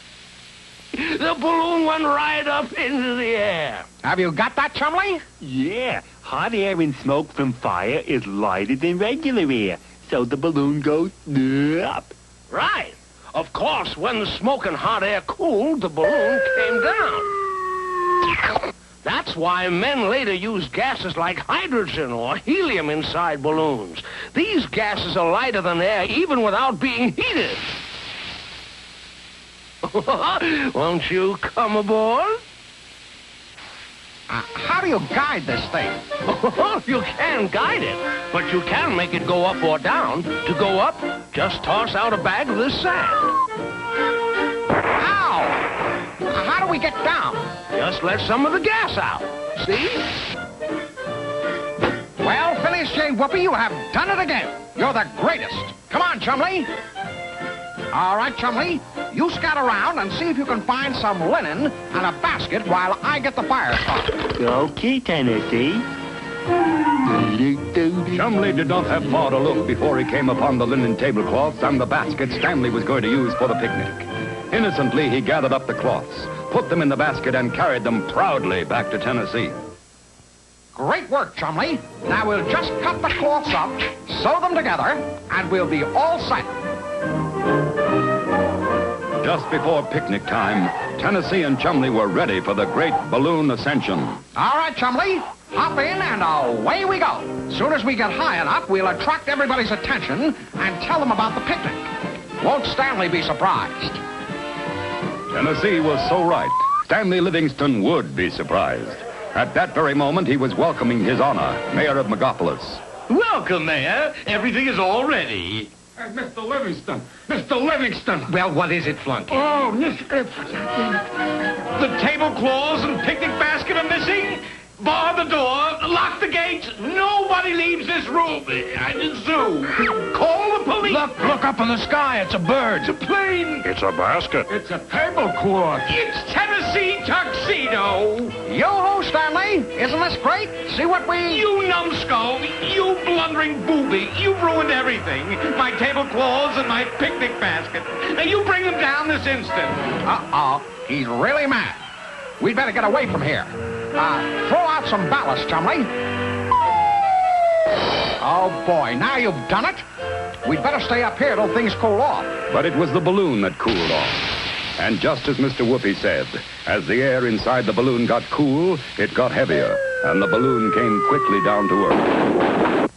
The balloon went right up into the air. Have you got that, Chumley? Yeah, hot air and smoke from fire is lighter than regular air, so the balloon goes up. Right. Of course, when the smoke and hot air cooled, the balloon came down. That's why men later used gases like hydrogen or helium inside balloons. These gases are lighter than air even without being heated. Won't you come aboard? How do you guide this thing? You can guide it, but you can make it go up or down. To go up, just toss out a bag of this sand. Ow! How do we get down? Just let some of the gas out. See? Well, Phineas J. Whoopi, you have done it again. You're the greatest. Come on, Chumley. All right, Chumley, you scout around and see if you can find some linen and a basket while I get the fire started. Okay, Tennessee. Chumley did not have far to look before he came upon the linen tablecloths and the basket Stanley was going to use for the picnic. Innocently, he gathered up the cloths, put them in the basket, and carried them proudly back to Tennessee. Great work, Chumley. Now we'll just cut the cloths up, sew them together, and we'll be all set. Just before picnic time, Tennessee and Chumley were ready for the great balloon ascension. All right, Chumley, hop in and away we go. Soon as we get high enough, we'll attract everybody's attention and tell them about the picnic. Won't Stanley be surprised? Tennessee was so right. Stanley Livingston would be surprised. At that very moment, he was welcoming His Honor, Mayor of Megapolis. Welcome, Mayor. Everything is all ready. Mr. Livingston! Mr. Livingston! Well, what is it, Flunky? Oh, The tablecloths and picnic basket are missing? Bar the door, lock the gates, nobody leaves this room. Zoo. Call the police. Look up in the sky. It's a bird. It's a plane. It's a basket. It's a tablecloth. It's Tennessee Tuxedo. Yo-ho, Stanley! Isn't this great? See what we... You numbskull, you blundering booby, you ruined everything. My tablecloths and my picnic basket. Now you bring them down this instant. Uh-oh, he's really mad. We'd better get away from here. Throw out some ballast, Chumley. Oh, boy, now you've done it. We'd better stay up here till things cool off. But it was the balloon that cooled off. And just as Mr. Whoopi said, as the air inside the balloon got cool, it got heavier, and the balloon came quickly down to earth.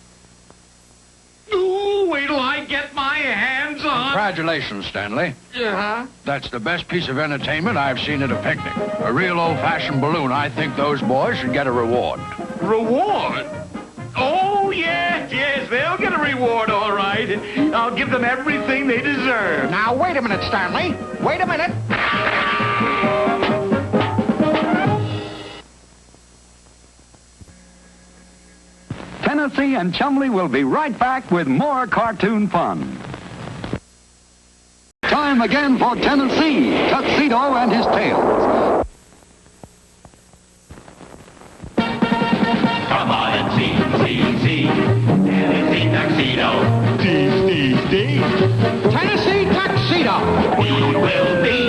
Congratulations, Stanley. Uh-huh. That's the best piece of entertainment I've seen at a picnic. A real old-fashioned balloon. I think those boys should get a reward. Reward? Oh, yes, they'll get a reward, all right. I'll give them everything they deserve. Now, wait a minute, Stanley. Wait a minute. Tennessee and Chumley will be right back with more cartoon fun. Time again for Tennessee, Tuxedo and his tails. Come on and see. Tennessee Tuxedo. Tennessee Tuxedo. We will be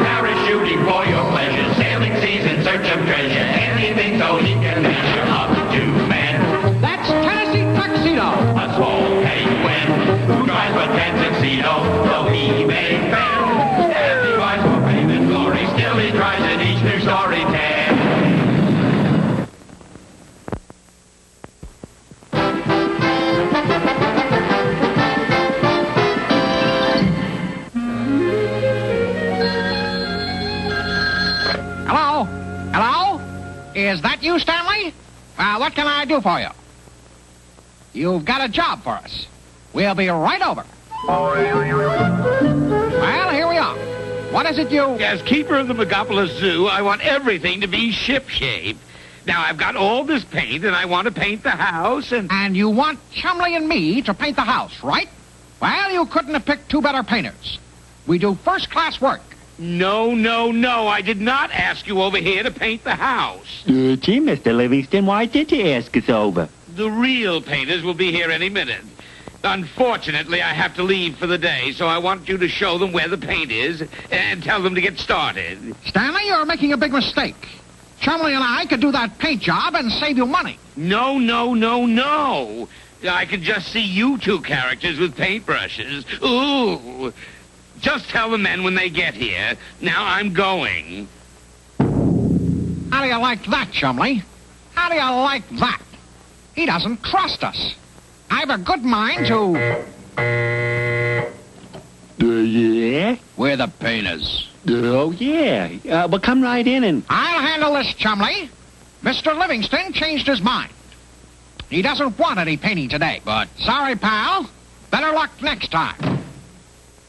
parachuting for your pleasure, sailing seas in search of treasure, anything so he can measure up to men. That's Tennessee Tuxedo. A small penguin who tries but can't succeed, though he may fail. As he tries for fame and glory, still he tries in each new story tale. Hello? Is that you, Stanley? What can I do for you? You've got a job for us. We'll be right over. Well, here we are. What is it you... As keeper of the Megapolis Zoo, I want everything to be shipshape. Now, I've got all this paint, and I want to paint the house, and... And you want Chumley and me to paint the house, right? Well, you couldn't have picked two better painters. We do first-class work. No. I did not ask you over here to paint the house. Gee, Mr. Livingston, why did you ask us over? The real painters will be here any minute. Unfortunately, I have to leave for the day, so I want you to show them where the paint is and tell them to get started. Stanley, you're making a big mistake. Chumley and I could do that paint job and save you money. No. I can just see you two characters with paintbrushes. Ooh. Just tell the men when they get here. Now I'm going. How do you like that, Chumley? How do you like that? He doesn't trust us. I've a good mind to... Yeah? We're the painters. Oh, yeah. Well, come right in and... I'll handle this, Chumley. Mr. Livingston changed his mind. He doesn't want any painting today. But... Sorry, pal. Better luck next time.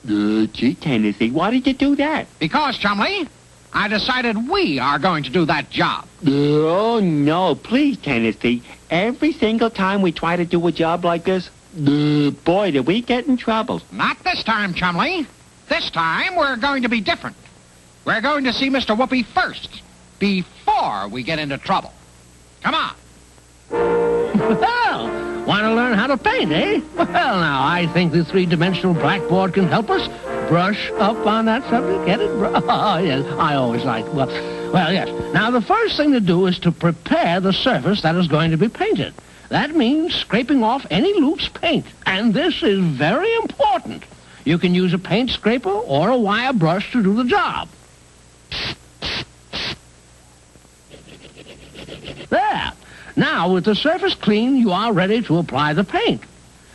Gee, Tennessee, why did you do that? Because, Chumley, I decided we are going to do that job. Oh, no, please, Tennessee. Every single time we try to do a job like this, boy, do we get in trouble. Not this time, Chumley. This time, we're going to be different. We're going to see Mr. Whoopi first, before we get into trouble. Come on. Well, want to learn how to paint, eh? Well, now, I think the three-dimensional blackboard can help us brush up on that subject. Get it? Oh, yes, I always like... Well, yes. Now, the first thing to do is to prepare the surface that is going to be painted. That means scraping off any loose paint. And this is very important. You can use a paint scraper or a wire brush to do the job. There. Now, with the surface clean, you are ready to apply the paint.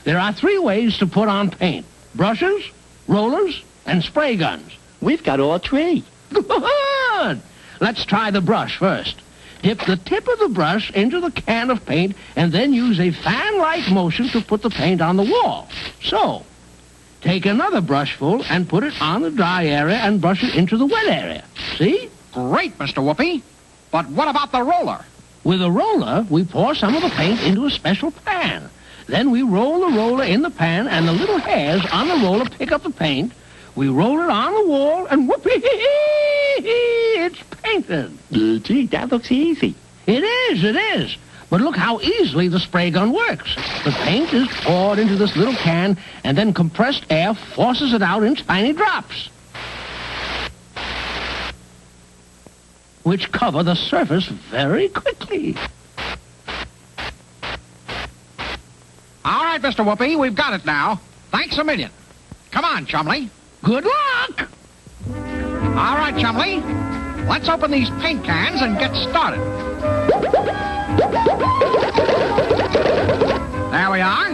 There are 3 ways to put on paint: brushes, rollers, and spray guns. We've got all 3. Good! Let's try the brush first. Dip the tip of the brush into the can of paint and then use a fan-like motion to put the paint on the wall. So, take another brushful and put it on the dry area and brush it into the wet area. See? Great, Mr. Whoopi. But what about the roller? With a roller, we pour some of the paint into a special pan. Then we roll the roller in the pan, and the little hairs on the roller pick up the paint. We roll it on the wall, and whoopee, it's painted. Gee, that looks easy. It is. But look how easily the spray gun works. The paint is poured into this little can, and then compressed air forces it out in tiny drops, which cover the surface very quickly. All right, Mr. Whoopi, we've got it now. Thanks a million. Come on, Chumley. Good luck! All right, Chumley. Let's open these paint cans and get started. There we are.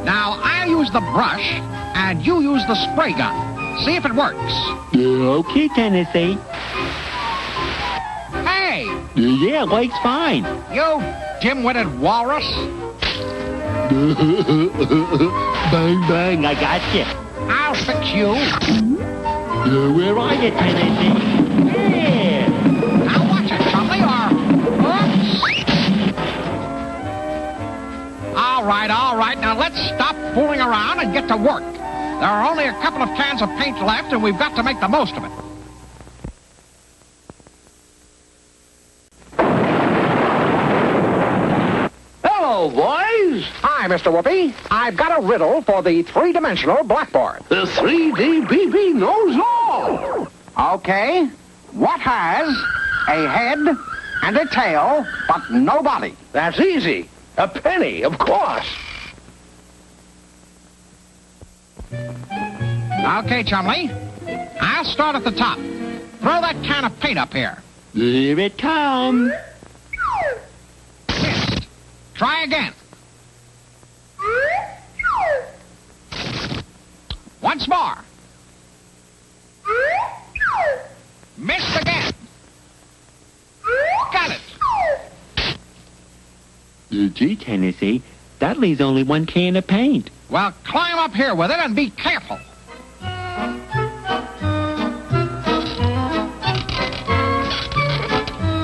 Now, I'll use the brush, and you use the spray gun. See if it works. Okay, Tennessee. Hey! Yeah, works fine. You dim-witted walrus. Bang, bang, I got you. I'll fix you. Where are you, Tennessee? Yeah. Now watch it, Chumley, or... Oops! All right. Now let's stop fooling around and get to work. There are only a couple of cans of paint left, and we've got to make the most of it. Hello, boys. Hi, Mr. Whoopi. I've got a riddle for the three-dimensional blackboard. The 3D BB knows all. Okay. What has a head and a tail, but no body? That's easy. A penny, of course. Okay, Chumley. I'll start at the top. Throw that can of paint up here. Here it comes. Missed. Try again. Once more. Missed again. Got it. Gee, Tennessee, that leaves only one can of paint. Well, climb up here with it and be careful.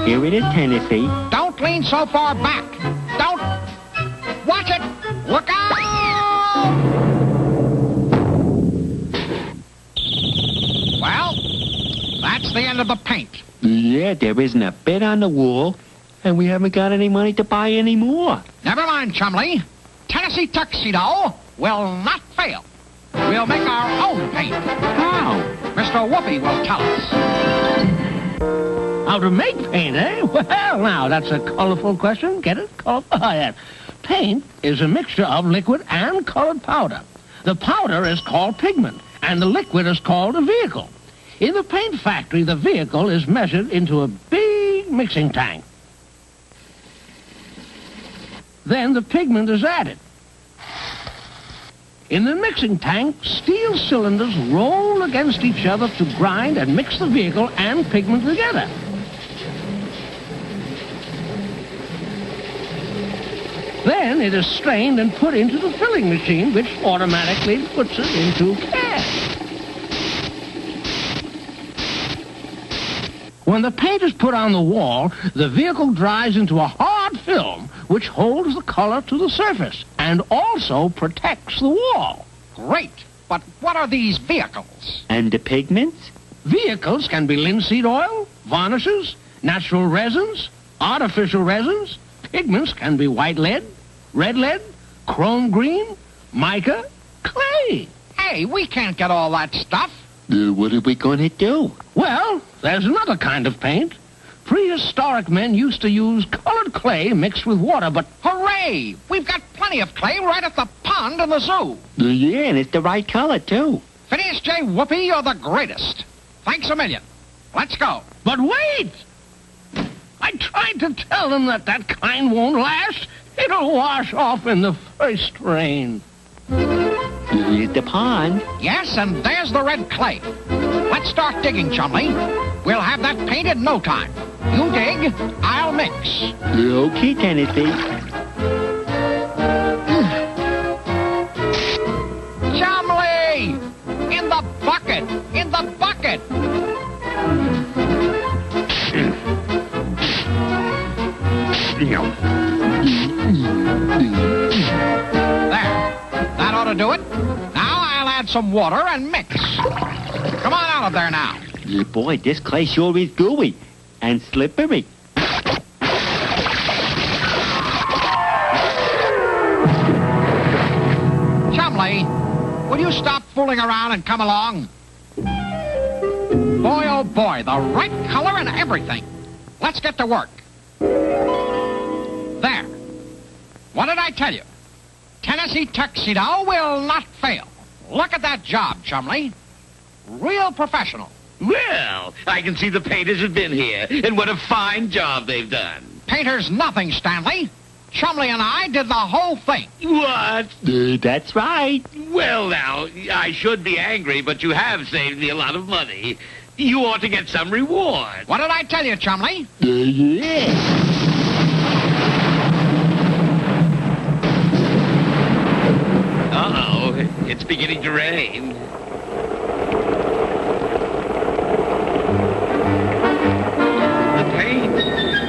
Here it is, Tennessee. Don't lean so far back. Don't. Watch it. Look out! Well, that's the end of the paint. Yeah, there isn't a bit on the wall, and we haven't got any money to buy any more. Never mind, Chumley. Tennessee Tuxedo will not fail. We'll make our own paint. How? Mr. Whoopi will tell us. How to make paint, eh? Well, now, that's a colorful question. Get it? Colorful? Oh, yeah. Paint is a mixture of liquid and colored powder. The powder is called pigment, and the liquid is called a vehicle. In the paint factory, the vehicle is measured into a big mixing tank. Then the pigment is added. In the mixing tank, steel cylinders roll against each other to grind and mix the vehicle and pigment together. Then it is strained and put into the filling machine, which automatically puts it into cans. When the paint is put on the wall, the vehicle dries into a hard film, which holds the color to the surface and also protects the wall. Great. But what are these vehicles? And the pigments? Vehicles can be linseed oil, varnishes, natural resins, artificial resins. Pigments can be white lead, red lead, chrome green, mica, clay. Hey, we can't get all that stuff. What are we going to do? Well, there's another kind of paint. Prehistoric men used to use colored clay mixed with water, but... Hooray! We've got plenty of clay right at the pond in the zoo. Yeah, and it's the right color, too. Phineas J. Whoopi, you're the greatest. Thanks a million. Let's go. But wait! I tried to tell them that kind won't last. It'll wash off in the first rain. Here's the pond. Yes, and there's the red clay. Let's start digging, Chumley. We'll have that paint in no time. You dig, I'll mix. Okay, Tennessee. Chumley! In the bucket! In the bucket! There. That ought to do it. Now I'll add some water and mix. Come on out of there now. Yeah, boy, this clay sure is gooey and slippery. Chumley, will you stop fooling around and come along? Boy, oh boy, the right color and everything. Let's get to work. There. What did I tell you? Tennessee Tuxedo will not fail. Look at that job, Chumley. Real professional. Well, I can see the painters have been here, and what a fine job they've done. Painter's nothing, Stanley. Chumley and I did the whole thing. What? That's right. Well, now, I should be angry, but you have saved me a lot of money. You ought to get some reward. What did I tell you, Chumley? Yeah. Uh-oh, it's beginning to rain.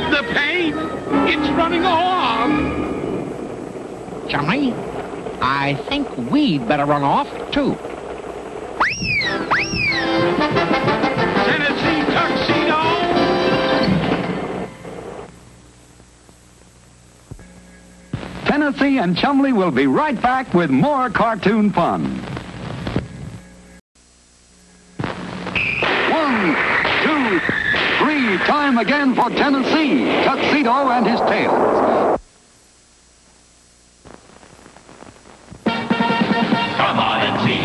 The paint, it's running off. Chumley, I think we'd better run off, too. Tennessee Tuxedo! Tennessee and Chumley will be right back with more cartoon fun. 1, 2, 3, time again for Tennessee, Tuxedo and his tails. Come on and see.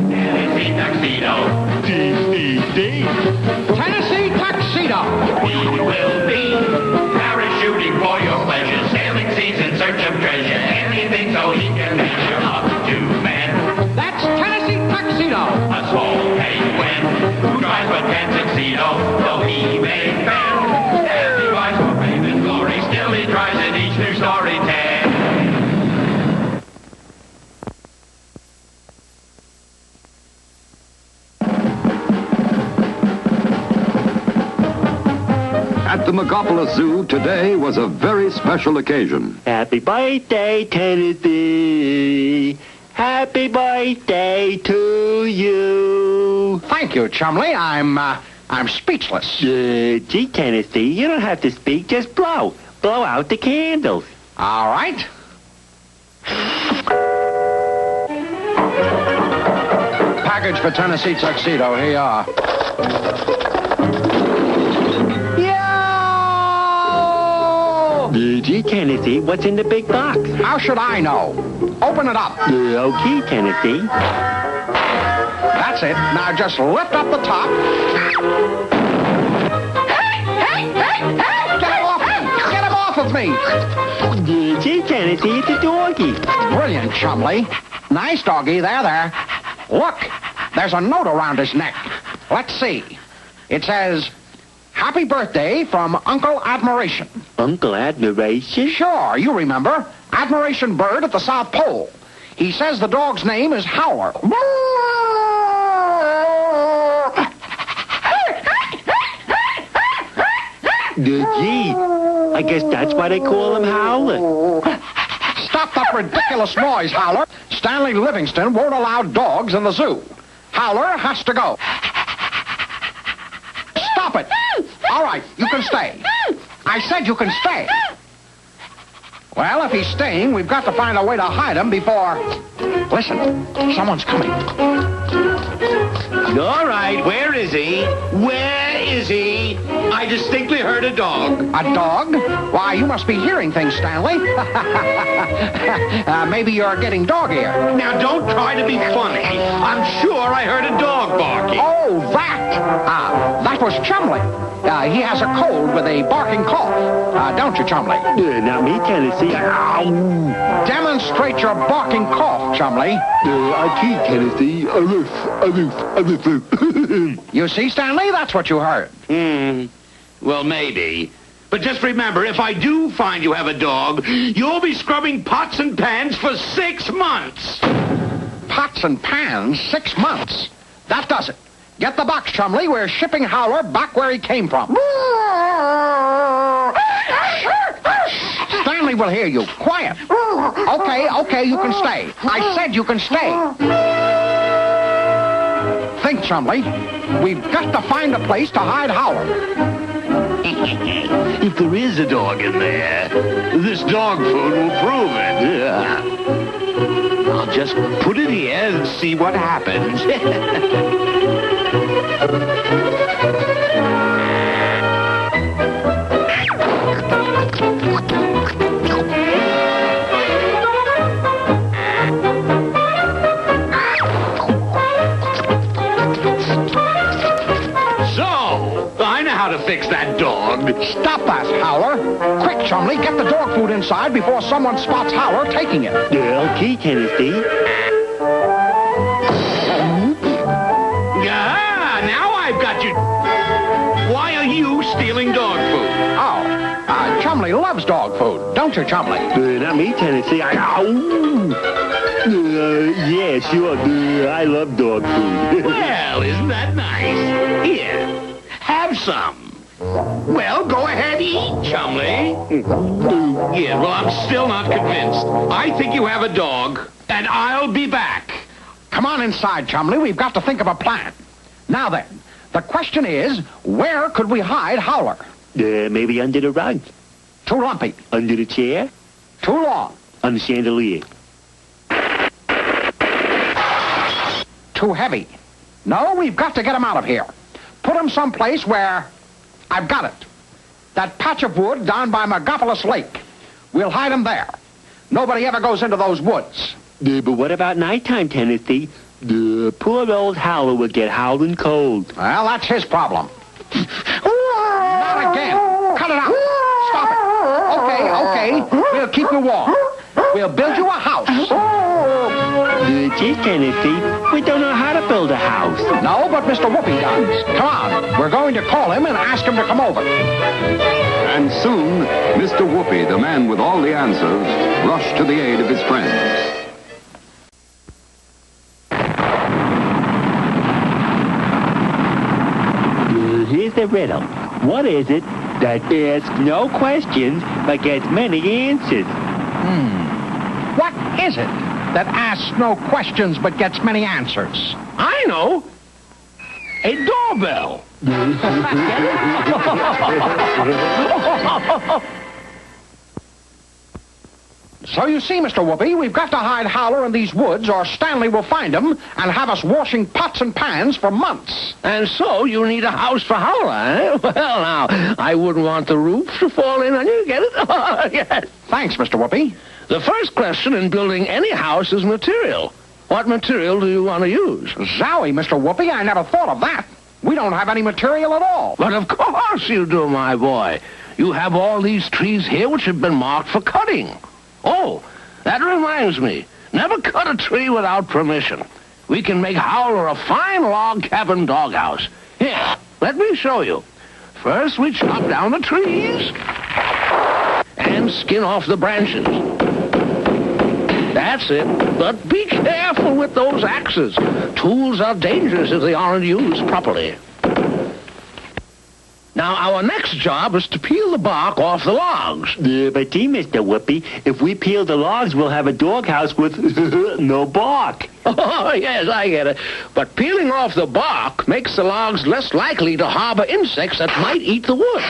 Tennessee Tuxedo. Tennessee Tuxedo! We will be parachuting for your pleasure, sailing seas in search of treasure, anything so he can measure up to man. That's Tennessee Tuxedo! A small penguin who tries but can't succeed, though he may fail. As he rides for fame and glory, still he tries in each new story tale. At the Megapolis Zoo, today was a very special occasion. Happy birthday, Tennessee. Happy birthday to you. Thank you, Chumley. I'm speechless. Gee, Tennessee, you don't have to speak. Just blow. Blow out the candles. All right. Package for Tennessee Tuxedo. Here you are. Gee, Tennessee, what's in the big box? How should I know? Open it up. Okay, Tennessee. That's it. Now just lift up the top. Hey! Get him off me! Get him off of me! Gee, Tennessee, it's a doggy. Brilliant, Chumley. Nice doggy. There. Look, there's a note around his neck. Let's see. It says, "Happy birthday from Uncle Admiration." Uncle Admiration? Sure, you remember. Admiration bird at the South Pole. He says the dog's name is Howler. Gee, I guess that's why they call him Howler. Stop that ridiculous noise, Howler. Stanley Livingston won't allow dogs in the zoo. Howler has to go. Stop it. All right, you can stay. I said you can stay. Well, if he's staying, we've got to find a way to hide him before... Listen, someone's coming. All right, where is he? Where is he? I distinctly heard a dog. A dog? Why, you must be hearing things, Stanley. Maybe you're getting dog ear. Now, don't try to be funny. I'm sure I heard a dog barking. Oh, that was Chumley. He has a cold with a barking cough. Don't you, Chumley? Not me, Tennessee. Ow. Demonstrate your barking cough, Chumley. I can't, Tennessee. Aloof. You see, Stanley? That's what you heard. Well, maybe. But just remember, if I do find you have a dog, you'll be scrubbing pots and pans for 6 months. Pots and pans? 6 months? That does it. Get the box, Chumley. We're shipping Howler back where he came from. Stanley will hear you. Quiet. Okay, you can stay. I said you can stay. Think, Chumley. We've got to find a place to hide Howler. If there is a dog in there, this dog food will prove it. I'll just put it here and see what happens. So, I know how to fix that dog. Stop that, Howler. Quick, Chumley, get the dog food inside before someone spots Howler taking it. Okay, Tennessee. Ah, now I've got you. Why are you stealing dog food? Oh, Chumley loves dog food, don't you, Chumley? Not me, Tennessee. Yeah, sure. I love dog food. Well, isn't that nice? Here, have some. Well, go ahead, eat, Chumley. Yeah, well, I'm still not convinced. I think you have a dog, and I'll be back. Come on inside, Chumley. We've got to think of a plan. Now then, the question is, where could we hide Howler? Maybe under the rug. Too lumpy. Under the chair. Too long. On the chandelier. Too heavy. No, we've got to get him out of here. Put him someplace where... I've got it. That patch of wood down by Megapolis Lake. We'll hide him there. Nobody ever goes into those woods. But what about nighttime, Tennessee? The poor old Howler would get howling cold. Well, that's his problem. Not again. Cut it out. Stop it. Okay. We'll keep you warm. We'll build you a house. Gee, Tennessee, we don't know how to build a house. No, but Mr. Whoopi does. Come on. We're going to call him and ask him to come over. And soon, Mr. Whoopi, the man with all the answers, rushed to the aid of his friends. Here's the riddle. What is it that asks no questions but gets many answers? What is it that asks no questions but gets many answers? I know. A doorbell. So you see, Mr. Whoopi, we've got to hide Howler in these woods or Stanley will find him and have us washing pots and pans for months. And so you need a house for Howler, eh? Well, now, I wouldn't want the roof to fall in on you. Get it? Yes. Thanks, Mr. Whoopi. The first question in building any house is material. What material do you want to use? Zowie, Mr. Whoopi, I never thought of that. We don't have any material at all. But of course you do, my boy. You have all these trees here which have been marked for cutting. Oh, that reminds me. Never cut a tree without permission. We can make Howler a fine log cabin doghouse. Here, let me show you. First, we chop down the trees and skin off the branches. That's it. But be careful with those axes. Tools are dangerous if they aren't used properly. Now, our next job is to peel the bark off the logs. But gee, Mr. Whoopi, if we peel the logs, we'll have a doghouse with no bark. Oh, yes, I get it. But peeling off the bark makes the logs less likely to harbor insects that might eat the wood.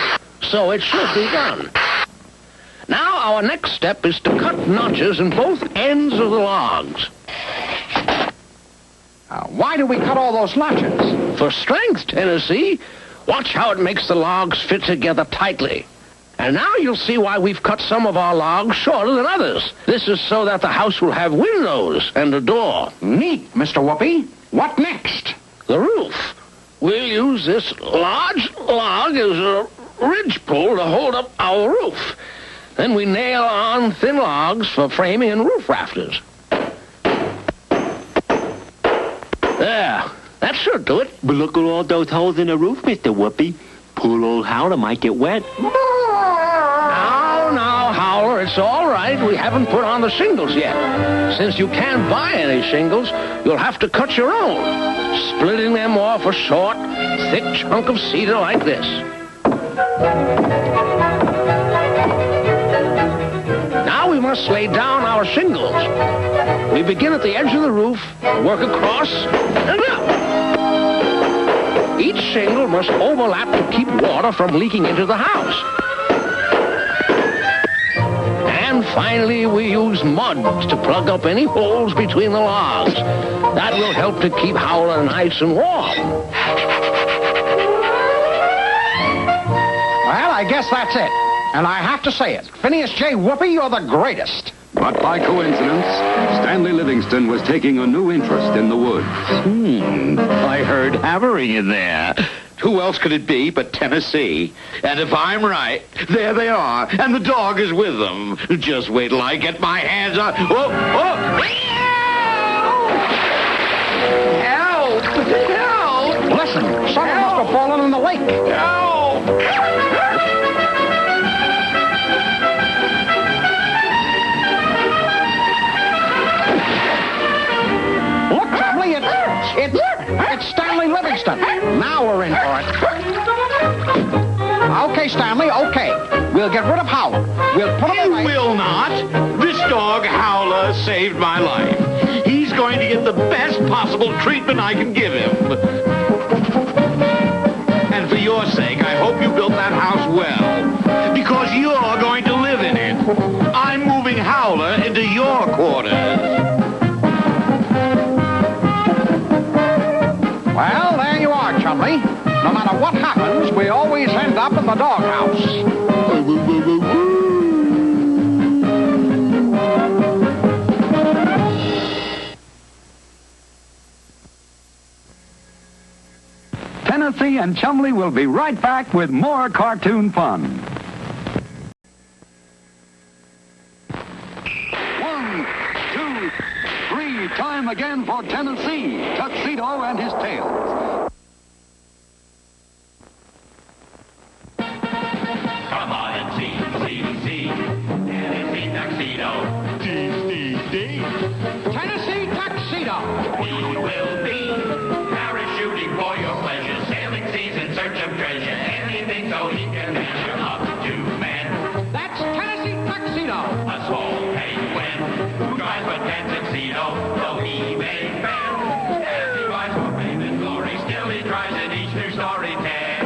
So it should be done. Now, our next step is to cut notches in both ends of the logs. Why do we cut all those notches? For strength, Tennessee. Watch how it makes the logs fit together tightly. And now you'll see why we've cut some of our logs shorter than others. This is so that the house will have windows and a door. Neat, Mr. Whoopi. What next? The roof. We'll use this large log as a ridge pole to hold up our roof. Then we nail on thin logs for framing and roof rafters. There. That should do it. But look at all those holes in the roof, Mr. Whoopi. Poor old Howler might get wet. Now, Howler, it's all right. We haven't put on the shingles yet. Since you can't buy any shingles, you'll have to cut your own, splitting them off a short, thick chunk of cedar like this. Now we must lay down our shingles. We begin at the edge of the roof, work across, and up. Each shingle must overlap to keep water from leaking into the house. And finally, we use mud to plug up any holes between the logs. That will help to keep Howler nice and warm. Well, I guess that's it. And I have to say it. Phineas J. Whoopi, you're the greatest. But by coincidence, Stanley Livingston was taking a new interest in the woods. I heard hammering in there. Who else could it be but Tennessee? And if I'm right, there they are, and the dog is with them. Just wait till I get my hands on... Oh! Help! Help! Listen, someone must have fallen in the lake. Help! Look, Chumley, it's Stanley Livingston. Now we're in for it. Okay, Stanley, okay. We'll get rid of Howler. We'll put him away. You will not. This dog, Howler, saved my life. He's going to get the best possible treatment I can give him. And for your sake, I hope you built that house well. Because you're going to live in it. I'm moving Howler into your quarters. Well, there you are, Chumley. No matter what happens, we always end up in the doghouse. Tennessee and Chumley will be right back with more cartoon fun. 1, 2, 3, time again for Tennessee, Tuxedo and his tails. Come on and see. Tennessee Tuxedo. Tennessee Tuxedo. He will be parachuting for your pleasure, sailing seas in search of treasure, anything so he can measure up to men. That's Tennessee Tuxedo. A small penguin who drives a tuxedo, though he may fail. As he rides for fame and glory, still he tries in each new story tale.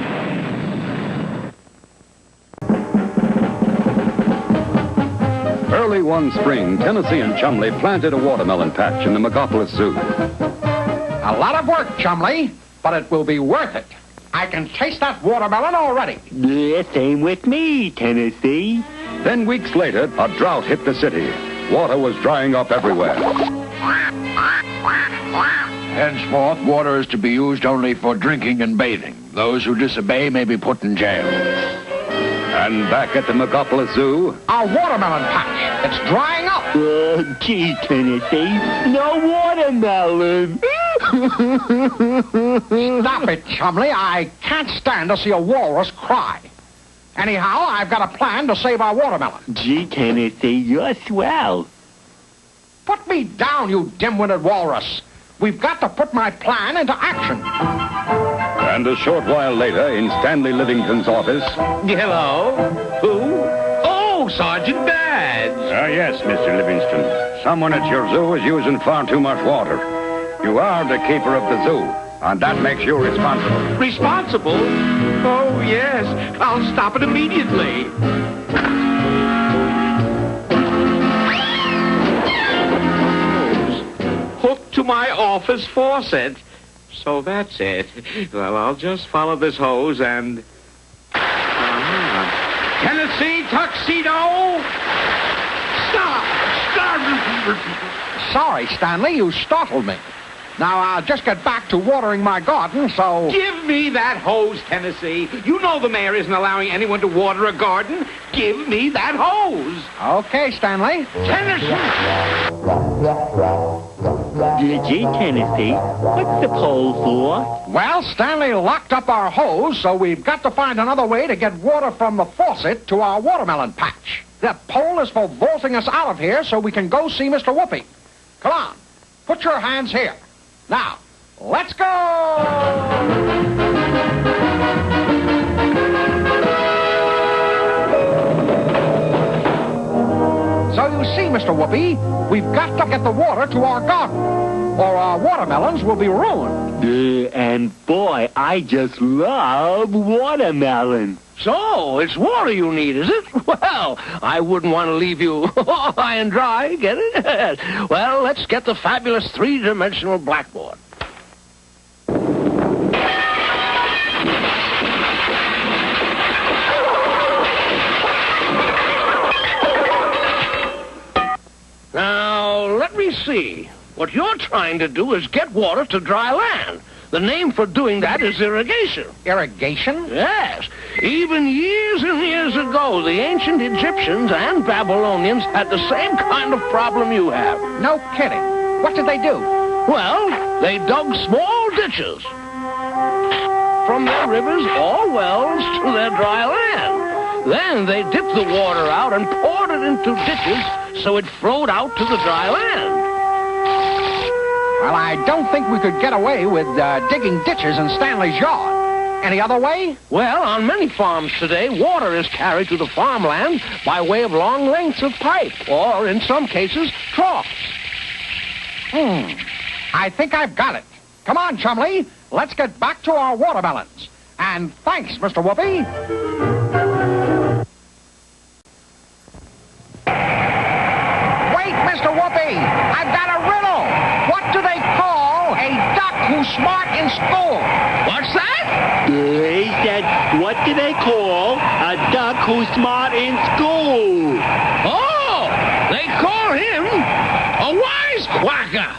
Early one spring, Tennessee and Chumley planted a watermelon patch in the Megapolis Zoo. A lot of work, Chumley, but it will be worth it. I can taste that watermelon already. Yeah, same with me, Tennessee. Then weeks later, a drought hit the city. Water was drying up everywhere. Henceforth, water is to be used only for drinking and bathing. Those who disobey may be put in jail. And back at the Megapolis Zoo... Our watermelon patch. It's drying up. Gee, Tennessee, no watermelon. Stop it, Chumley. I can't stand to see a walrus cry. Anyhow, I've got a plan to save our watermelon. Gee, Tennessee, you're swell. Put me down, you dim-witted walrus. We've got to put my plan into action. And a short while later, in Stanley Livingston's office... Hello? Who? Oh, Sergeant Badge. Yes, Mr. Livingston. Someone at your zoo is using far too much water. You are the keeper of the zoo, and that makes you responsible. Responsible? Oh, yes. I'll stop it immediately. Hooked to my office faucet. So that's it. Well, I'll just follow this hose and... Tennessee Tuxedo! Stop! Sorry, Stanley, you startled me. Now, I'll just get back to watering my garden, so... Give me that hose, Tennessee. You know the mayor isn't allowing anyone to water a garden. Give me that hose. Okay, Stanley. Tennessee! Gee, Tennessee, what's the pole for? Well, Stanley locked up our hose, so we've got to find another way to get water from the faucet to our watermelon patch. That pole is for vaulting us out of here so we can go see Mr. Whoopi. Come on, put your hands here. Now, let's go! So you see, Mr. Whoopi, we've got to get the water to our garden, or our watermelons will be ruined. And boy, I just love watermelon. So, it's water you need, is it? Well, I wouldn't want to leave you high and dry, get it? Well, let's get the fabulous three-dimensional blackboard. Now, let me see. What you're trying to do is get water to dry land. The name for doing that is irrigation. Irrigation? Yes. Even years and years ago, the ancient Egyptians and Babylonians had the same kind of problem you have. No kidding. What did they do? Well, they dug small ditches from their rivers or wells to their dry land. Then they dipped the water out and poured it into ditches so it flowed out to the dry land. Well, I don't think we could get away with digging ditches in Stanley's yard. Any other way? Well, on many farms today, water is carried to the farmland by way of long lengths of pipe, or in some cases, troughs. I think I've got it. Come on, Chumley. Let's get back to our watermelons. And thanks, Mr. Whoopi. Wait, Mr. Whoopi. I've got a riddle. What do they call a duck who's smart in school? What's that? He said, what do they call a duck who's smart in school? Oh, they call him a wisecracker.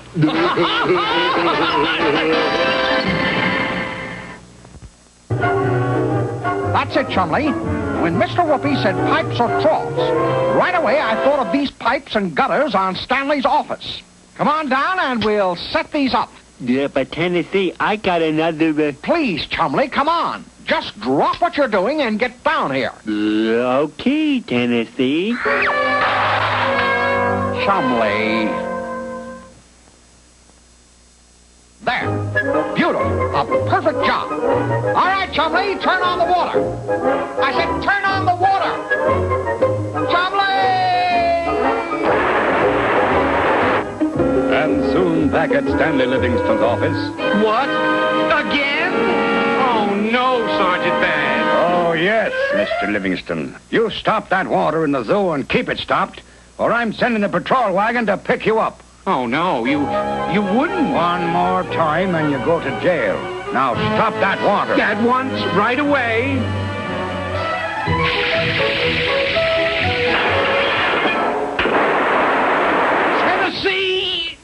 That's it, Chumley. When Mr. Whoopi said pipes or troughs, right away I thought of these pipes and gutters on Stanley's office. Come on down and we'll set these up. Yeah, but Tennessee, I got another... Please, Chumley, come on. Just drop what you're doing and get down here. Okay, Tennessee. Chumley. There. Beautiful. A perfect job. All right, Chumley, turn on the water. I said turn on the water. Chumley! And soon back at Stanley Livingston's office. What? Again? Oh, no, Sergeant Bad. Oh, yes, Mr. Livingston. You stop that water in the zoo and keep it stopped, or I'm sending a patrol wagon to pick you up. Oh, no, you wouldn't. One more time and you go to jail. Now stop that water. At once, right away. Tennessee,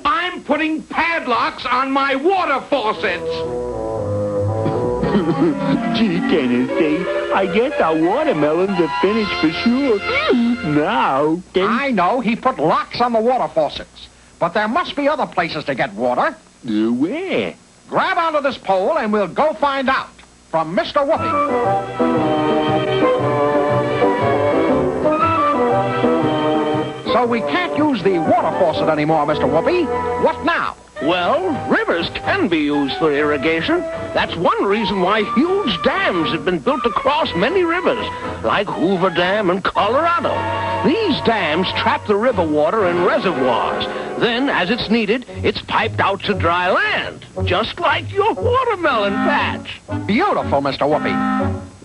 I'm putting padlocks on my water faucets. Gee, Tennessee, I guess our watermelons are finished for sure. Now, I know he put locks on the water faucets, but there must be other places to get water. Where? Grab onto this pole and we'll go find out. From Mr. Whoopi. So we can't use the water faucet anymore, Mr. Whoopi. What now? Well, rivers can be used for irrigation. That's one reason why huge dams have been built across many rivers, like Hoover Dam in Colorado. These dams trap the river water in reservoirs. Then, as it's needed, it's piped out to dry land, just like your watermelon patch. Beautiful, Mr. Whoopi.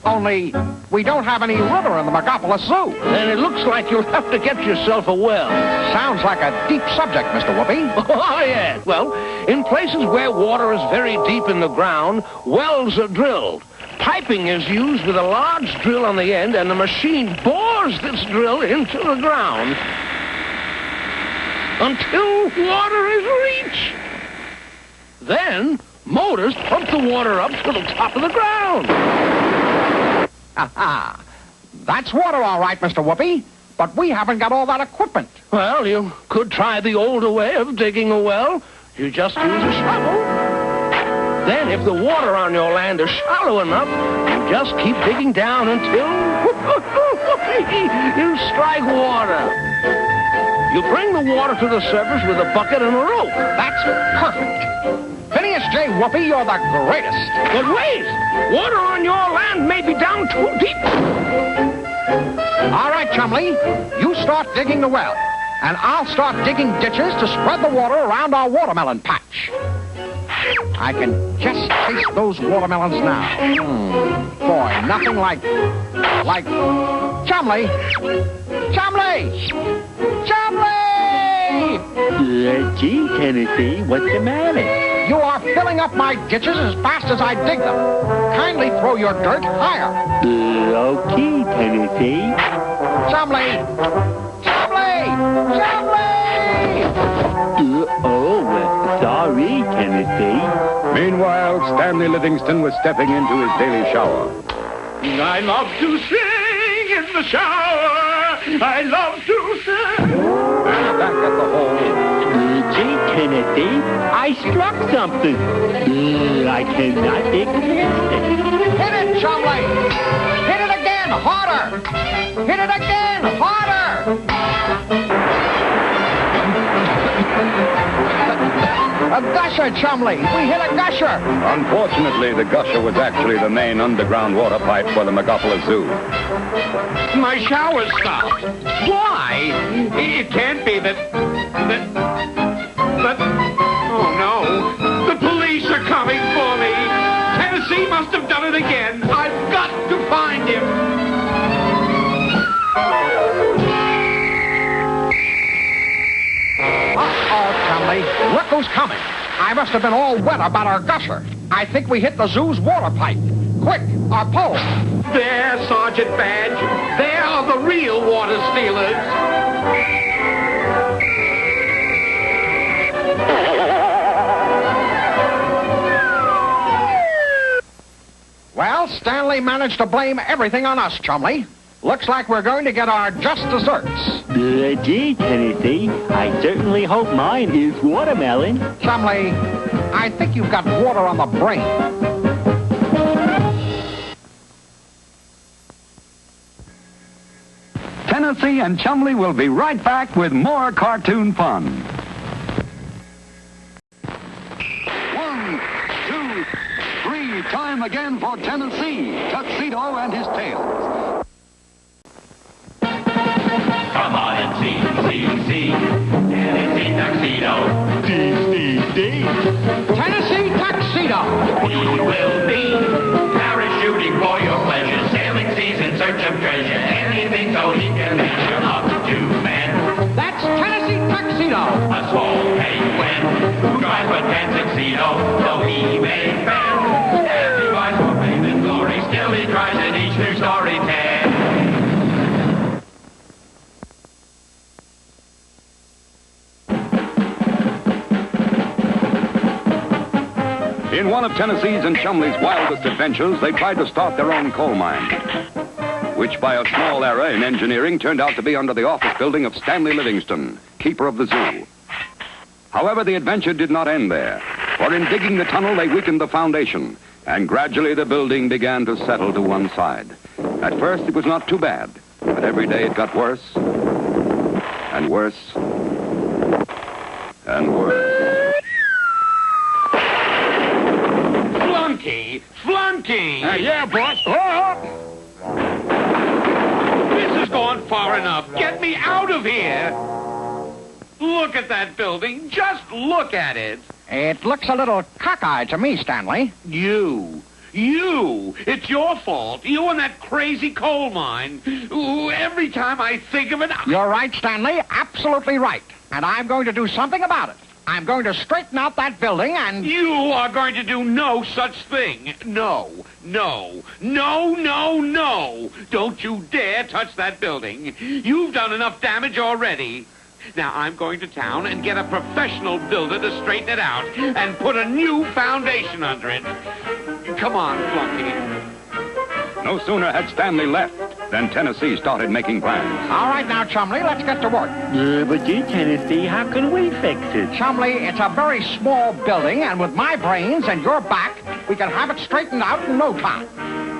Only we don't have any river in the Megapolis Zoo. Then it looks like you'll have to get yourself a well. Sounds like a deep subject, Mr. Whoopi. Oh, yeah. Well, in places where water is very deep in the ground, wells are drilled. Piping is used with a large drill on the end, and the machine bores this drill into the ground until water is reached. Then, motors pump the water up to the top of the ground. Aha. That's water, all right, Mr. Whoopi. But we haven't got all that equipment. Well, you could try the older way of digging a well. You just use a shovel. Then, if the water on your land is shallow enough, you just keep digging down until you strike water. You bring the water to the surface with a bucket and a rope. That's perfect. Phineas J. Whoopi, you're the greatest. But wait! Water on your land may be down too deep. All right, Chumley. You start digging the well, and I'll start digging ditches to spread the water around our watermelon patch. I can just taste those watermelons now. Boy, nothing like Chumley! Chumley! Chumley! Gee, Tennessee, what's the matter? You are filling up my ditches as fast as I dig them. Kindly throw your dirt higher. Okay, Tennessee. Chumley! Chumley! Chumley! Sorry, Tennessee. Meanwhile, Stanley Livingston was stepping into his daily shower. I love to sing in the shower. I love to sing. And back at the hole. Gee, Timothy, I struck something. I cannot exist it. Hit it, Chumley! Hit it again, harder! Hit it again, harder! A gusher, Chumley! We hit a gusher! Unfortunately, the gusher was actually the main underground water pipe for the Megapolis Zoo. My shower stopped. Why? It can't be that... Oh, no. The police are coming for me. Tennessee must have done it again. I've got to find him. Uh-oh, Chumley. Look who's coming. I must have been all wet about our gusher. I think we hit the zoo's water pipe. Quick, our pole. There, Sergeant Badge. There are the real water stealers. Well, Stanley managed to blame everything on us, Chumley. Looks like we're going to get our just desserts. Gee, Tennessee, I certainly hope mine is watermelon. Chumley, I think you've got water on the brain. Tennessee and Chumley will be right back with more cartoon fun. 1, 2, 3, time again for Tennessee, Tuxedo and his tails. Come on and see. Tennessee Tuxedo. Tennessee Tuxedo. He will be parachuting for your pleasure, sailing seas in search of treasure, anything so he can measure up to men. That's Tennessee Tuxedo. A small penguin who drives a tan tuxedo, though he may fail. As he rides for fame and glory, still he tries in each new story tale. In one of Tennessee's and Chumley's wildest adventures, they tried to start their own coal mine, which by a small error in engineering turned out to be under the office building of Stanley Livingston, keeper of the zoo. However, the adventure did not end there, for in digging the tunnel, they weakened the foundation, and gradually the building began to settle to one side. At first, it was not too bad, but every day it got worse, and worse, and worse. Flunky! Yeah, boss. This has gone far enough. Get me out of here. Look at that building. Just look at it. It looks a little cockeyed to me, Stanley. You. It's your fault. You and that crazy coal mine. Ooh, every time I think of it... You're right, Stanley. Absolutely right. And I'm going to do something about it. I'm going to straighten out that building and... You are going to do no such thing. No. Don't you dare touch that building. You've done enough damage already. Now, I'm going to town and get a professional builder to straighten it out and put a new foundation under it. Come on, Flunky. No sooner had Stanley left than Tennessee started making plans. All right now, Chumley, let's get to work. But gee, Tennessee, how can we fix it? Chumley, it's a very small building, and with my brains and your back, we can have it straightened out in no time.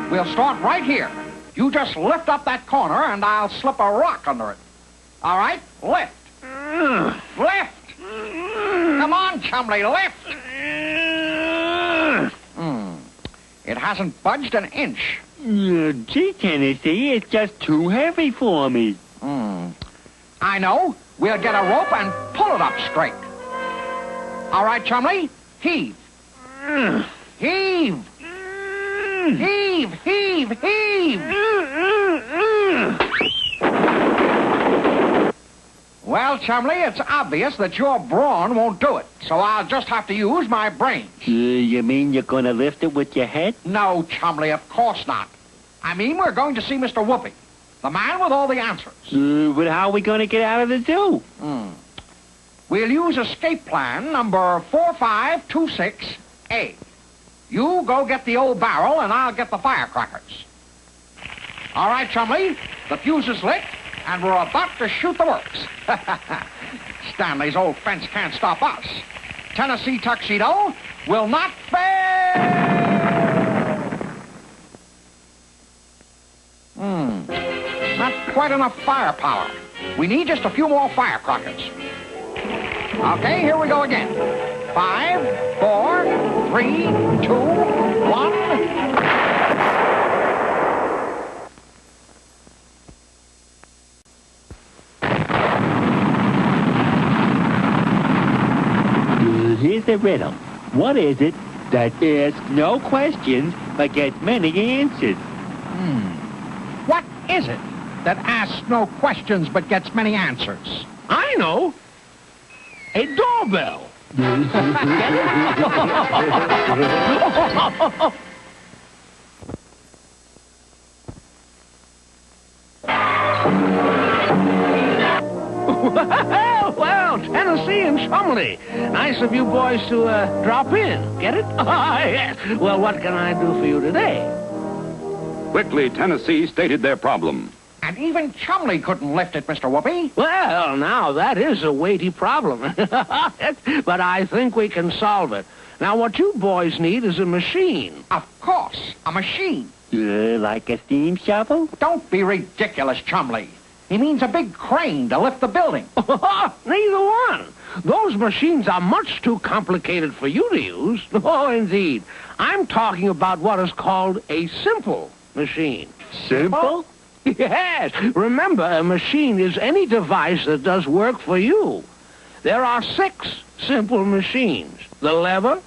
We'll start right here. You just lift up that corner, and I'll slip a rock under it. All right? Lift. Lift. Come on, Chumley, lift. It hasn't budged an inch. Gee, Tennessee, it's just too heavy for me. I know. We'll get a rope and pull it up straight. All right, Chumley, heave. Heave. Heave, heave, heave. Well, Chumley, it's obvious that your brawn won't do it, so I'll just have to use my brains. You mean you're going to lift it with your head? No, Chumley, of course not. I mean, we're going to see Mr. Whoopi, the man with all the answers. But how are we going to get out of the zoo? We'll use escape plan number 4526A. You go get the old barrel, and I'll get the firecrackers. All right, Chumley, the fuse is lit, and we're about to shoot the works. Stanley's old fence can't stop us. Tennessee Tuxedo will not fail! Not quite enough firepower. We need just a few more firecrackers. Okay, here we go again. 5, 4, 3, 2, 1... Here's the riddle. What is it that asks no questions but gets many answers? What is it that asks no questions but gets many answers? I know. A doorbell. Well, Tennessee and Chumley. Nice of you boys to drop in. Get it? Yes. Well, what can I do for you today? Quickly, Tennessee stated their problem. And even Chumley couldn't lift it, Mr. Whoopi. Well, now, that is a weighty problem. But I think we can solve it. Now, what you boys need is a machine. Of course, a machine. Like a steam shovel? Don't be ridiculous, Chumley. He means a big crane to lift the building. Neither one. Those machines are much too complicated for you to use. Oh, indeed. I'm talking about what is called a simple machine. Simple? Yes. Remember, a machine is any device that does work for you. There are 6 simple machines. The lever,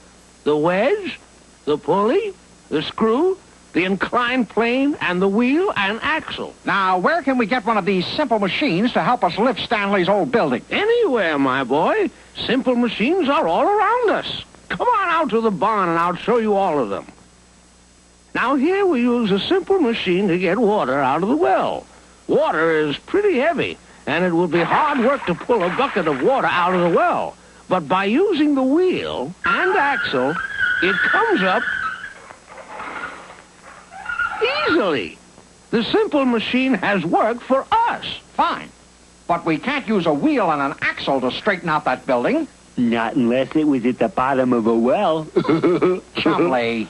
the wedge, the pulley, the screw, the inclined plane, and the wheel and axle. Now, where can we get one of these simple machines to help us lift Stanley's old building? Anywhere, my boy. Simple machines are all around us. Come on out to the barn and I'll show you all of them. Now, here we use a simple machine to get water out of the well. Water is pretty heavy, and it would be hard work to pull a bucket of water out of the well. But by using the wheel and axle, it comes up easily. The simple machine has worked for us. Fine. But we can't use a wheel and an axle to straighten out that building. Not unless it was at the bottom of a well. Chumley.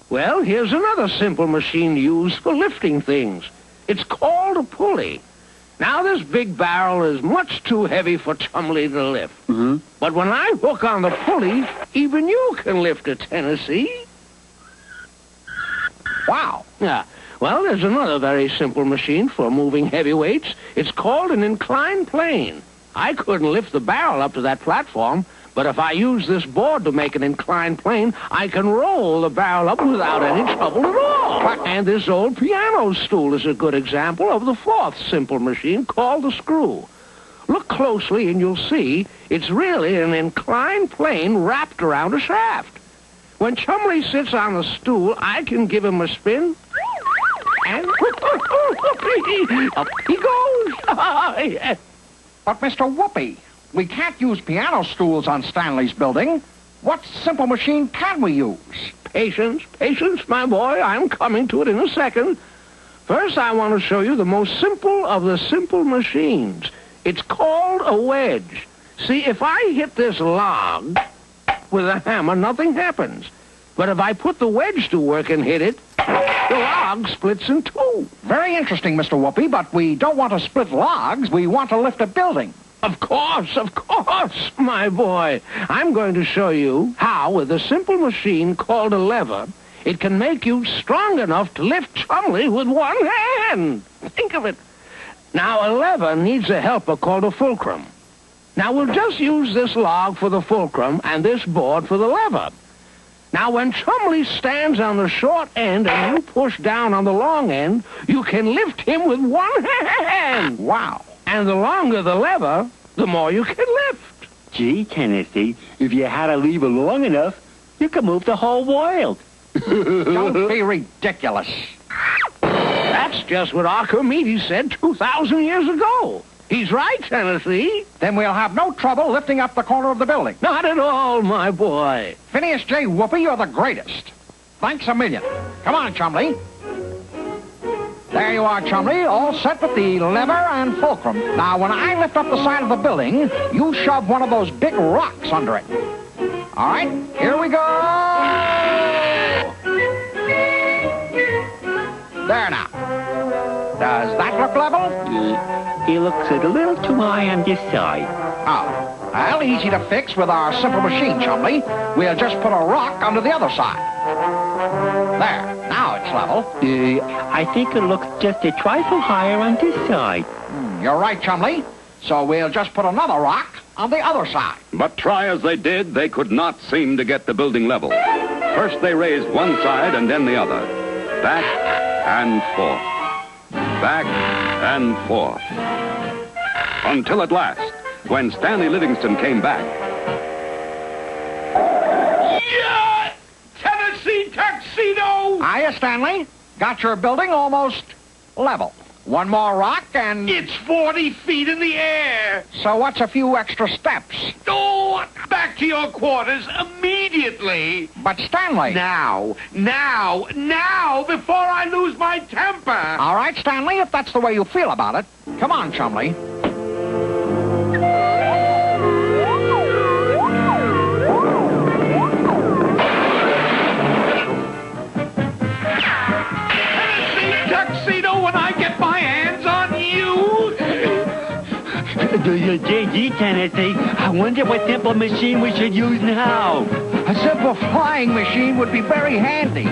Well, here's another simple machine used for lifting things. It's called a pulley. Now, this big barrel is much too heavy for Chumley to lift. But when I hook on the pulley, even you can lift it, Tennessee. Wow. Yeah. Well, there's another very simple machine for moving heavy weights. It's called an inclined plane. I couldn't lift the barrel up to that platform, but if I use this board to make an inclined plane, I can roll the barrel up without any trouble at all. And this old piano stool is a good example of the 4th simple machine called the screw. Look closely and you'll see it's really an inclined plane wrapped around a shaft. When Chumley sits on the stool, I can give him a spin, and up he goes. But, Mr. Whoopi, we can't use piano stools on Stanley's building. What simple machine can we use? Patience, my boy. I'm coming to it in a second. First, I want to show you the most simple of the simple machines. It's called a wedge. See, if I hit this log with a hammer, nothing happens. But if I put the wedge to work and hit it, the log splits in 2. Very interesting, Mr. Whoopi, but we don't want to split logs. We want to lift a building. Of course, my boy. I'm going to show you how, with a simple machine called a lever, it can make you strong enough to lift Chumley with one hand. Think of it. Now, a lever needs a helper called a fulcrum. Now, we'll just use this log for the fulcrum and this board for the lever. Now, when Chumley stands on the short end and you push down on the long end, you can lift him with one hand. Wow. And the longer the lever, the more you can lift. Gee, Tennessee, if you had a lever long enough, you could move the whole world. Don't be ridiculous. That's just what Archimedes said 2,000 years ago. He's right, Tennessee. Then we'll have no trouble lifting up the corner of the building. Not at all, my boy. Phineas J. Whoopi, you're the greatest. Thanks a million. Come on, Chumley. There you are, Chumley, all set with the lever and fulcrum. Now, when I lift up the side of the building, you shove one of those big rocks under it. All right, here we go. There now. Does that look level? He looks a little too high on this side. Oh, well, easy to fix with our simple machine, Chumley. We'll just put a rock under the other side. There, now it's level. I think it looks just a trifle higher on this side. You're right, Chumley. So we'll just put another rock on the other side. But try as they did, they could not seem to get the building level. First they raised one side and then the other. Back and forth. Back and forth. Until at last, when Stanley Livingston came back. Yeah! Tennessee Tuxedo! Hiya, Stanley. Got your building almost level. One more rock and... It's 40 feet in the air! So what's a few extra steps? Oh, back to your quarters immediately! But Stanley... Now, before I lose my temper! All right, Stanley, if that's the way you feel about it. Come on, Chumley. Tuxedo, when I get my hands on you! Gee, Tennessee, I wonder what simple machine we should use now. A simple flying machine would be very handy.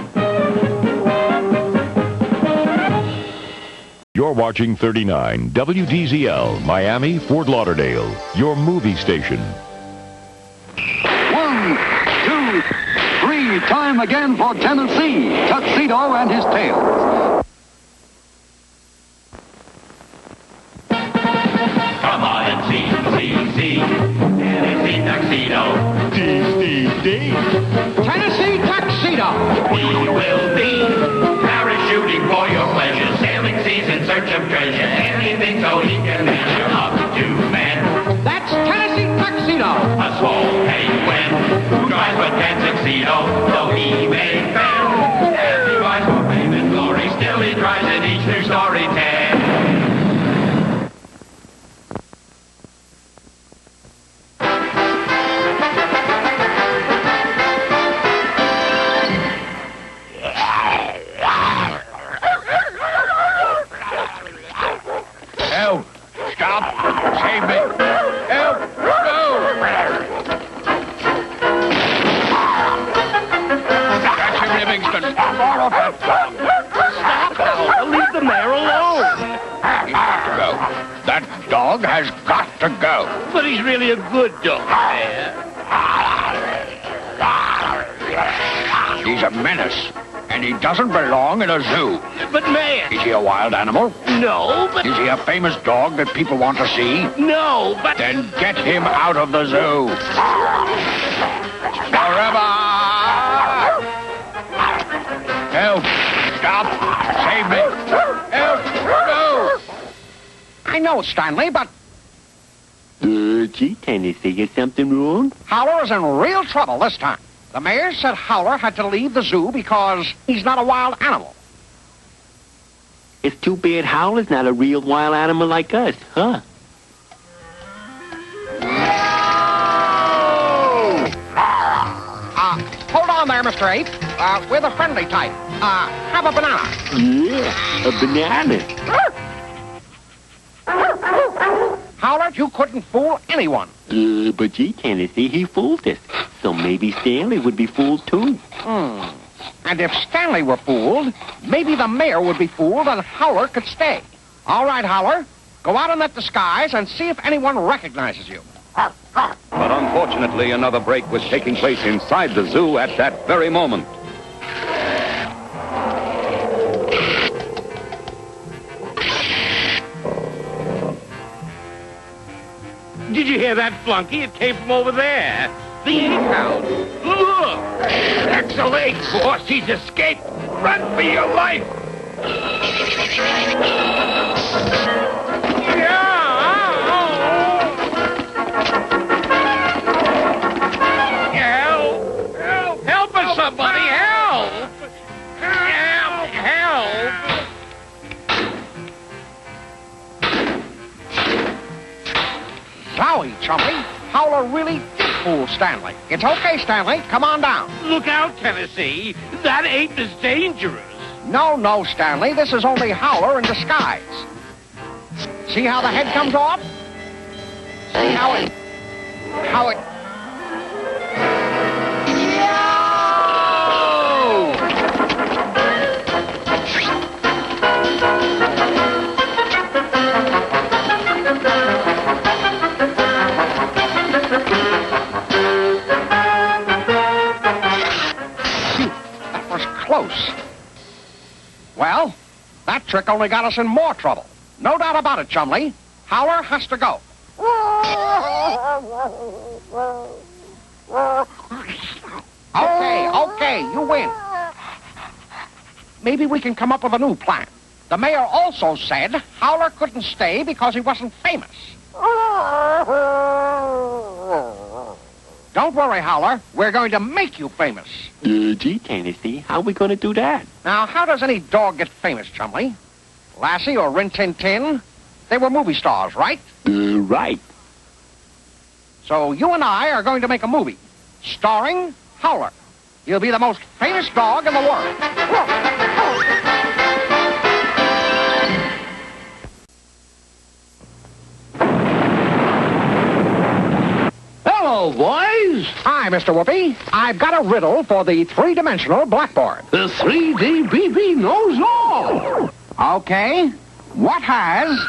You're watching 39 WDZL, Miami, Fort Lauderdale, your movie station. 1, 2, 3, time again for Tennessee, Tuxedo and his tails. Come on and see, Tennessee Tuxedo. Tennessee Tuxedo! We will be parachuting for your pleasure, sailing seas in search of treasure, anything so he can measure up to man. That's Tennessee Tuxedo! A small penguin who drives a tan tuxedo, though he may fail. As he rides for fame and glory, still he tries in each new story tale. Help! Stop! Save me! Help! No! That's it, Livingston. All of it. Stop, Howler. Leave the mayor alone. He's got to go. That dog has got to go. But he's really a good dog, Mayor. He's a menace, and he doesn't belong in a zoo. But, Mayor... Is he a wild animal? No, but... Is he a famous dog that people want to see? No, but... Then get him out of the zoo. Forever! Help! Stop! Save me! Help! No! I know, Stanley, but... Gee, Tennessee, is something wrong? Howler is in real trouble this time. The mayor said Howler had to leave the zoo because he's not a wild animal. It's too bad Howler's not a real wild animal like us, huh? Hold on there, Mr. Ape. We're the friendly type. Have a banana. Yeah, a banana. Howler, you couldn't fool anyone. But gee, Tennessee, he fooled us. So maybe Stanley would be fooled, too. And if Stanley were fooled, maybe the mayor would be fooled and Howler could stay. All right, Howler. Go out in that disguise and see if anyone recognizes you. But unfortunately, another break was taking place inside the zoo at that very moment. Did you hear that, Flunky? It came from over there. The ape-hound. Look! Excellent, boss. He's escaped. Run for your life. Yeah! Zowie, Chumley. Howler really did fool Stanley. It's okay, Stanley. Come on down. Look out, Tennessee. That ape is dangerous. No, Stanley. This is only Howler in disguise. See how the head comes off? See how it... That was close. Well, that trick only got us in more trouble. No doubt about it, Chumley. Howler has to go. Okay, you win. Maybe we can come up with a new plan. The mayor also said Howler couldn't stay because he wasn't famous. Don't worry, Howler. We're going to make you famous. Gee, Tennessee, how are we going to do that? Now, how does any dog get famous, Chumley? Lassie or Rin Tin Tin? They were movie stars, right? Right. So you and I are going to make a movie starring Howler. He'll be the most famous dog in the world. Hello, boys. Hi, Mr. Whoopi. I've got a riddle for the three-dimensional blackboard. The 3D BB knows all. Okay. What has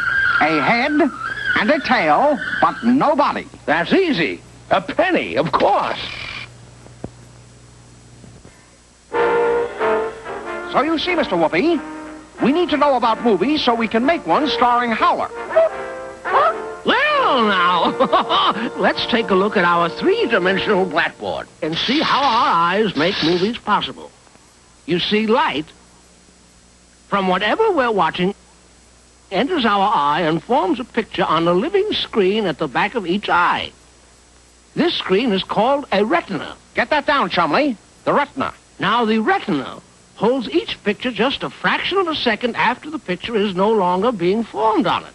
a head and a tail, but no body? That's easy. A penny, of course. So you see, Mr. Whoopi, we need to know about movies so we can make one starring Howler. Well, now, let's take a look at our three-dimensional blackboard and see how our eyes make movies possible. You see, light from whatever we're watching enters our eye and forms a picture on the living screen at the back of each eye. This screen is called a retina. Get that down, Chumley. The retina. Now, the retina holds each picture just a fraction of a second after the picture is no longer being formed on it.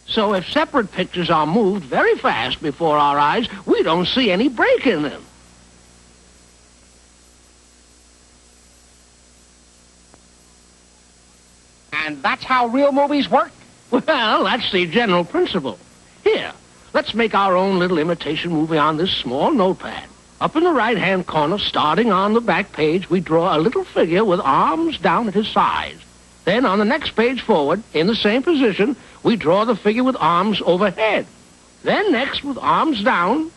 So if separate pictures are moved very fast before our eyes, we don't see any break in them. And that's how real movies work? Well, that's the general principle. Here, let's make our own little imitation movie on this small notepad. Up in the right-hand corner, starting on the back page, we draw a little figure with arms down at his sides. Then on the next page forward, in the same position, we draw the figure with arms overhead. Then next with arms down,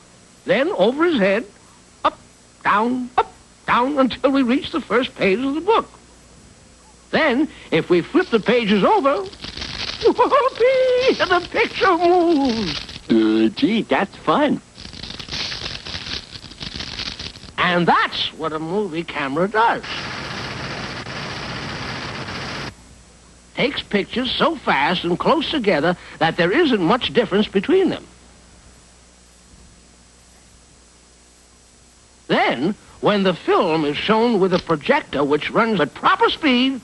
then over his head, up, down, until we reach the first page of the book. Then, if we flip the pages over, whoopee, the picture moves. Gee, that's fun. And that's what a movie camera does. Takes pictures so fast and close together that there isn't much difference between them. Then, when the film is shown with a projector which runs at proper speed,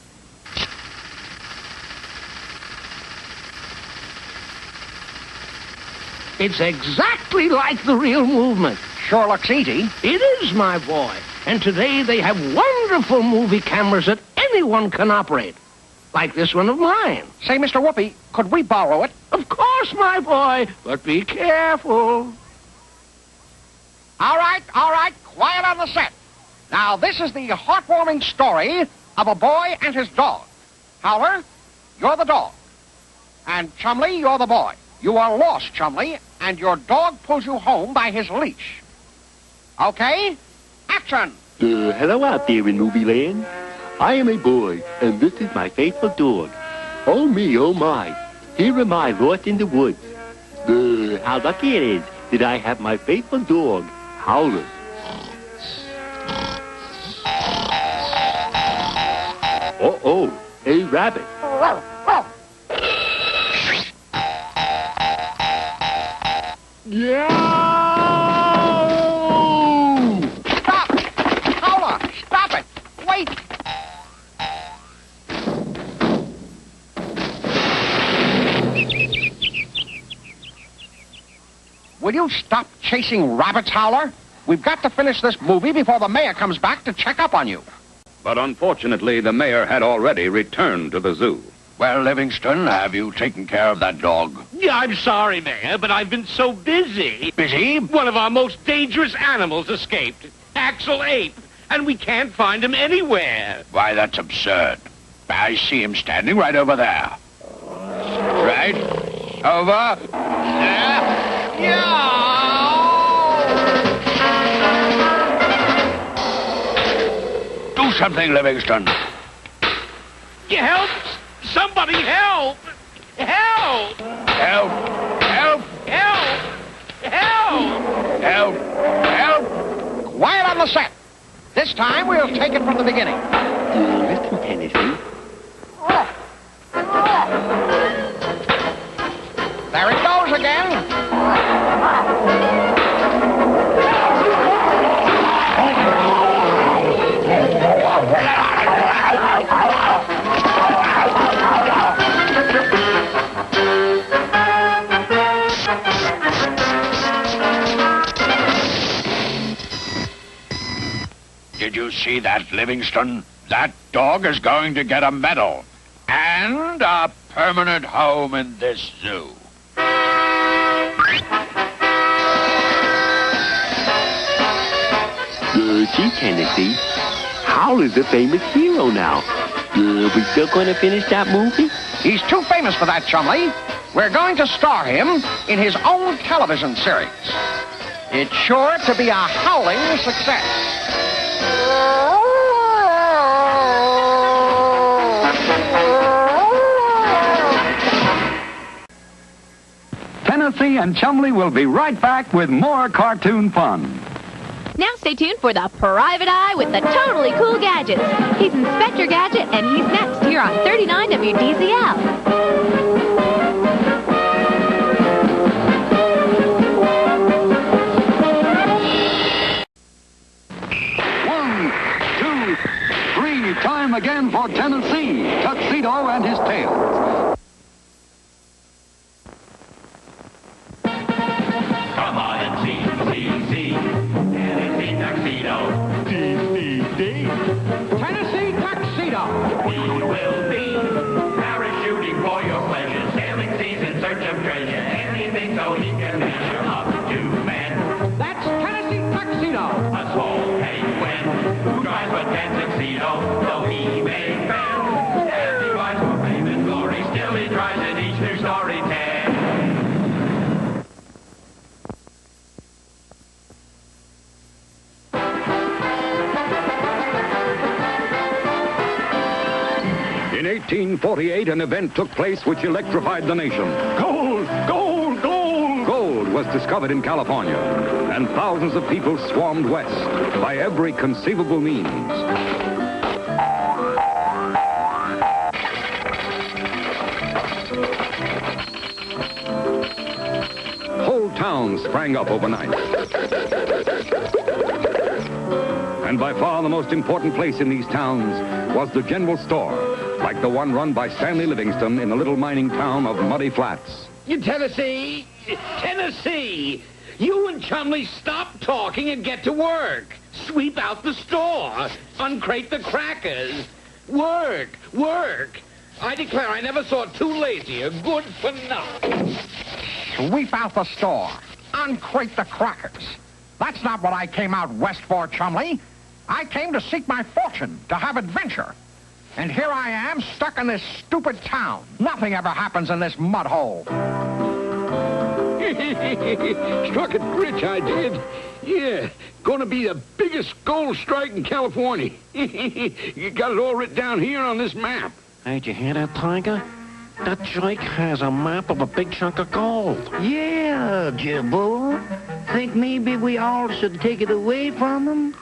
it's exactly like the real movement. Sure looks easy. It is, my boy. And today they have wonderful movie cameras that anyone can operate. Like this one of mine. Say, Mr. Whoopi, could we borrow it? Of course, my boy, but be careful. All right, quiet on the set. Now, this is the heartwarming story of a boy and his dog. Howler, you're the dog. And Chumley, you're the boy. You are lost, Chumley, and your dog pulls you home by his leash. Okay? Action! Hello out there in movie land. I am a boy, and this is my faithful dog. Oh me, oh my. Here am I, lost in the woods. How lucky it is that I have my faithful dog, Howler. Uh-oh, a rabbit. Yeah! Stop! Howler, stop it! Wait! will you stop chasing rabbits, Howler? We've got to finish this movie before the mayor comes back to check up on you. But unfortunately, the mayor had already returned to the zoo. Well, Livingston, have you taken care of that dog? Yeah, I'm sorry, Mayor, but I've been so busy. Busy? One of our most dangerous animals escaped. Axel Ape. And we can't find him anywhere. Why, that's absurd. I see him standing right over there. Right over there. Do something, Livingston. Help! Somebody help! Help! Help! Help! Help! Help! Help! Help! Quiet on the set. This time we'll take it from the beginning. Listen, Tennessee. There it goes again. Did you see that, Livingston? That dog is going to get a medal and a permanent home in this zoo. Gee, Tennessee. Howler's a famous hero now. We still going to finish that movie? He's too famous for that, Chumley. We're going to star him in his own television series. It's sure to be a howling success. Tennessee and Chumley will be right back with more cartoon fun. Now stay tuned for the Private Eye with the totally cool gadgets. He's Inspector Gadget, and he's next here on 39 WDZL. Time again for Tennessee, Tuxedo and his tails. Come on and see, Tennessee Tuxedo. Tennessee Tuxedo. He will be parachuting for your pleasure, sailing seas in search of treasure, anything so he can measure up to men. That's Tennessee Tuxedo. A small penguin who drives a tuxedo, though he may fail. As he rides for fame and glory, still he tries in each new story tale. In 1848, an event took place which electrified the nation. Gold! Gold! Gold! Gold was discovered in California, and thousands of people swarmed west by every conceivable means. Whole towns sprang up overnight. And by far the most important place in these towns was the general store, like the one run by Stanley Livingston in the little mining town of Muddy Flats. Tennessee! You and Chumley stop talking and get to work. Sweep out the store. Uncrate the crackers. Work. I declare I never saw two lazier. Good for nothing. Sweep out the store. Uncrate the crackers. That's not what I came out west for, Chumley. I came to seek my fortune, to have adventure. And here I am, stuck in this stupid town. Nothing ever happens in this mud hole. Struck it rich, I did. Yeah, gonna be the biggest gold strike in California. You got it all written down here on this map. Hey, did you hear that, Tiger? That Jake has a map of a big chunk of gold. Yeah, Jibble. Think maybe we all should take it away from him?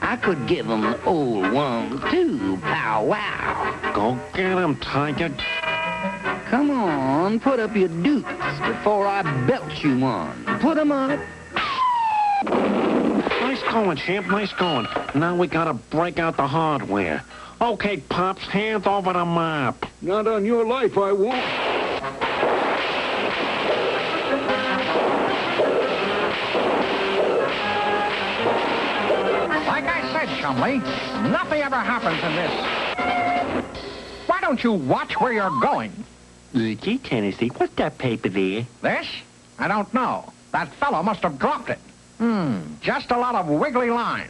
I could give him an old one, too. Pow wow. Go get him, Tiger. Come on, put up your dukes before I belch you one. Put 'em up. Nice going, champ, nice going. Now we gotta break out the hardware. Okay, Pops, hand over the map. Not on your life, I won't. said, Chumley, nothing ever happens in this. Why don't you watch where you're going? Gee, Tennessee, what's that paper there? This? I don't know. That fellow must have dropped it. Just a lot of wiggly lines.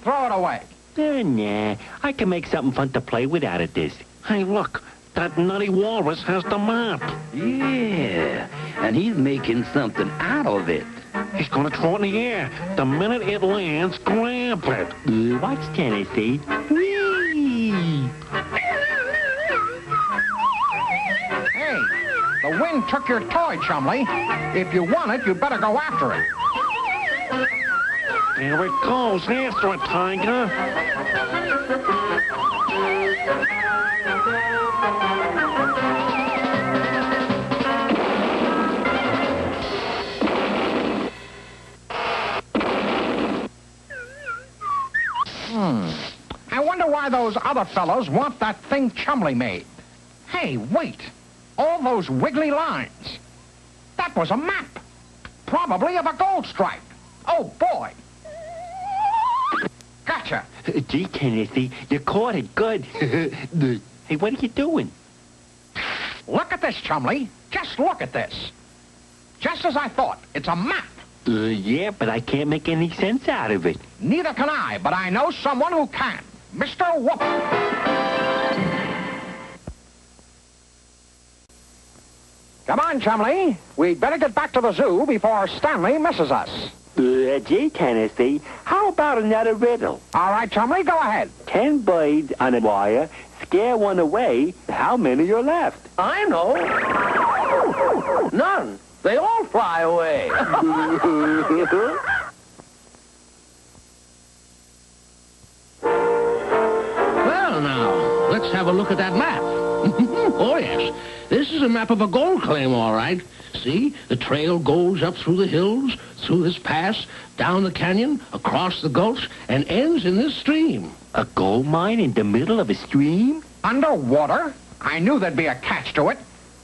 Throw it away. Nah, I can make something fun to play with out of this. Hey, look, that nutty walrus has the map. Yeah, and he's making something out of it. He's gonna throw it in the air. The minute it lands, grab it. Watch, Tennessee. Whee! Hey, the wind took your toy, Chumley. If you want it, you'd better go after it. There it goes. Answer it, Tiger. I wonder why those other fellows want that thing Chumley made. Hey, wait. All those wiggly lines. That was a map. Probably of a gold stripe. Oh, boy. Gotcha. Gee, Tennessee, you caught it good. Hey, what are you doing? Look at this, Chumley. Just look at this. Just as I thought. It's a map. Yeah, but I can't make any sense out of it. Neither can I, but I know someone who can. Mr. Whoop. Come on, Chumley. We'd better get back to the zoo before Stanley misses us. Gee, Tennessee, how about another riddle? All right, Chumley, go ahead. 10 birds on a wire, scare one away. How many are left? I know. None. They all fly away. Well, now, let's have a look at that map. Oh, yes. This is a map of a gold claim, all right. See, the trail goes up through the hills, through this pass, down the canyon, across the gulch, and ends in this stream. A gold mine in the middle of a stream? Underwater? I knew there'd be a catch to it.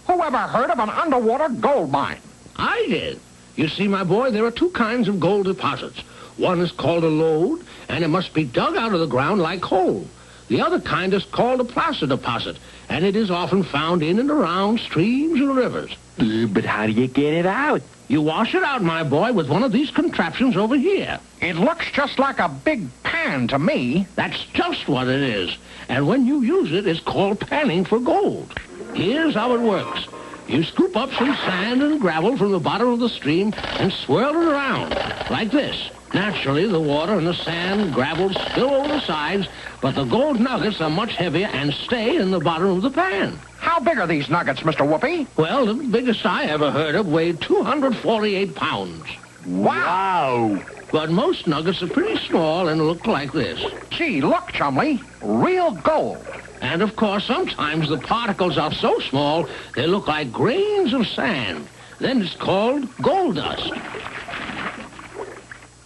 Who ever heard of an underwater gold mine? I did. You see, my boy, there are two kinds of gold deposits. One is called a lode, and it must be dug out of the ground like coal. The other kind is called a placer deposit, and it is often found in and around streams and rivers. But how do you get it out? You wash it out, my boy, with one of these contraptions over here. It looks just like a big pan to me. That's just what it is. And when you use it, it's called panning for gold. Here's how it works. You scoop up some sand and gravel from the bottom of the stream and swirl it around, like this. Naturally, the water and the sand and gravel spill over the sides, but the gold nuggets are much heavier and stay in the bottom of the pan. How big are these nuggets, Mr. Whoopi? Well, the biggest I ever heard of weighed 248 pounds. Wow! But most nuggets are pretty small and look like this. Gee, look, Chumley. Real gold. And, of course, sometimes the particles are so small they look like grains of sand. Then it's called gold dust.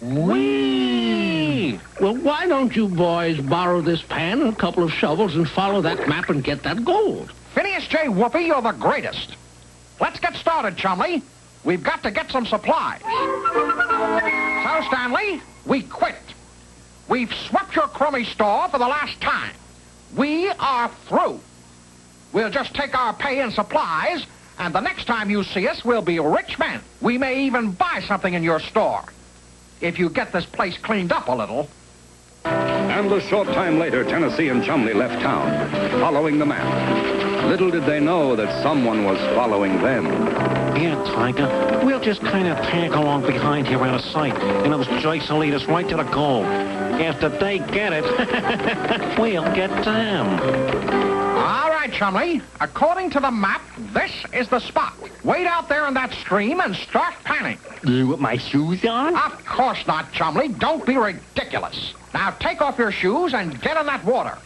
Whee! Well, why don't you boys borrow this pan and a couple of shovels and follow that map and get that gold? Phineas J. Whoopi, you're the greatest. Let's get started, Chumley. We've got to get some supplies. So, Stanley, we quit. We've swept your crummy store for the last time. We are through. We'll just take our pay and supplies, and the next time you see us, we'll be rich men. We may even buy something in your store. If you get this place cleaned up a little. And a short time later, Tennessee and Chumley left town, following the map. Little did they know that someone was following them. Yeah, Tiger, we'll just kind of tag along behind here out of sight, and those jerks will lead us right to the gold. After they get it, we'll get them. All right, Chumley. According to the map, this is the spot. Wait out there in that stream and start panning. With my shoes on? Of course not, Chumley. Don't be ridiculous. Now take off your shoes and get in that water.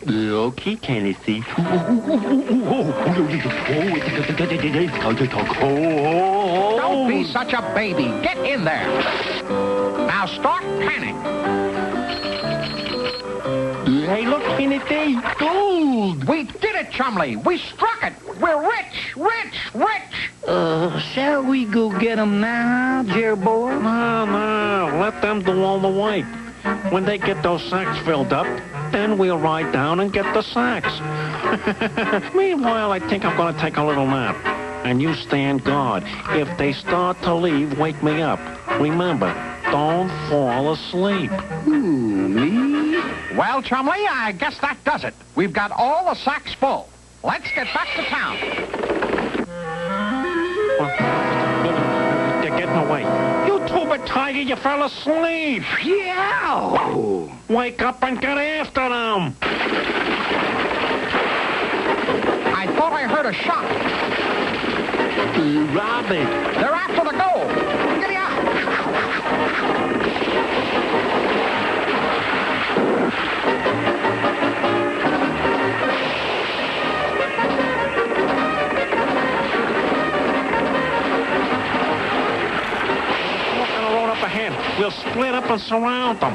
Okay, Tennessee. Don't be such a baby. Get in there. Now start panning. Hey, look, Tennessee. Gold. We did it, Chumley. We struck it. We're rich, rich, rich. Shall we go get 'em now, dear boy? No, let them do all the work. When they get those sacks filled up, then we'll ride down and get the sacks. Meanwhile, I think I'm going to take a little nap. And you stand guard. If they start to leave, wake me up. Remember, don't fall asleep. Me? Well, Chumley, I guess that does it. We've got all the sacks full. Let's get back to town. They're getting away. You two-bit tiger, you fell asleep. Yeah. Wake up and get after them. I thought I heard a shot. Robin. They're after the gold. Get out. Look on the road up ahead. We'll split up and surround them.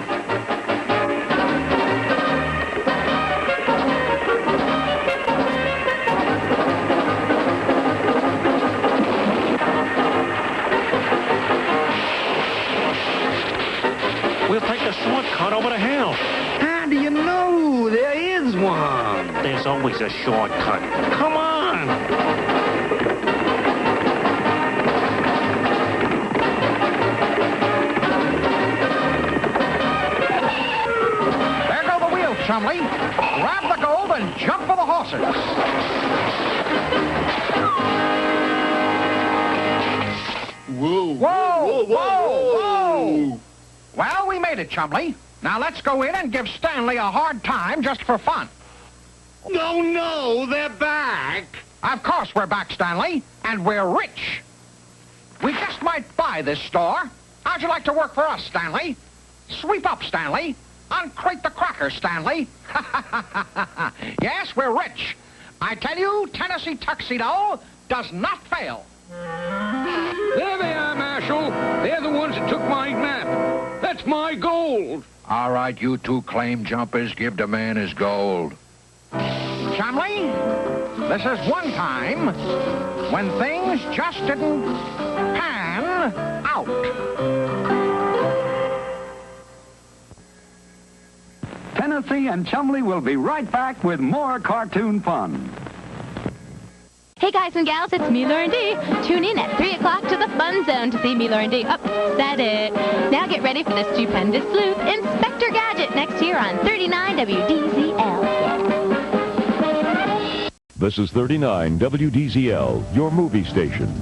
We'll take the shortcut over the hill. How do you know there is one? There's always a shortcut. Come on. There go the wheels, Chumley. Grab the gold and jump for the horses. Whoa. Whoa, whoa, whoa. Well, we made it, Chumley. Now let's go in and give Stanley a hard time just for fun. No, they're back. Of course we're back, Stanley, and we're rich. We just might buy this store. How'd you like to work for us, Stanley? Sweep up, Stanley. Uncrate the crackers, Stanley. Yes, we're rich. I tell you, Tennessee Tuxedo does not fail. There they are, Marshal. They're the ones that took my map. That's my gold. All right, you two claim jumpers, give the man his gold. Chumley, this is one time when things just didn't pan out. Tennessee and Chumley will be right back with more cartoon fun. Hey guys and gals, it's me, Lauren D. Tune in at 3 o'clock to the Fun Zone to see me, Lauren D. Oh, said it. Now get ready for the stupendous sleuth, Inspector Gadget, next year on 39 WDZL. This is 39 WDZL, your movie station.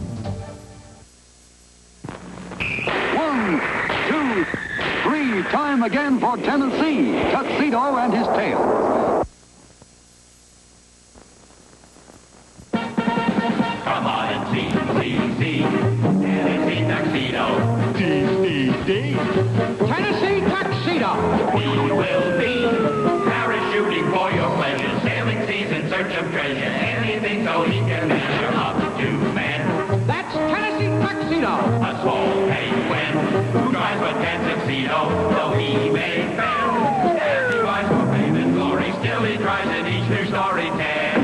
1, 2, 3, time again for Tennessee, Tuxedo and his tail. Come on and see, Tennessee Tuxedo. Tennessee Tuxedo. He will be parachuting for your pleasure, sailing seas in search of treasure, anything so he can measure up to man. That's Tennessee Tuxedo. A small penguin who drives a tan tuxedo, though he may fail. As he rides for fame and glory, still he tries in each new story tale.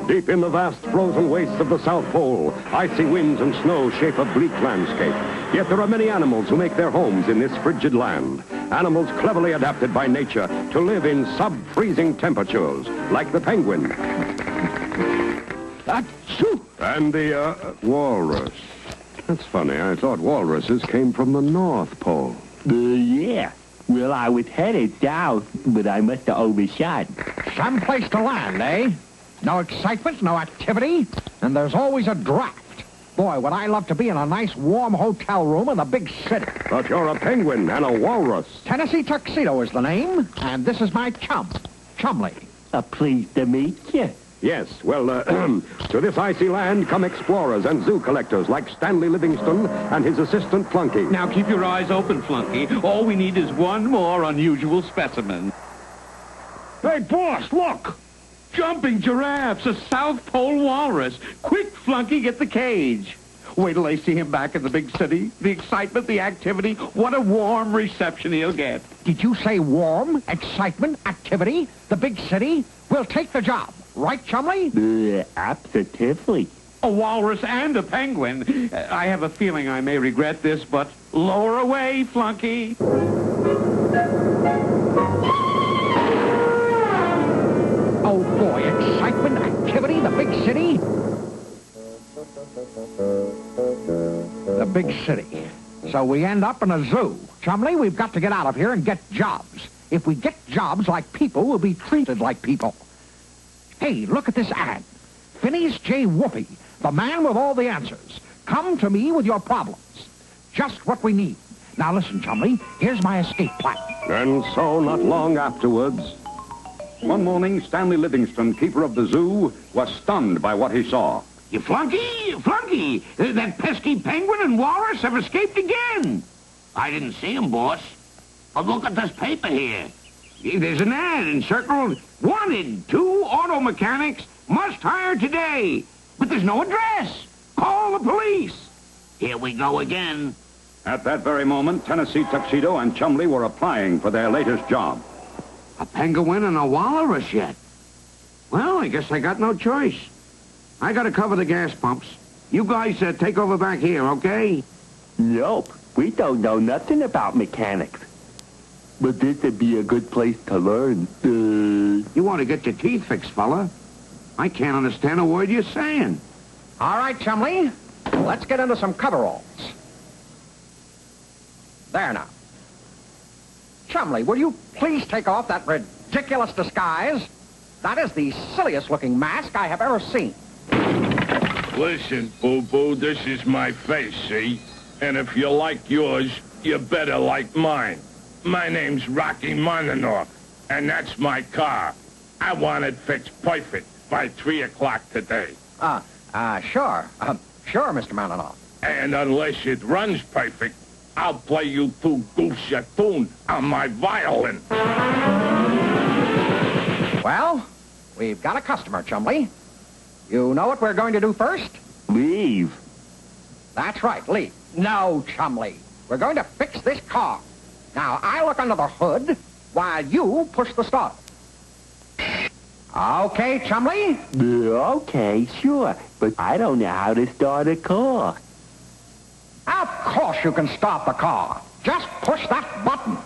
Deep in the vast frozen wastes of the South Pole, icy winds and snow shape a bleak landscape. Yet there are many animals who make their homes in this frigid land. Animals cleverly adapted by nature to live in sub-freezing temperatures, like the penguin. And the, walrus. That's funny. I thought walruses came from the North Pole. Yeah. Well, I was headed south, but I must have overshot. Some place to land, eh? No excitement, no activity, and there's always a draft. Boy, would I love to be in a nice, warm hotel room in the big city. But you're a penguin and a walrus. Tennessee Tuxedo is the name, and this is my chum, Chumley. Pleased to meet you. Yes, well, to this icy land come explorers and zoo collectors like Stanley Livingston and his assistant Flunky. Now keep your eyes open, Flunky. All we need is one more unusual specimen. Hey, boss, look! Jumping giraffes, a South Pole walrus. Quick, Flunky, get the cage. Wait till they see him back in the big city. The excitement, the activity, what a warm reception he'll get. Did you say warm, excitement, activity, the big city? We'll take the job. Right, Chumley? Absolutely. A walrus and a penguin. I have a feeling I may regret this, but lower away, flunky. Oh, boy, excitement, activity, the big city. The big city. So we end up in a zoo. Chumley, we've got to get out of here and get jobs. If we get jobs like people, we'll be treated like people. Hey, look at this ad. Phineas J. Whoopi, the man with all the answers. Come to me with your problems. Just what we need. Now listen, Chumley, here's my escape plan. And so, not long afterwards, one morning, Stanley Livingston, keeper of the zoo, was stunned by what he saw. You flunky! Flunky! That pesky penguin and walrus have escaped again. I didn't see them, boss. But look at this paper here. There's an ad encircled. Wanted, 2 auto mechanics, must hire today. But there's no address. Call the police. Here we go again. At that very moment, Tennessee Tuxedo and Chumley were applying for their latest job. A penguin and a walrus yet. Well, I guess I got no choice. I got to cover the gas pumps. You guys take over back here, okay? Nope. We don't know nothing about mechanics. But this would be a good place to learn. You want to get your teeth fixed, fella? I can't understand a word you're saying. All right, Chumley, let's get into some coveralls. There now. Chumley, will you please take off that ridiculous disguise? That is the silliest-looking mask I have ever seen. Listen, Boo-Boo, this is my face, see? And if you like yours, you better like mine. My name's Rocky Monanoff, and that's my car. I want it fixed perfect by 3 o'clock today. Sure. Sure, Mr. Monanoff. And unless it runs perfect, I'll play you 2 goofs a tune on my violin. Well, we've got a customer, Chumley. You know what we're going to do first? Leave. That's right, leave. No, Chumley. We're going to fix this car. Now, I look under the hood while you push the start. Okay, Chumley? Okay, sure. But I don't know how to start a car. Of course you can start the car. Just push that button.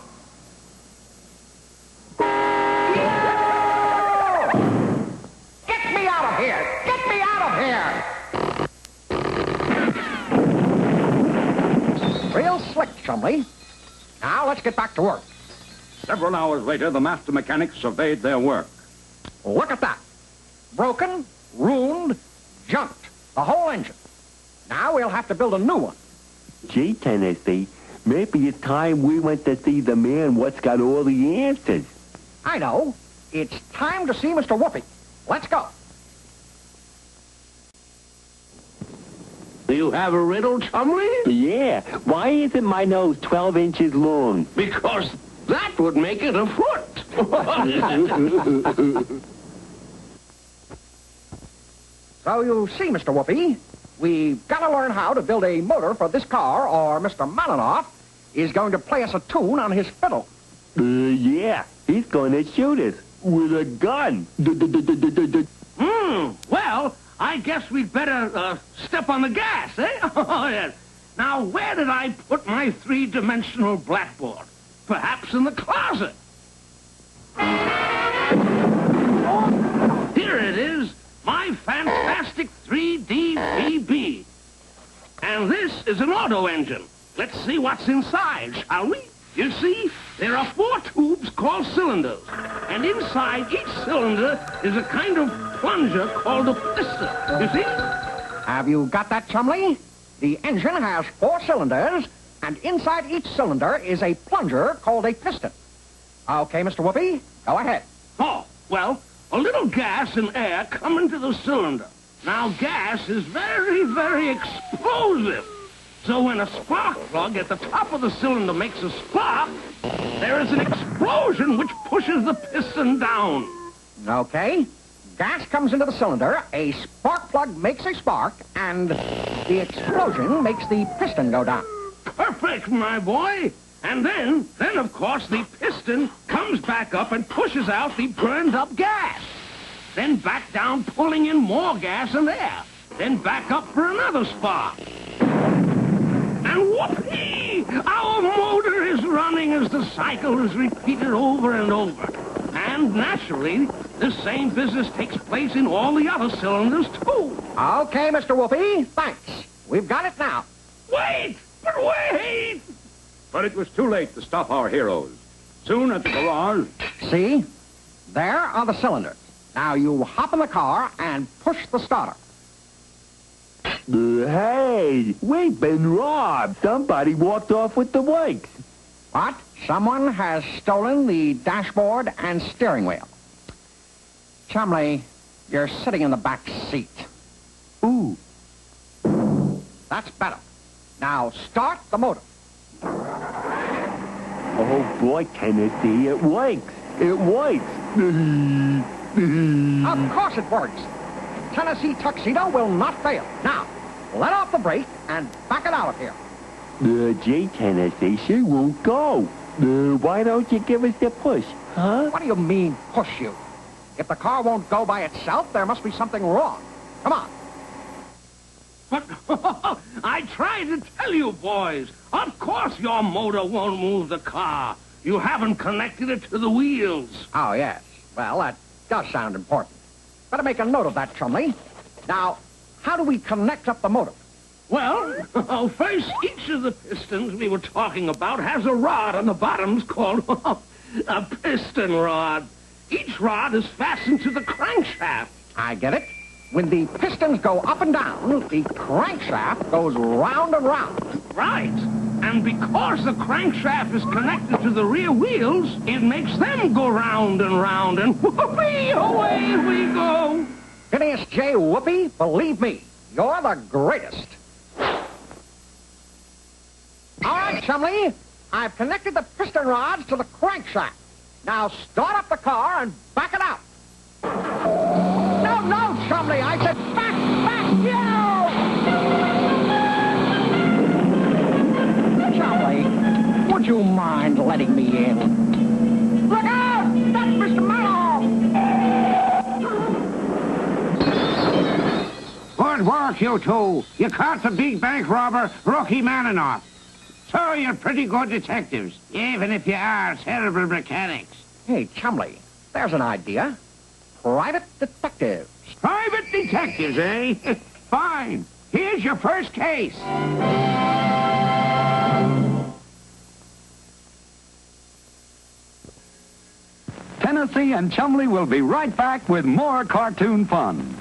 Get me out of here! Get me out of here! Real slick, Chumley. Now let's get back to work. Several hours later, the master mechanics surveyed their work. Look at that. Broken, ruined, junked. The whole engine. Now we'll have to build a new one. Gee, Tennessee, maybe it's time we went to see the man what's got all the answers. I know. It's time to see Mr. Whoopi. Let's go. Do you have a riddle, Chumley? Yeah. Why isn't my nose 12 inches long? Because that would make it a foot. So you see, Mr. Whoopi, we've got to learn how to build a motor for this car, or Mr. Monanoff is going to play us a tune on his fiddle. Yeah. He's going to shoot us with a gun. Well, I guess we'd better step on the gas, eh? Oh, yes. Now, where did I put my 3-dimensional blackboard? Perhaps in the closet. Oh, here it is, my fantastic 3D BB. And this is an auto engine. Let's see what's inside, shall we? You see, there are 4 tubes called cylinders. And inside each cylinder is a kind of plunger called a piston. You see? Have you got that, Chumley? The engine has 4 cylinders, and inside each cylinder is a plunger called a piston. Okay, Mr. Whoopi, go ahead. Oh, well, a little gas and air come into the cylinder. Now, gas is very, very explosive. So when a spark plug at the top of the cylinder makes a spark, there is an explosion which pushes the piston down. Okay. Gas comes into the cylinder, a spark plug makes a spark, and the explosion makes the piston go down. Perfect, my boy. And then, of course, the piston comes back up and pushes out the burned up gas. then back down, pulling in more gas and air, then back up for another spark. And whoopee! Our motor is running as the cycle is repeated over and over. And naturally, the same business takes place in all the other cylinders, too. Okay, Mr. Whoopee, thanks. We've got it now. Wait! But wait! But it was too late to stop our heroes. Soon at the garage... See? There are the cylinders. Now you hop in the car and push the starter. Hey, we've been robbed. Somebody walked off with the bikes. What? Someone has stolen the dashboard and steering wheel. Chumley, you're sitting in the back seat. Ooh. That's better. Now start the motor. Oh, boy, Tennessee, it works. It works. Of course it works. Tennessee Tuxedo will not fail. Now, let off the brake and back it out of here. Gee, Tennessee, she won't go. Why don't you give us the push, huh? What do you mean, push you? If the car won't go by itself, there must be something wrong. Come on. But I tried to tell you, boys. Of course your motor won't move the car. You haven't connected it to the wheels. Oh, yes. Well, that does sound important. Better make a note of that, Chumley. Now, how do we connect up the motor? Well, first, each of the pistons we were talking about has a rod on the bottoms called a piston rod. Each rod is fastened to the crankshaft. I get it. When the pistons go up and down, the crankshaft goes round and round. Right. And because the crankshaft is connected to the rear wheels, it makes them go round and round, and whoopee, away we go. Phineas J. Whoopee, believe me, you're the greatest. All right, Chumley, I've connected the piston rods to the crankshaft. Now start up the car and back it out. No, Chumley, I said back, you! Chumley, would you mind letting me in? Look out! That's Mr. Manoff! Good work, you two. You caught the big bank robber, Rookie Maninoff. So you're pretty good detectives, even if you are terrible mechanics. Hey, Chumley, there's an idea. Private detectives. Private detectives, eh? Fine. Here's your first case. Tennessee and Chumley will be right back with more cartoon fun.